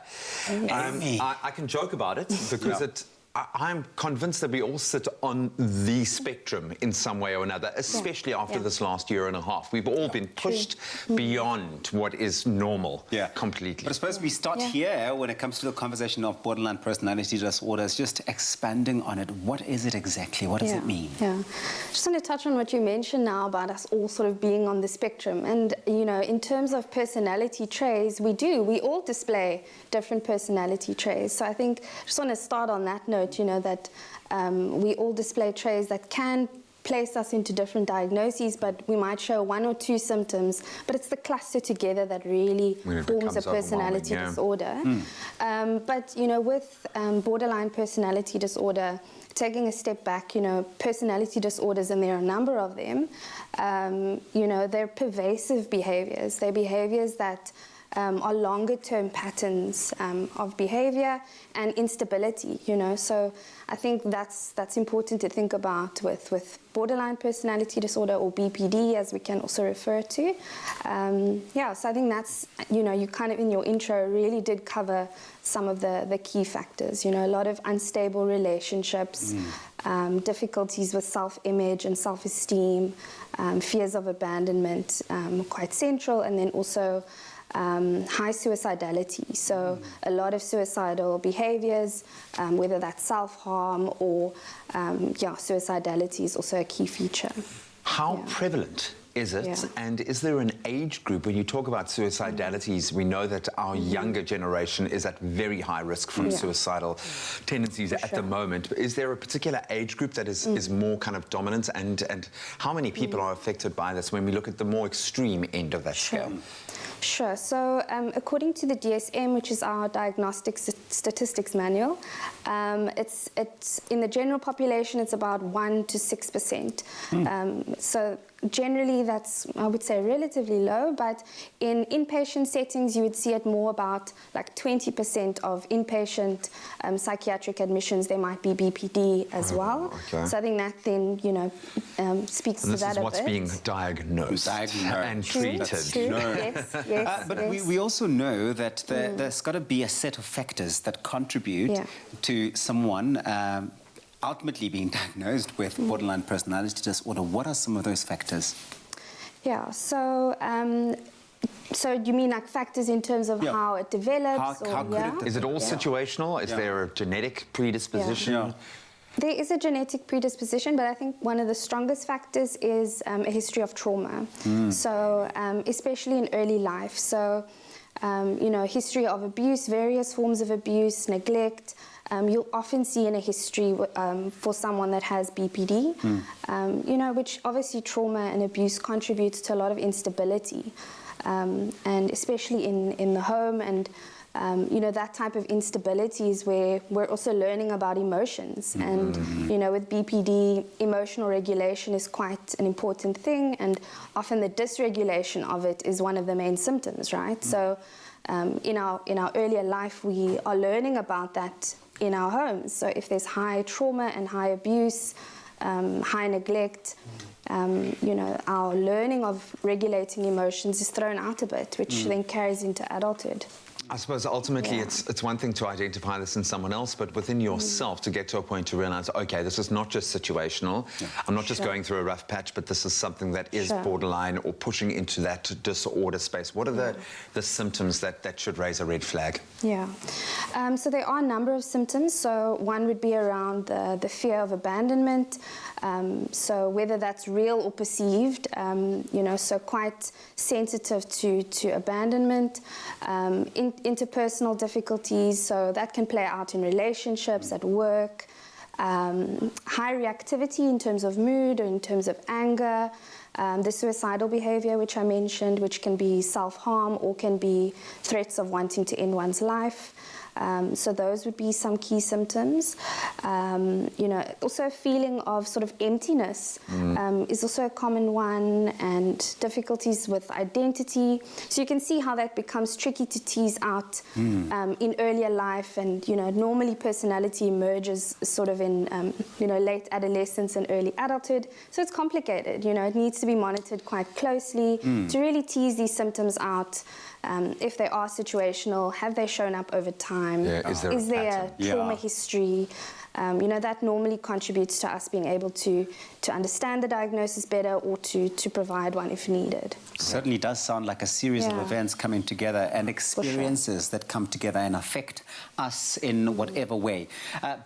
I can joke about it because I'm convinced that we all sit on the spectrum in some way or another, especially after this last year and a half. We've all been pushed beyond what is normal completely. But I suppose we start here when it comes to the conversation of borderline personality disorders, just expanding on it. What is it exactly? What does it mean? Yeah, just want to touch on what you mentioned now about us all sort of being on the spectrum. And, you know, in terms of personality traits, we all display different personality traits. So I think I just want to start on that note. You know, that we all display traits that can place us into different diagnoses, but we might show one or two symptoms, but it's the cluster together that really forms a personality disorder. But, you know, with borderline personality disorder, taking a step back, you know, personality disorders, and there are a number of them, you know, they're pervasive behaviors. They're behaviors that are longer-term patterns of behavior and instability, you know. So I think that's important to think about with borderline personality disorder, or BPD, as we can also refer to. So I think that's, you know, you kind of in your intro really did cover some of the key factors, you know, a lot of unstable relationships, difficulties with self-image and self-esteem, fears of abandonment, quite central, and then also high suicidality, so a lot of suicidal behaviors, whether that's self-harm or suicidality is also a key feature. How prevalent is it? And is there an age group? When you talk about suicidalities, we know that our younger generation is at very high risk from suicidal tendencies at the moment. Is there a particular age group that is more kind of dominant? And how many people are affected by this when we look at the more extreme end of that scale? Sure. So according to the DSM, which is our Diagnostic Statistics Manual, it's in the general population, it's about 1 to 6%. So generally that's, I would say, relatively low, but in inpatient settings you would see it more about like 20% of inpatient psychiatric admissions, there might be BPD as well. So I think that then, you know, speaks to that a bit. This is what's being diagnosed and treated. But we also know that there's got to be a set of factors that contribute to someone ultimately being diagnosed with borderline personality disorder. What are some of those factors? Yeah, so you mean like factors in terms of how it develops? Is it all situational? Is there a genetic predisposition? There is a genetic predisposition, but I think one of the strongest factors is a history of trauma. So especially in early life. So, you know, history of abuse, various forms of abuse, neglect. You'll often see in a history for someone that has BPD, you know, which obviously trauma and abuse contributes to a lot of instability, and especially in the home. And you know, that type of instability is where we're also learning about emotions. And, you know, with BPD, emotional regulation is quite an important thing, and often the dysregulation of it is one of the main symptoms, right? So in our earlier life, we are learning about that in our homes. So if there's high trauma and high abuse, high neglect, you know, our learning of regulating emotions is thrown out a bit, which then carries into adulthood. I suppose ultimately it's one thing to identify this in someone else, but within yourself to get to a point to realize, okay, this is not just situational. I'm not just going through a rough patch, but this is something that is borderline or pushing into that disorder space. What are the symptoms that should raise a red flag? Yeah. So there are a number of symptoms. So one would be around the fear of abandonment, So whether that's real or perceived, you know, so quite sensitive to abandonment, interpersonal difficulties, so that can play out in relationships, at work, high reactivity in terms of mood or in terms of anger, the suicidal behavior which I mentioned, which can be self-harm or can be threats of wanting to end one's life. So those would be some key symptoms. You know, also a feeling of sort of emptiness is also a common one, and difficulties with identity. So you can see how that becomes tricky to tease out in earlier life, and, you know, normally personality emerges sort of in, you know, late adolescence and early adulthood. So it's complicated, you know, it needs to be monitored quite closely to really tease these symptoms out. If they are situational, have they shown up over time? Yeah, is there a trauma history? You know, that normally contributes to us being able to understand the diagnosis better or to provide one if needed. Certainly does sound like a series of events coming together and experiences that come together and affect us in whatever way.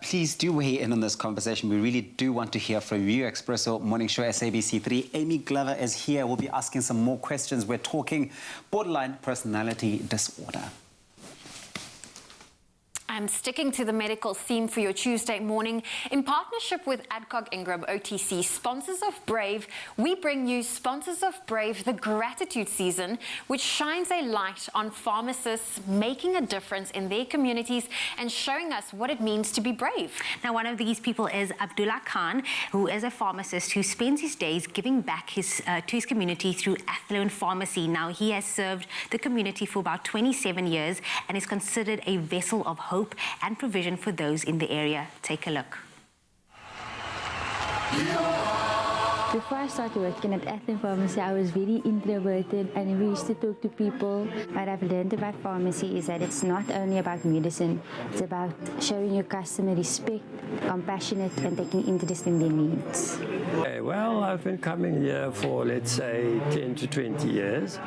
Please do weigh in on this conversation. We really do want to hear from you. Expresso Morning Show SABC3. Amy Glover is here. We'll be asking some more questions. We're talking borderline personality disorder. And sticking to the medical theme for your Tuesday morning, in partnership with Adcock Ingram OTC, sponsors of Brave, we bring you Sponsors of Brave, the Gratitude Season, which shines a light on pharmacists making a difference in their communities and showing us what it means to be brave. Now, one of these people is Abdullah Khan, who is a pharmacist who spends his days giving back to his community through Athlone Pharmacy. Now, he has served the community for about 27 years and is considered a vessel of hope and provision for those in the area. Take a look. Before I started working at Athlone Pharmacy, I was very introverted and I used to talk to people. What I've learned about pharmacy is that it's not only about medicine, it's about showing your customer respect, compassionate, and taking interest in their needs. Well, I've been coming here for, let's say, 10 to 20 years.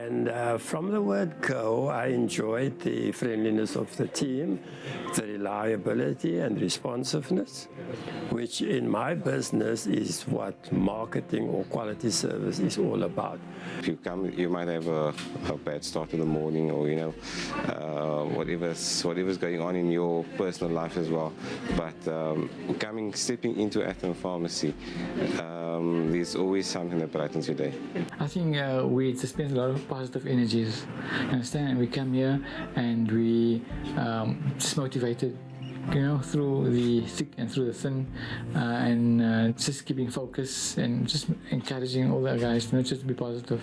And from the word go, I enjoyed the friendliness of the team, the reliability and responsiveness, which in my business is what marketing or quality service is all about. If you come, you might have a bad start in the morning, or, you know, whatever's going on in your personal life as well. But stepping into Athlone Pharmacy, there's always something that brightens your day. I think we dispense a lot of positive energies. Understand? We come here and we just motivated, you know, through the thick and through the thin, and just keeping focus and just encouraging all the guys, you know, just to be positive.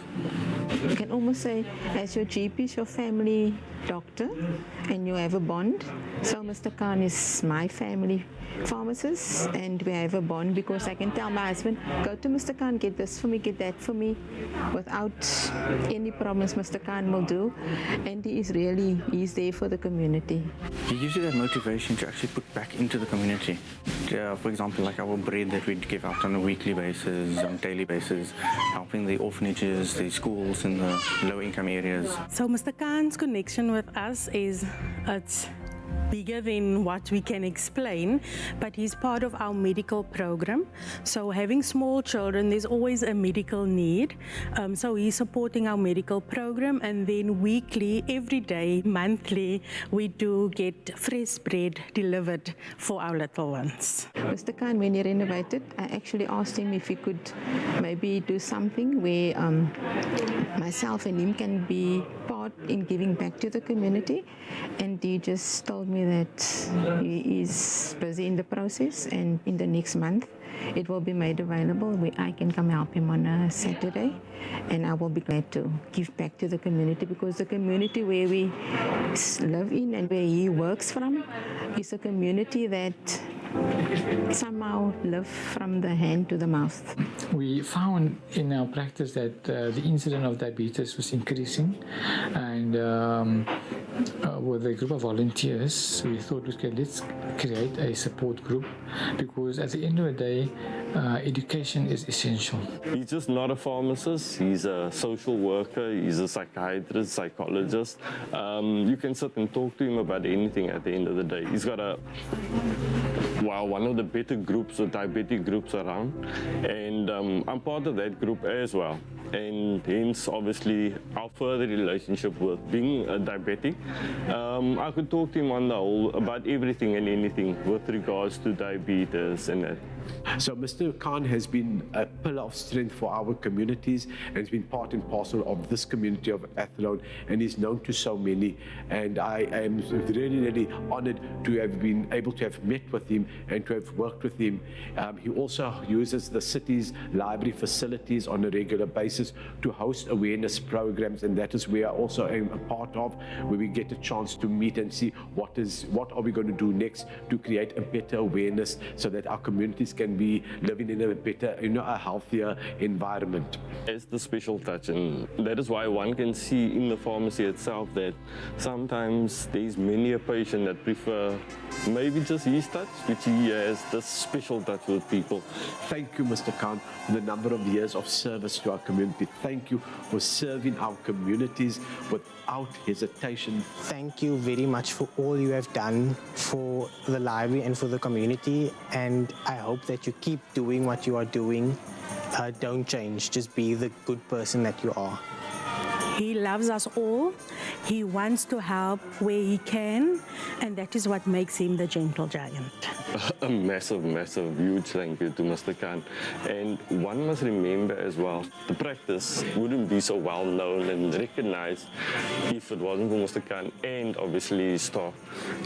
You can almost say, as your GP is your family doctor, and you have a bond. So Mr. Khan is my family pharmacist, and we have a bond because I can tell my husband, go to Mr. Khan, get this for me, get that for me, without any problems. Mr. Khan will do, and he's there for the community. He gives you that motivation to actually put back into the community. For example, like our bread that we give out on a weekly basis, on a daily basis, helping the orphanages, the schools in the low-income areas. So Mr. Khan's connection with us is it's bigger than what we can explain, but he's part of our medical program. So having small children, there's always a medical need. So he's supporting our medical program, and then weekly, every day, monthly, we do get fresh bread delivered for our little ones. Mr. Khan, when he renovated, I actually asked him if he could maybe do something where myself and him can be part in giving back to the community, and he just told me that he is busy in the process, and in the next month it will be made available where I can come help him on a Saturday, and I will be glad to give back to the community, because the community where we live in and where he works from is a community that somehow live from the hand to the mouth. We found in our practice that the incidence of diabetes was increasing, and with a group of volunteers, we thought, okay, let's create a support group, because at the end of the day, education is essential. He's just not a pharmacist. He's a social worker. He's a psychiatrist, psychologist. You can sit and talk to him about anything at the end of the day. He's got one of the better groups, the diabetic groups around, and I'm part of that group as well. And hence, obviously, our further relationship with being a diabetic. I could talk to him on the whole about everything and anything with regards to diabetes and that. So Mr. Khan has been a pillar of strength for our communities and has been part and parcel of this community of Athlone, and is known to so many. And I am really, really honored to have been able to have met with him and to have worked with him. He also uses the city's library facilities on a regular basis to host awareness programs, and that is where I also am a part of, where we get a chance to meet and see what are we going to do next to create a better awareness so that our communities can be living in a better, a healthier environment. It's the special touch, and that is why one can see in the pharmacy itself that sometimes there's many a patient that prefer maybe just his touch, which he has this special touch with people. Thank you, Mr. Khan, for the number of years of service to our community. Thank you for serving our communities without hesitation. Thank you very much for all you have done for the library and for the community, and I hope that you keep doing what you are doing. Don't change, just be the good person that you are. He loves us all. He wants to help where he can, and that is what makes him the gentle giant. A massive, massive, huge thank you to Mr. Khan. And one must remember as well, the practice wouldn't be so well known and recognized if it wasn't for Mr. Khan and obviously his staff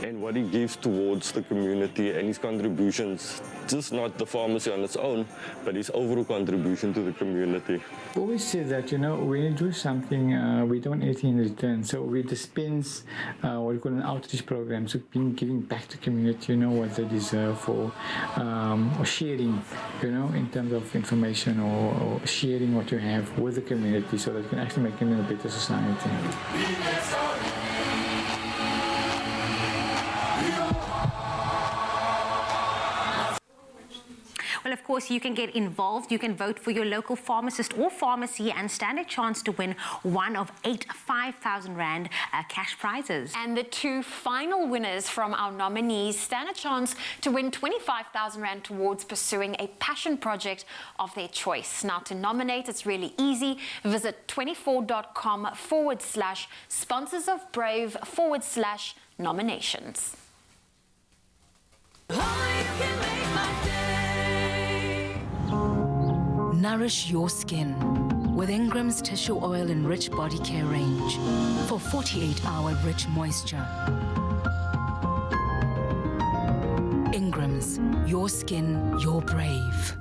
and what he gives towards the community and his contributions, just not the pharmacy on its own, but his overall contribution to the community. We always say that, when you do something, we don't want anything in return. So we dispense what we call an outreach program, so giving back to community, what they deserve, or sharing, in terms of information, or sharing what you have with the community so that you can actually make it a better society. Well, of course, you can get involved. You can vote for your local pharmacist or pharmacy and stand a chance to win one of 8 5,000 Rand cash prizes. And the 2 final winners from our nominees stand a chance to win 25,000 Rand towards pursuing a passion project of their choice. Now, to nominate, it's really easy. Visit 24.com/sponsors of Brave/nominations. Nourish your skin with Ingram's Tissue Oil and Rich Body Care range for 48-hour rich moisture. Ingram's, your skin, your brave.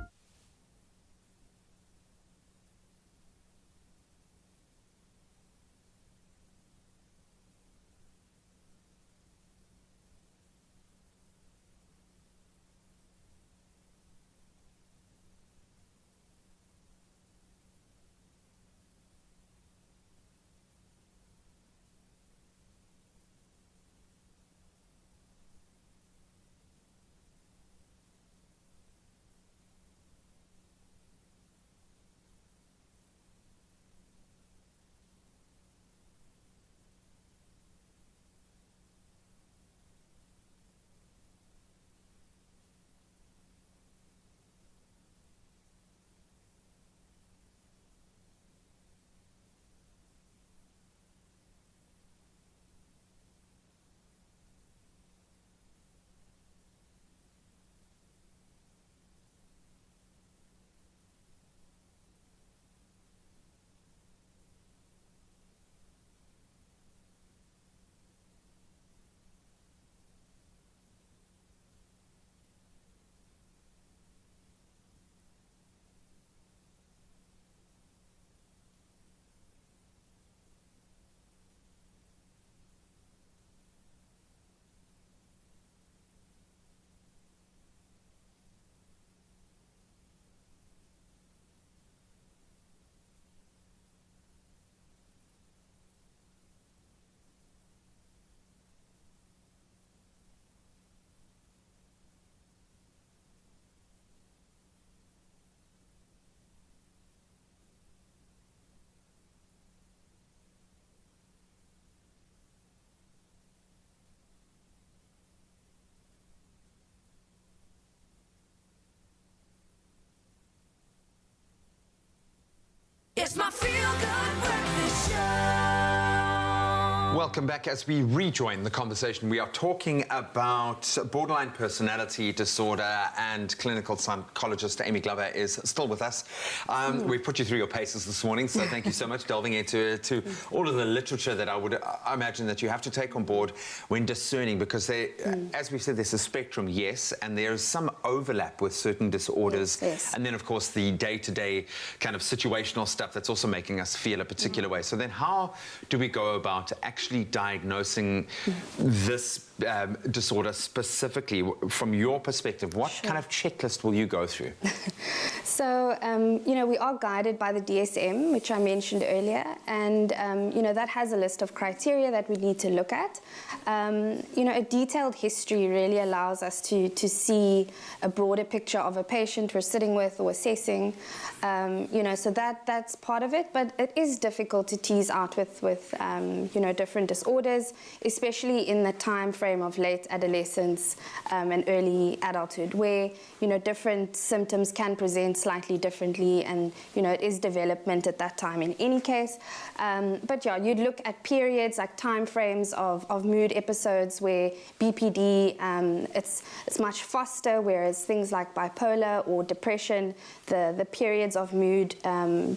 Welcome back. As we rejoin the conversation, we are talking about borderline personality disorder, and clinical psychologist Amy Glover is still with us. We've put you through your paces this morning, so thank you so much, delving into all of the literature that I imagine that you have to take on board when discerning, because as we said, there's a spectrum, yes, and there's some overlap with certain disorders, and then of course the day-to-day kind of situational stuff that's also making us feel a particular way. So then how do we go about actually diagnosing this disorder specifically? From your perspective, what kind of checklist will you go through? So, you know, we are guided by the DSM, which I mentioned earlier, and, you know, that has a list of criteria that we need to look at. You know, a detailed history really allows us to see a broader picture of a patient we're sitting with or assessing, you know, so that's part of it, but it is difficult to tease out with you know, different disorders, especially in the time frame of late adolescence and early adulthood, where, you know, different symptoms can present slightly differently, and, you know, it is development at that time in any case. But yeah, you'd look at periods, like time frames of mood episodes where BPD, it's much faster, whereas things like bipolar or depression, the periods of mood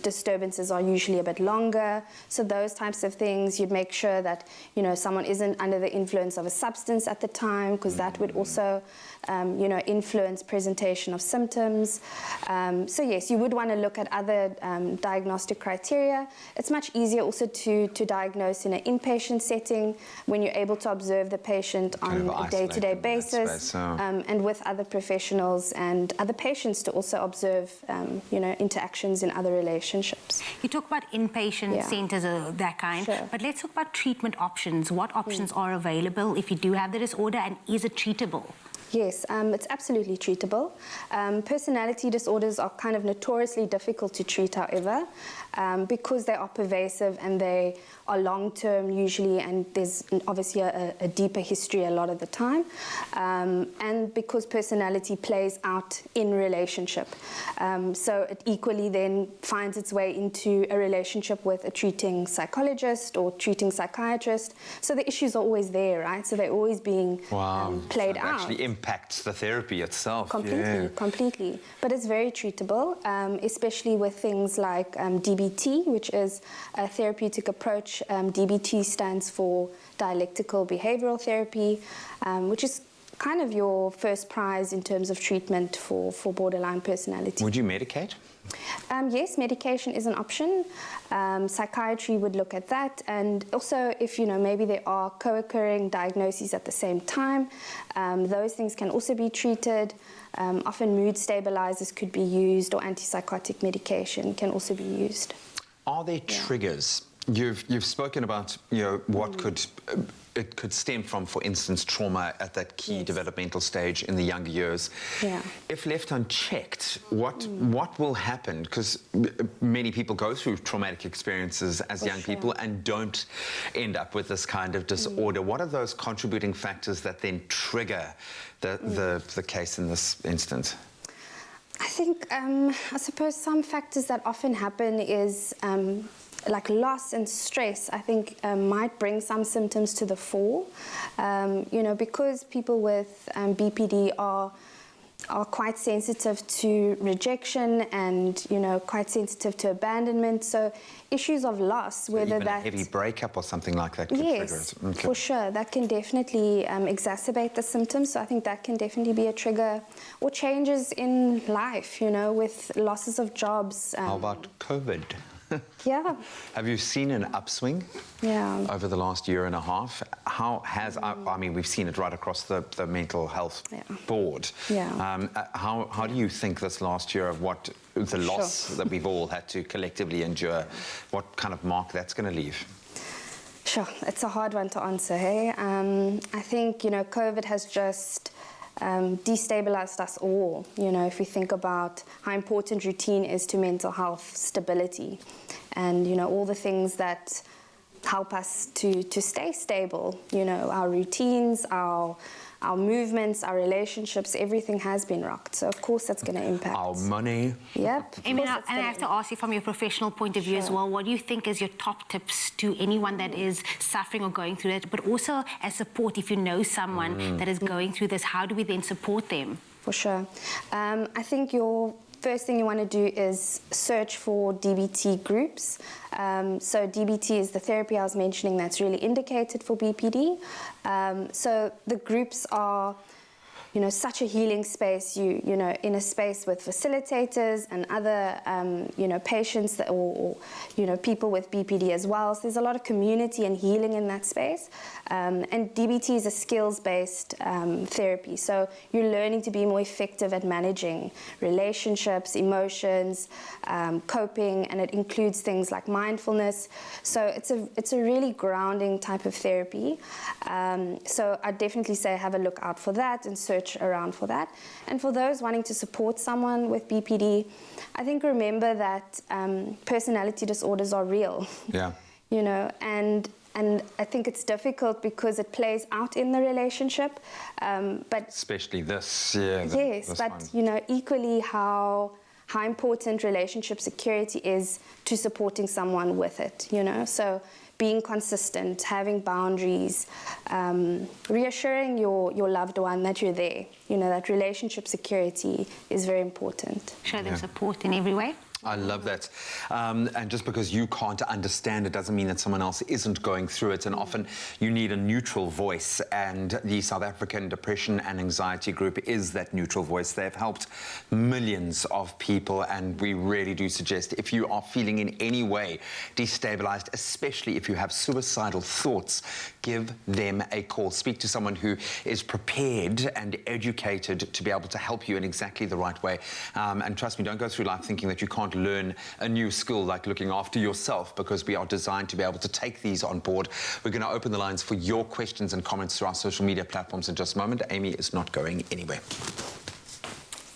disturbances are usually a bit longer. So those types of things, you'd make sure that, you know, someone isn't under the influence of a substance at the time, because that would also, you know, influence presentation of symptoms. So yes, you would want to look at other diagnostic criteria. It's much easier also to diagnose in an inpatient setting when you're able to observe the patient on a day-to-day basis, and with other professionals and other patients to also observe, you know, interactions in other relationships. You talk about inpatient centers or that kind, but let's talk about treatment options. What options are available if you do have the disorder, and is it treatable? Yes, it's absolutely treatable. Personality disorders are kind of notoriously difficult to treat, however, because they are pervasive and they are long-term usually, and there's obviously a deeper history a lot of the time, and because personality plays out in relationship. So it equally then finds its way into a relationship with a treating psychologist or treating psychiatrist. So the issues are always there, right? So they're always being played out. Actually impacts the therapy itself. Completely. But it's very treatable, especially with things like DBT, which is a therapeutic approach. DBT stands for dialectical behavioral therapy, which is kind of your first prize in terms of treatment for borderline personality. Would you medicate? Yes, medication is an option. Psychiatry would look at that, and also if, you know, maybe there are co-occurring diagnoses at the same time, those things can also be treated. Often mood stabilizers could be used, or antipsychotic medication can also be used. Are there triggers? You've spoken about, you know, what it could stem from, for instance, trauma at that key developmental stage in the younger years. If left unchecked, what will happen? Because many people go through traumatic experiences as young people and don't end up with this kind of disorder. What are those contributing factors that then trigger the case in this instance? I think, I suppose some factors that often happen is like loss and stress, I think might bring some symptoms to the fore. You know, because people with BPD are quite sensitive to rejection and, you know, quite sensitive to abandonment. So issues of loss, whether even a heavy breakup or something like that could trigger it. Okay. For sure. That can definitely exacerbate the symptoms. So I think that can definitely be a trigger, or changes in life, you know, with losses of jobs. How about COVID? Yeah. Have you seen an upswing over the last year and a half? How has, I mean, we've seen it right across the mental health board. How do you think this last year of what the loss that we've all had to collectively endure, what kind of mark that's going to leave? Sure, it's a hard one to answer, hey? I think, you know, COVID has just destabilized us all. You know, if we think about how important routine is to mental health stability, and, you know, all the things that help us to stay stable, you know, our routines, our our movements, our relationships, everything has been rocked. So of course that's going to impact. Our money. Yep. Amy, and I have to ask you from your professional point of view as well, what do you think is your top tips to anyone that is suffering or going through it, but also as support if you know someone that is going through this, how do we then support them? For sure. I think your first thing you want to do is search for DBT groups. So DBT is the therapy I was mentioning that's really indicated for BPD. So the groups are, you know, such a healing space. You know, in a space with facilitators and other, you know, patients that, or you know, people with BPD as well. So there's a lot of community and healing in that space. And DBT is a skills-based therapy. So you're learning to be more effective at managing relationships, emotions, coping, and it includes things like mindfulness. So it's a really grounding type of therapy. So I definitely say have a look out for that and search around for that. And for those wanting to support someone with BPD, I think remember that personality disorders are real. Yeah. You know, and I think it's difficult because it plays out in the relationship, but especially this, yeah. Yes, but one. you know, equally how important relationship security is to supporting someone with it. You know, so being consistent, having boundaries, reassuring your loved one that you're there. You know, that relationship security is very important. Show them support in every way. I love that. And just because you can't understand it doesn't mean that someone else isn't going through it. And often you need a neutral voice. And the South African Depression and Anxiety Group is that neutral voice. They've helped millions of people. And we really do suggest if you are feeling in any way destabilized, especially if you have suicidal thoughts, give them a call. Speak to someone who is prepared and educated to be able to help you in exactly the right way. And trust me, don't go through life thinking that you can't learn a new skill like looking after yourself, because we are designed to be able to take these on board. We're going to open the lines for your questions and comments through our social media platforms in just a moment. Amy is not going anywhere.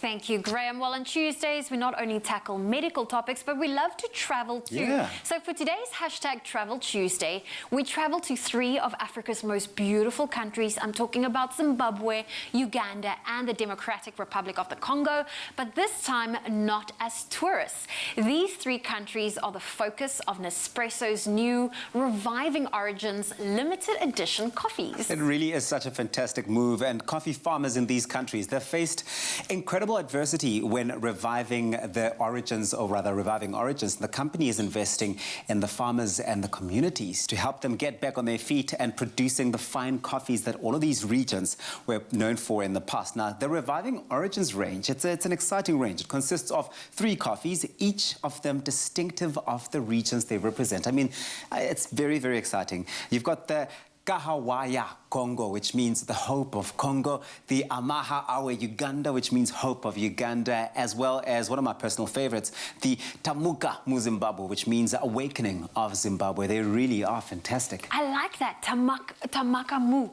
Thank you, Graham. Well, on Tuesdays, we not only tackle medical topics, but we love to travel too. Yeah. So for today's hashtag Travel Tuesday, we travel to 3 of Africa's most beautiful countries. I'm talking about Zimbabwe, Uganda, and the Democratic Republic of the Congo, but this time not as tourists. These 3 countries are the focus of Nespresso's new Reviving Origins limited edition coffees. It really is such a fantastic move, and coffee farmers in these countries, they've faced incredible adversity when reviving the origins, or rather reviving origins. The company is investing in the farmers and the communities to help them get back on their feet and producing the fine coffees that all of these regions were known for in the past. Now, the Reviving Origins range, it's an exciting range. It consists of 3 coffees, each of them distinctive of the regions they represent. I mean, it's very, very exciting. You've got the Kahawaya Congo, which means the hope of Congo, the Amaha Awe Uganda, which means hope of Uganda, as well as one of my personal favorites, the Tamuka Mu Zimbabwe, which means awakening of Zimbabwe. They really are fantastic. I like that, Tamaka Mu.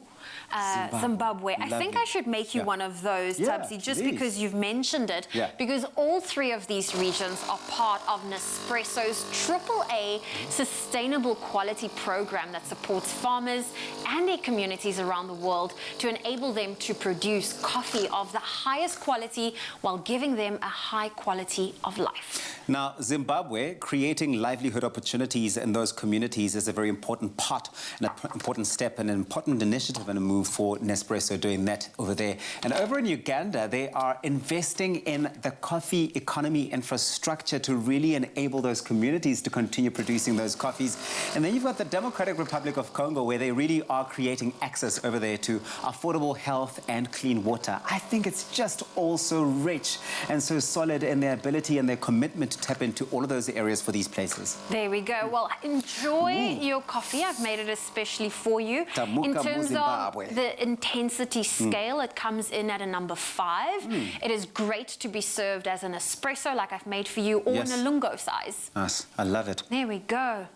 Zimbabwe. I think I should make you one of those, Tabsi, just because you've mentioned it, because all 3 of these regions are part of Nespresso's AAA sustainable quality program that supports farmers and their communities around the world to enable them to produce coffee of the highest quality while giving them a high quality of life. Now, Zimbabwe, creating livelihood opportunities in those communities is a very important part, an important step, and an important initiative and a move for Nespresso doing that over there. And over in Uganda, they are investing in the coffee economy infrastructure to really enable those communities to continue producing those coffees. And then you've got the Democratic Republic of Congo, where they really are creating access over there to affordable health and clean water. I think it's just all so rich and so solid in their ability and their commitment to tap into all of those areas for these places. There we go. Well, enjoy your coffee. I've made it especially for you. In terms of the intensity scale, it comes in at a number 5. It is great to be served as an espresso like I've made for you, or in a lungo size. Nice. I love it. There we go.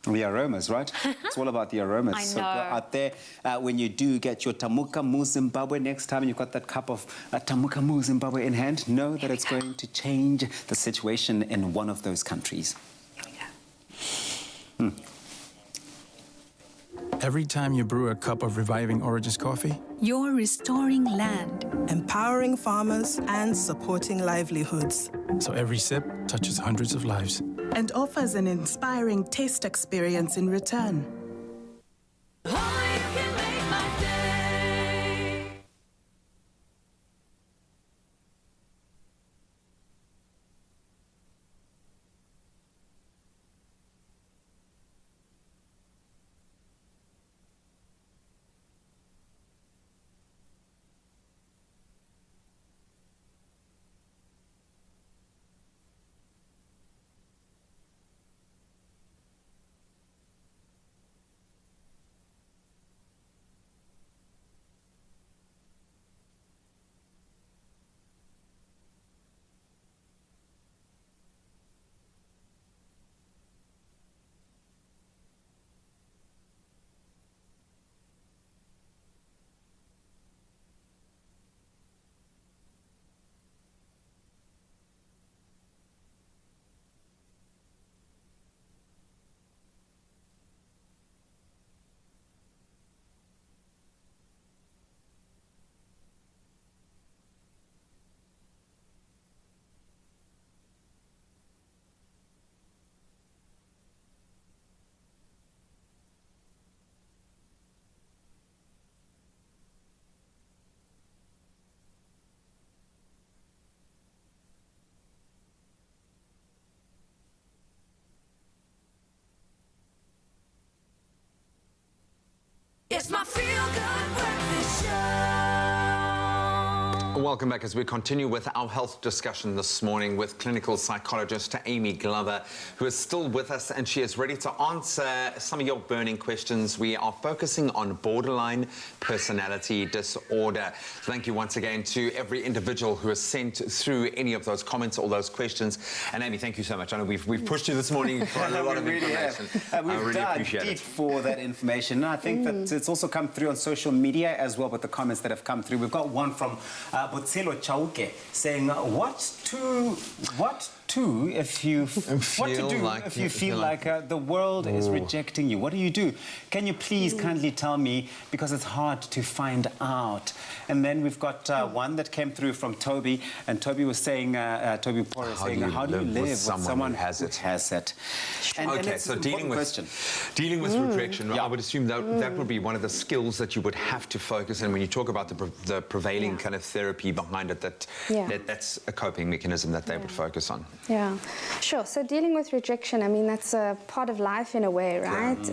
The aromas, right? It's all about the aromas. I know. So go out there, when you do get your Tamuka Mu Zimbabwe next time, you've got that cup of Tamuka Mu Zimbabwe in hand, know that it's going to change the situation in one of those countries. Every time you brew a cup of reviving Oranges coffee, You're restoring land, empowering farmers and supporting livelihoods, so every sip touches hundreds of lives. and offers an inspiring taste experience in return. It's my feel-good breakfast show. Welcome back as we continue with our health discussion this morning with clinical psychologist Amy Glover, who is still with us, and she is ready to answer some of your burning questions. We are focusing on borderline personality disorder. Thank you once again to every individual who has sent through any of those comments or those questions. And Amy, thank you so much. I know we've pushed you this morning for a lot of really information. We've I really dug appreciate deep it. for that information. And I think that it's also come through on social media as well with the comments that have come through. We've got one from Botselo Chauke saying, what to if you feel like the world is rejecting you? What do you do? Can you please kindly tell me, because it's hard to find out. And then we've got one that came through from Toby, and Toby was saying, Toby Poor is saying, how do you live with someone who has it? Okay, so dealing with rejection, I would assume that would be one of the skills that you would have to focus on when you talk about the prevailing kind of therapy behind it, that's a coping mechanism that they would focus on. Yeah, sure. So dealing with rejection, I mean, that's a part of life in a way, right?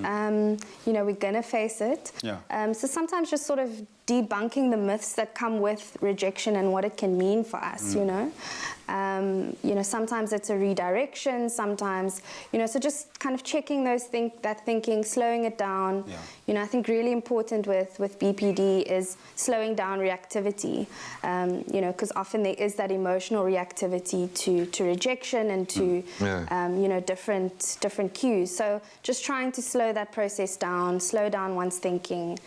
You know, we're going to face it. So sometimes just sort of debunking the myths that come with rejection and what it can mean for us, you know. You know, sometimes it's a redirection, sometimes, you know, so just kind of checking that thinking, slowing it down. You know, I think really important with BPD is slowing down reactivity, you know, because often there is that emotional reactivity to rejection and to, you know, different cues. So just trying to slow that process down, slow down one's thinking.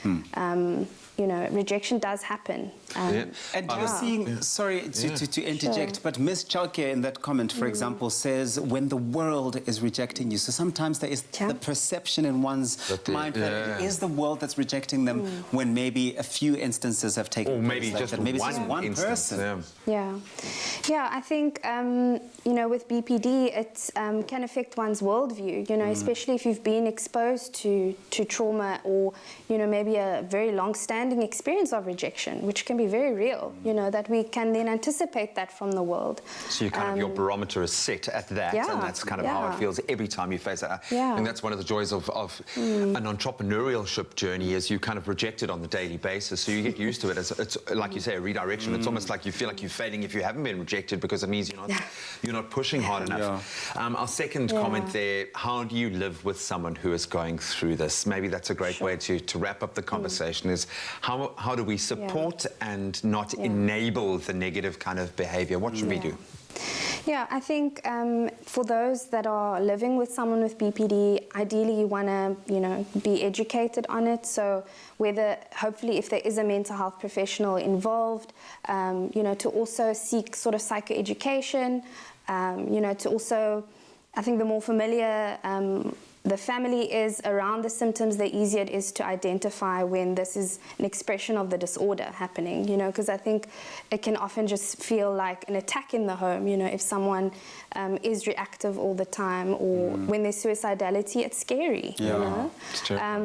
You know, rejection does happen. And you're seeing, sorry to interject, but Ms. Chauke in that comment, for example, says when the world is rejecting you. So sometimes there is the perception in one's mind that it is the world that's rejecting them when maybe a few instances have taken place. Or maybe just one person. Yeah, I think, you know, with BPD, it can affect one's worldview, you know, especially if you've been exposed to trauma or, you know, maybe a very long-standing experience of rejection, which can be very real, you know, that we can then anticipate that from the world. So you kind of, your barometer is set at that, and that's kind of how it feels every time you face it. And that's one of the joys of an entrepreneurship journey, is you kind of reject it on the daily basis, so you get used to it. It's like you say, a redirection. It's almost like you feel like you're failing if you haven't been rejected, because it means you're not pushing hard enough. Our second comment there, how do you live with someone who is going through this? Maybe that's a great way to wrap up the conversation, is how do we support and not enable the negative kind of behavior? What should we do? Yeah, I think for those that are living with someone with BPD, ideally you want to, you know, be educated on it. So whether, hopefully, if there is a mental health professional involved, you know, to also seek sort of psychoeducation, you know, to also, I think the more familiar the family is around the symptoms, the easier it is to identify when this is an expression of the disorder happening, you know, because I think it can often just feel like an attack in the home, you know, if someone is reactive all the time, or when there's suicidality, it's scary, you know.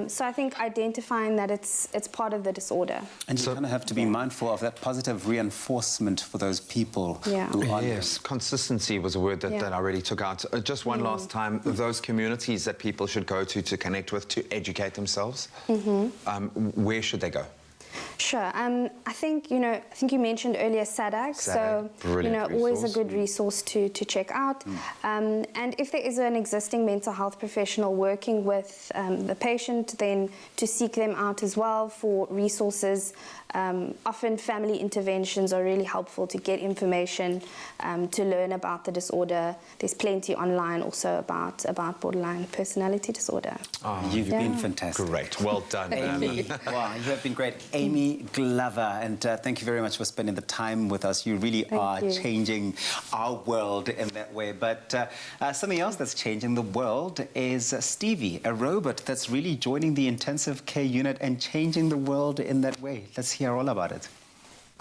So I think identifying that it's part of the disorder. And you kind of have to be mindful of that positive reinforcement for those people who are. Yes, consistency was a word that I really took out. Just one last time, those communities that people should go to connect with, to educate themselves, where should they go? Sure. I think you mentioned earlier SADAG, so always a good resource to check out. And if there is an existing mental health professional working with the patient, then to seek them out as well for resources. Often family interventions are really helpful to get information, to learn about the disorder. There's plenty online also about borderline personality disorder. Oh, you've been fantastic. Great. Well done. Amy. Wow, you have been great. Amy Glover, and thank you very much for spending the time with us. You really are changing our world in that way. But something else that's changing the world is Stevie, a robot that's really joining the intensive care unit and changing the world in that way. Let's hear all about it.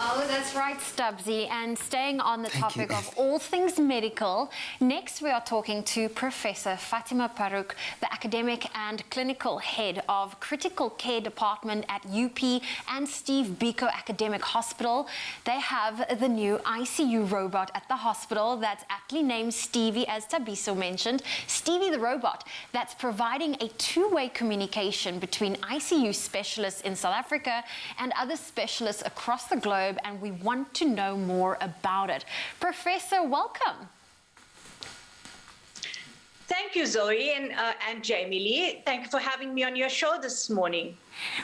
Oh, that's right, Stubbsy. And staying on the topic of all things medical, next we are talking to Professor Fatima Farouk, the academic and clinical head of Critical Care Department at UP and Steve Biko Academic Hospital. They have the new ICU robot at the hospital that's aptly named Stevie, as Tabiso mentioned. Stevie the robot that's providing a two-way communication between ICU specialists in South Africa and other specialists across the globe, and we want to know more about it. Professor, welcome. Thank you, Zoe and Jamie Lee. Thank you for having me on your show this morning.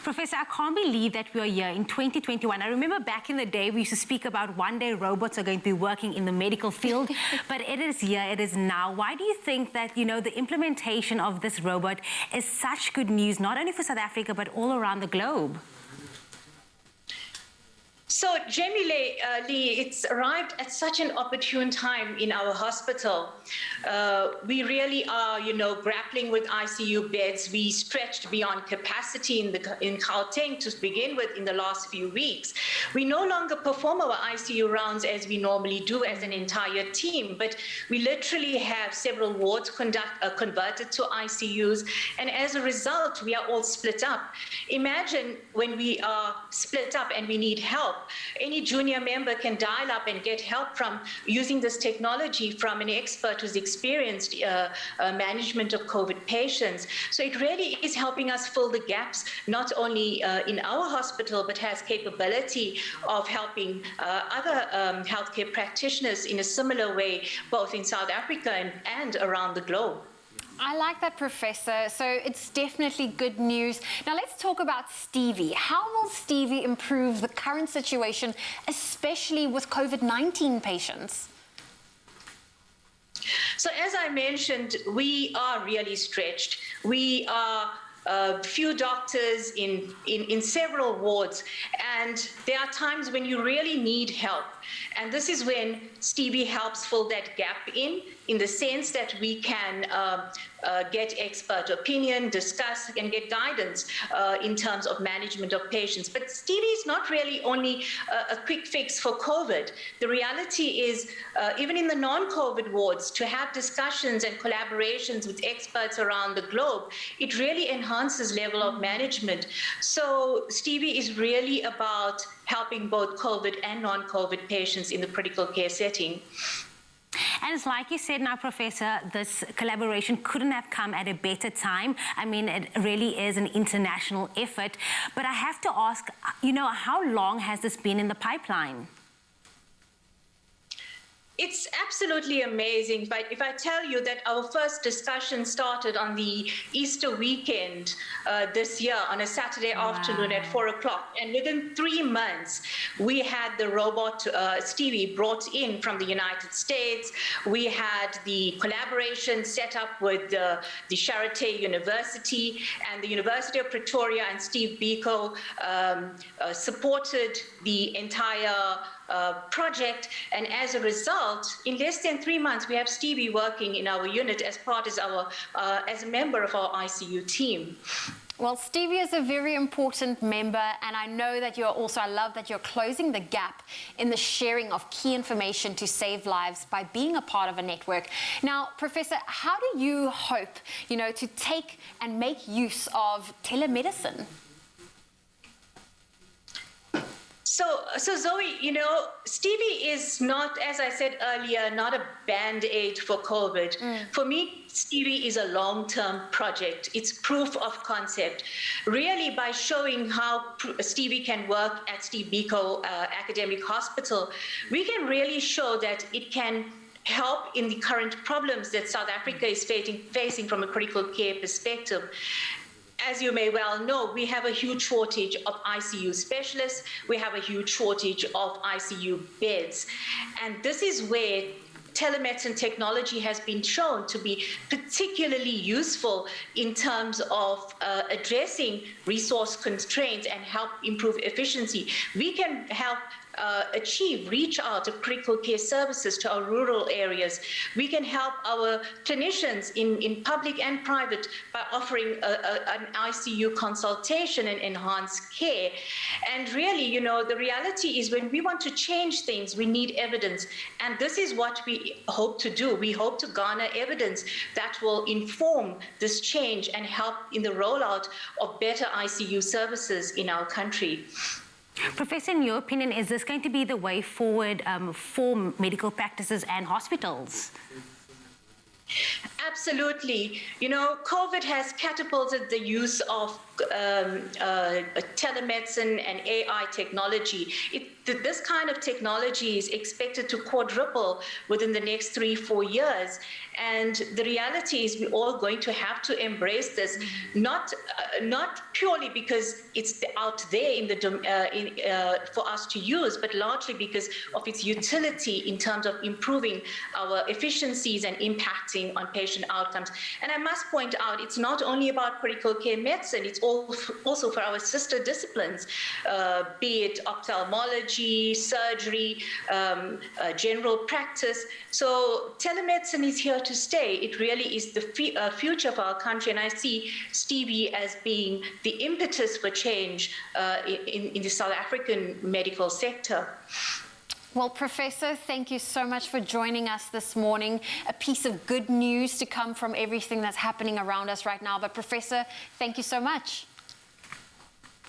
Professor, I can't believe that we are here in 2021. I remember back in the day we used to speak about one day robots are going to be working in the medical field, but it is here, it is now. Why do you think that, the implementation of this robot is such good news, not only for South Africa, but all around the globe? So, Jamie Lee, it's arrived at such an opportune time in our hospital. We really are, grappling with ICU beds. We stretched beyond capacity in Gauteng to begin with in the last few weeks. We no longer perform our ICU rounds as we normally do as an entire team, but we literally have several wards converted to ICUs, and as a result, we are all split up. Imagine when we are split up and we need help. Any junior member can dial up and get help from using this technology from an expert who's experienced management of COVID patients. So it really is helping us fill the gaps, not only in our hospital, but has capability of helping other healthcare practitioners in a similar way, both in South Africa and around the globe. I like that, Professor. So it's definitely good news. Now let's talk about Stevie. How will Stevie improve the current situation, especially with COVID-19 patients? So as I mentioned, we are really stretched. We are few doctors in several wards, and there are times when you really need help. And this is when Stevie helps fill that gap in the sense that we can get expert opinion, discuss, and get guidance in terms of management of patients. But Stevie is not really only a quick fix for COVID. The reality is, even in the non-COVID wards, to have discussions and collaborations with experts around the globe, it really enhances level of management. So Stevie is really about helping both COVID and non-COVID patients in the critical care setting. And it's like you said now, Professor, this collaboration couldn't have come at a better time. I mean, it really is an international effort. But I have to ask, how long has this been in the pipeline? It's absolutely amazing. But if I tell you that our first discussion started on the Easter weekend this year on a Saturday afternoon at 4 o'clock, and within 3 months, we had the robot Stevie brought in from the United States. We had the collaboration set up with the Charité University and the University of Pretoria, and Steve Biko supported the entire project. And as a result, in less than 3 months, we have Stevie working in our unit as a member of our ICU team. Well, Stevie is a very important member, and I know that I love that you're closing the gap in the sharing of key information to save lives by being a part of a network. Now, Professor, how do you hope, to take and make use of telemedicine? So Zoe, Stevie is not, as I said earlier, not a band-aid for COVID. For me, Stevie is a long-term project. It's proof of concept. Really, by showing how Stevie can work at Steve Biko Academic Hospital, we can really show that it can help in the current problems that South Africa is facing from a critical care perspective. As you may well know, we have a huge shortage of ICU specialists. We have a huge shortage of ICU beds. And this is where telemedicine technology has been shown to be particularly useful in terms of addressing resource constraints and help improve efficiency. We can help reach out of critical care services to our rural areas. We can help our clinicians in public and private by offering an ICU consultation and enhanced care. And really, the reality is when we want to change things, we need evidence. And this is what we hope to do. We hope to garner evidence that will inform this change and help in the rollout of better ICU services in our country. Professor, in your opinion, is this going to be the way forward for medical practices and hospitals? Absolutely. COVID has catapulted the use of telemedicine and AI technology. This kind of technology is expected to quadruple within the next 3-4 years. And the reality is we're all going to have to embrace this, not purely because it's out there for us to use, but largely because of its utility in terms of improving our efficiencies and impacting on patient outcomes. And I must point out, it's not only about critical care medicine, it's also for our sister disciplines, be it ophthalmology, surgery, general practice. So telemedicine is here to stay. It really is the future of our country, and I see Stevie as being the impetus for change in the South African medical sector. Well, Professor, thank you so much for joining us this morning. A piece of good news to come from everything that's happening around us right now. But Professor, thank you so much.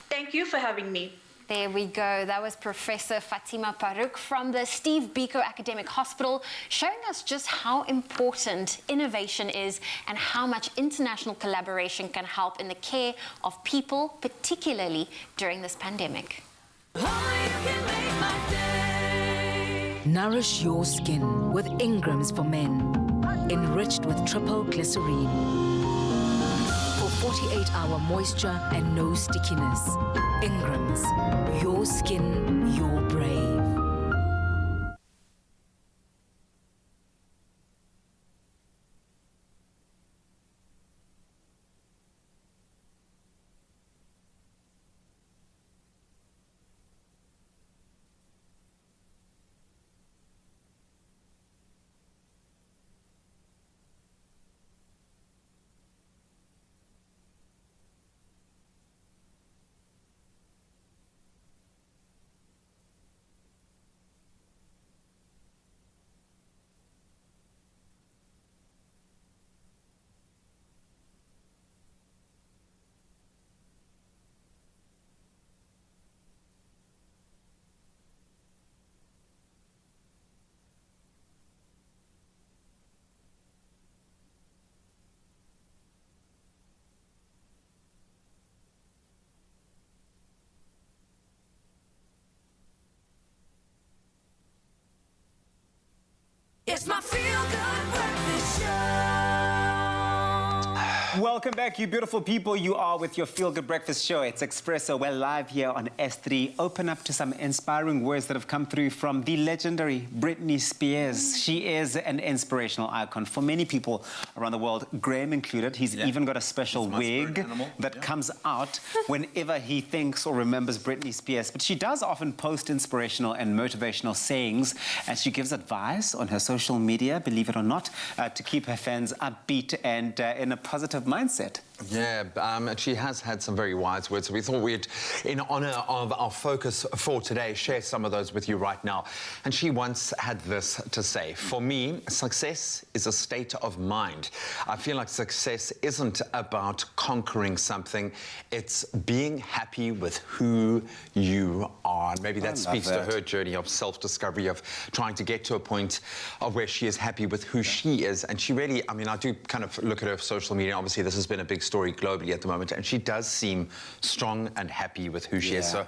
Thank you for having me. There we go. That was Professor Fatima Paruk from the Steve Biko Academic Hospital, showing us just how important innovation is and how much international collaboration can help in the care of people, particularly during this pandemic. Nourish your skin with Ingrams for Men, enriched with triple glycerine. For 48-hour moisture and no stickiness. Ingrams, your skin, your brave. Welcome back, you beautiful people. You are with your Feel Good Breakfast Show. It's Expresso. We're live here on S3. Open up to some inspiring words that have come through from the legendary Britney Spears. She is an inspirational icon for many people around the world, Graham included. He's even got a special wig that comes out whenever he thinks or remembers Britney Spears. But she does often post inspirational and motivational sayings, and she gives advice on her social media, believe it or not, to keep her fans upbeat and in a positive mindset. Yeah, she has had some very wise words. So we thought we'd, in honor of our focus for today, share some of those with you right now. And she once had this to say: for me, success is a state of mind. I feel like success isn't about conquering something. It's being happy with who you are. And maybe that speaks to her journey of self-discovery, of trying to get to a point of where she is happy with who she is. And she really, I mean, I do kind of look at her social media. Obviously, this has been a big story globally at the moment, and she does seem strong and happy with who she is. So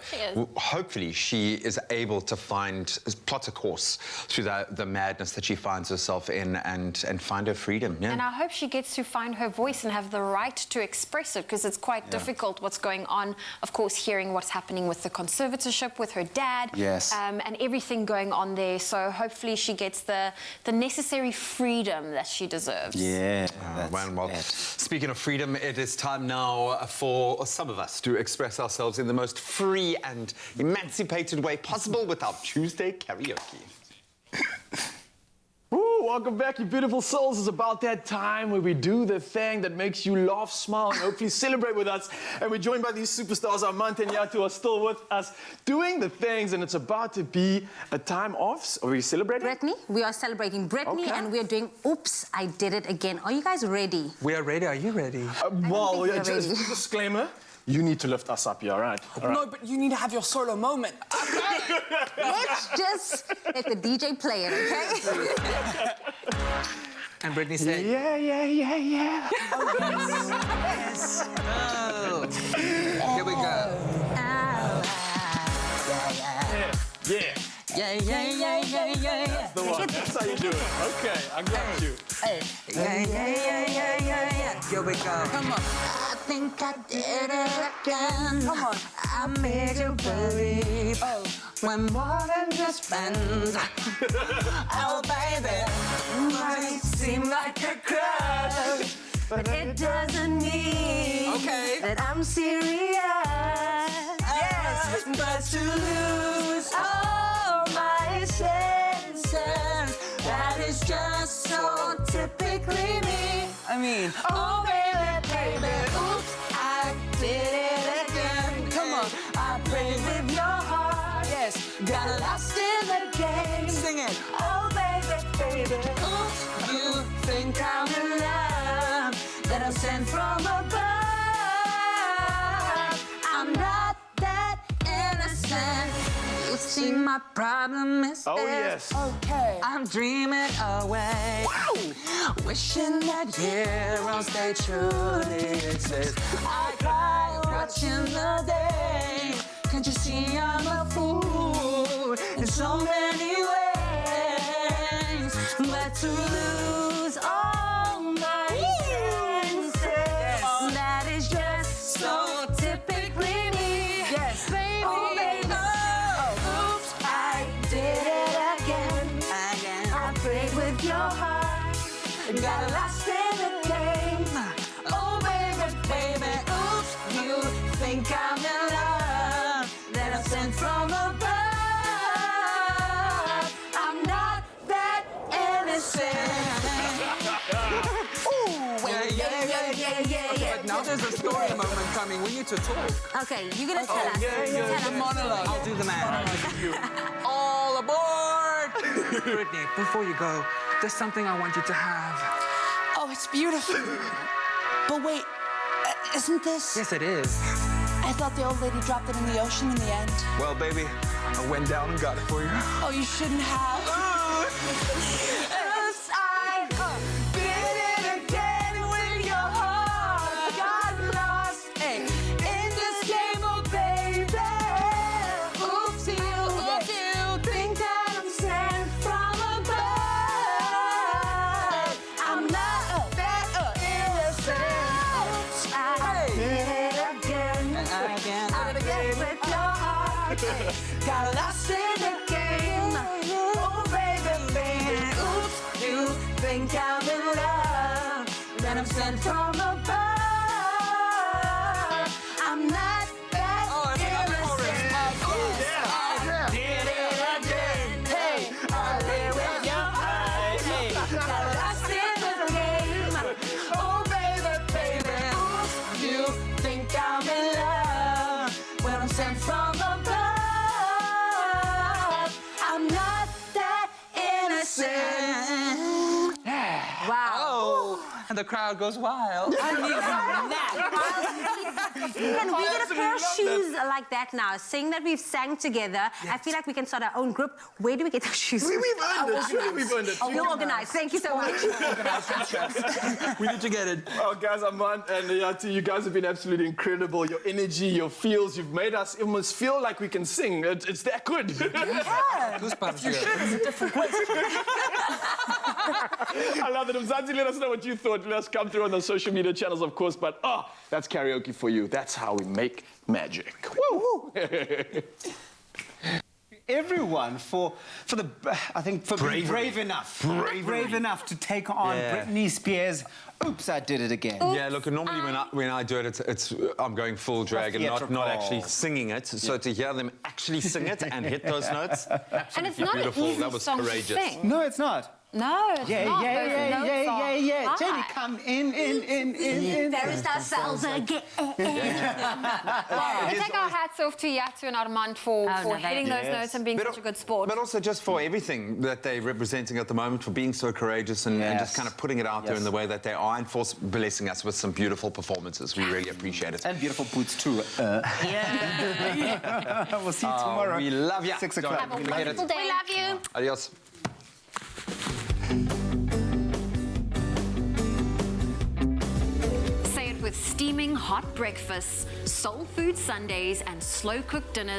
hopefully she is able to plot a course through the madness that she finds herself in and find her freedom. Yeah. And I hope she gets to find her voice and have the right to express it, because it's quite difficult what's going on. Of course, hearing what's happening with the conservatorship with her dad, and everything going on there. So hopefully she gets the necessary freedom that she deserves. Yeah. Well, speaking of freedom, it is time now for some of us to express ourselves in the most free and emancipated way possible with our Tuesday karaoke. Woo, welcome back, you beautiful souls. It's about that time where we do the thing that makes you laugh, smile, and hopefully celebrate with us. And we're joined by these superstars, Armand and Yatu, are still with us doing the things, and it's about to be a time off. Are we celebrating? Britney, we are celebrating Britney, and we're doing Oops, I Did It Again. Are you guys ready? We are ready. Are you ready? Well, just a disclaimer. You need to lift us up here, all right? No, but you need to have your solo moment. Let's just let the DJ play it, okay? And Britney said, yeah. Oh, yes. Oh. Here we go. Yeah. That's the one. That's how you do it. Okay, I got you. Yeah. Here we go. Come on. I think I did it again. Come on. I made you believe when more than just friends. Oh, baby, might seem like a crush, but it doesn't mean that I'm serious. Yes, but to lose all my senses, that is just so typically me. I mean, oh baby, oops, I did it again. Come on, I played with your heart. Yes, got lost in the game. Sing it. Oh baby, oops, you think I'm in love, that I'm sent from above. I'm not that innocent. You see, my problem is this. Okay. I'm dreaming away. Wow. Wishing that heroes they truly exist. I cry watching the day. Can't you see I'm a fool in so many ways? But to lose all my senses, that is just so typically me. Yes. Baby, oops, I did it again. I played with your heart, got lost in the game. Oh baby, oops, you think I'm in love, that I'm sent from above. I'm not that innocent. Yeah. But now there's a story moment coming. We need to talk. Okay, you're gonna tell us. Tell us. Monologue. I'll do the man. All aboard! Brittany, before you go, there's something I want you to have. Oh, it's beautiful. But wait, isn't this? Yes, it is. I thought the old lady dropped it in the ocean in the end. Well, baby, I went down and got it for you. Oh, you shouldn't have. Yes, I did it again with your heart. Got lost in this game, oh baby. Oops, you think that I'm sent from above. I'm not that innocent. Got lost in the game. Oh, baby, baby. Oops, you think I'm in love. Then I'm sent from above. I'm not that innocent. I did it again. Hey, I play with your eyes. Hey, got lost in the game. Oh, baby, baby. Oops, you think I'm in love. When I'm sent from above, I'm not that innocent. Wow. Oh, and the crowd goes wild. And we get a pair of shoes like that now. Saying that we've sang together, I feel like we can start our own group. Where do we get those shoes? We've earned it. Surely we've earned it. Oh, we're organized. Thank you so much. We need to get it. Oh, guys, Armand and Yati, you guys have been absolutely incredible. Your energy, your feels, you've made us almost feel like we can sing. It's that good. Goosebumps. You should. It's a different question. I love it. Mzansi, let us know what you thought. Let us come through on the social media channels, of course. But, that's karaoke for you. That's how we make magic. Woo! Everyone for being brave enough to take on Britney Spears. Oops, I did it again. Yeah, look, normally when I do it, I'm going full drag and not actually singing it. So to hear them actually sing it and hit those notes, And it's not beautiful. an easy That was song courageous. to sing. No, it's not. No, it's not. Yeah. Jenny, come in. There's ourselves again. Well, we take our hats off to Yatu and Armand for hitting those notes and being such a good sport. But also just for everything that they're representing at the moment, for being so courageous and just kind of putting it out there in the way that they are, and for blessing us with some beautiful performances. We really appreciate it. And beautiful boots too. We'll see you tomorrow. We love you. 6 o'clock. Have a wonderful day. We love you. Adios. Say it with steaming hot breakfasts, soul food Sundays, and slow-cooked dinners.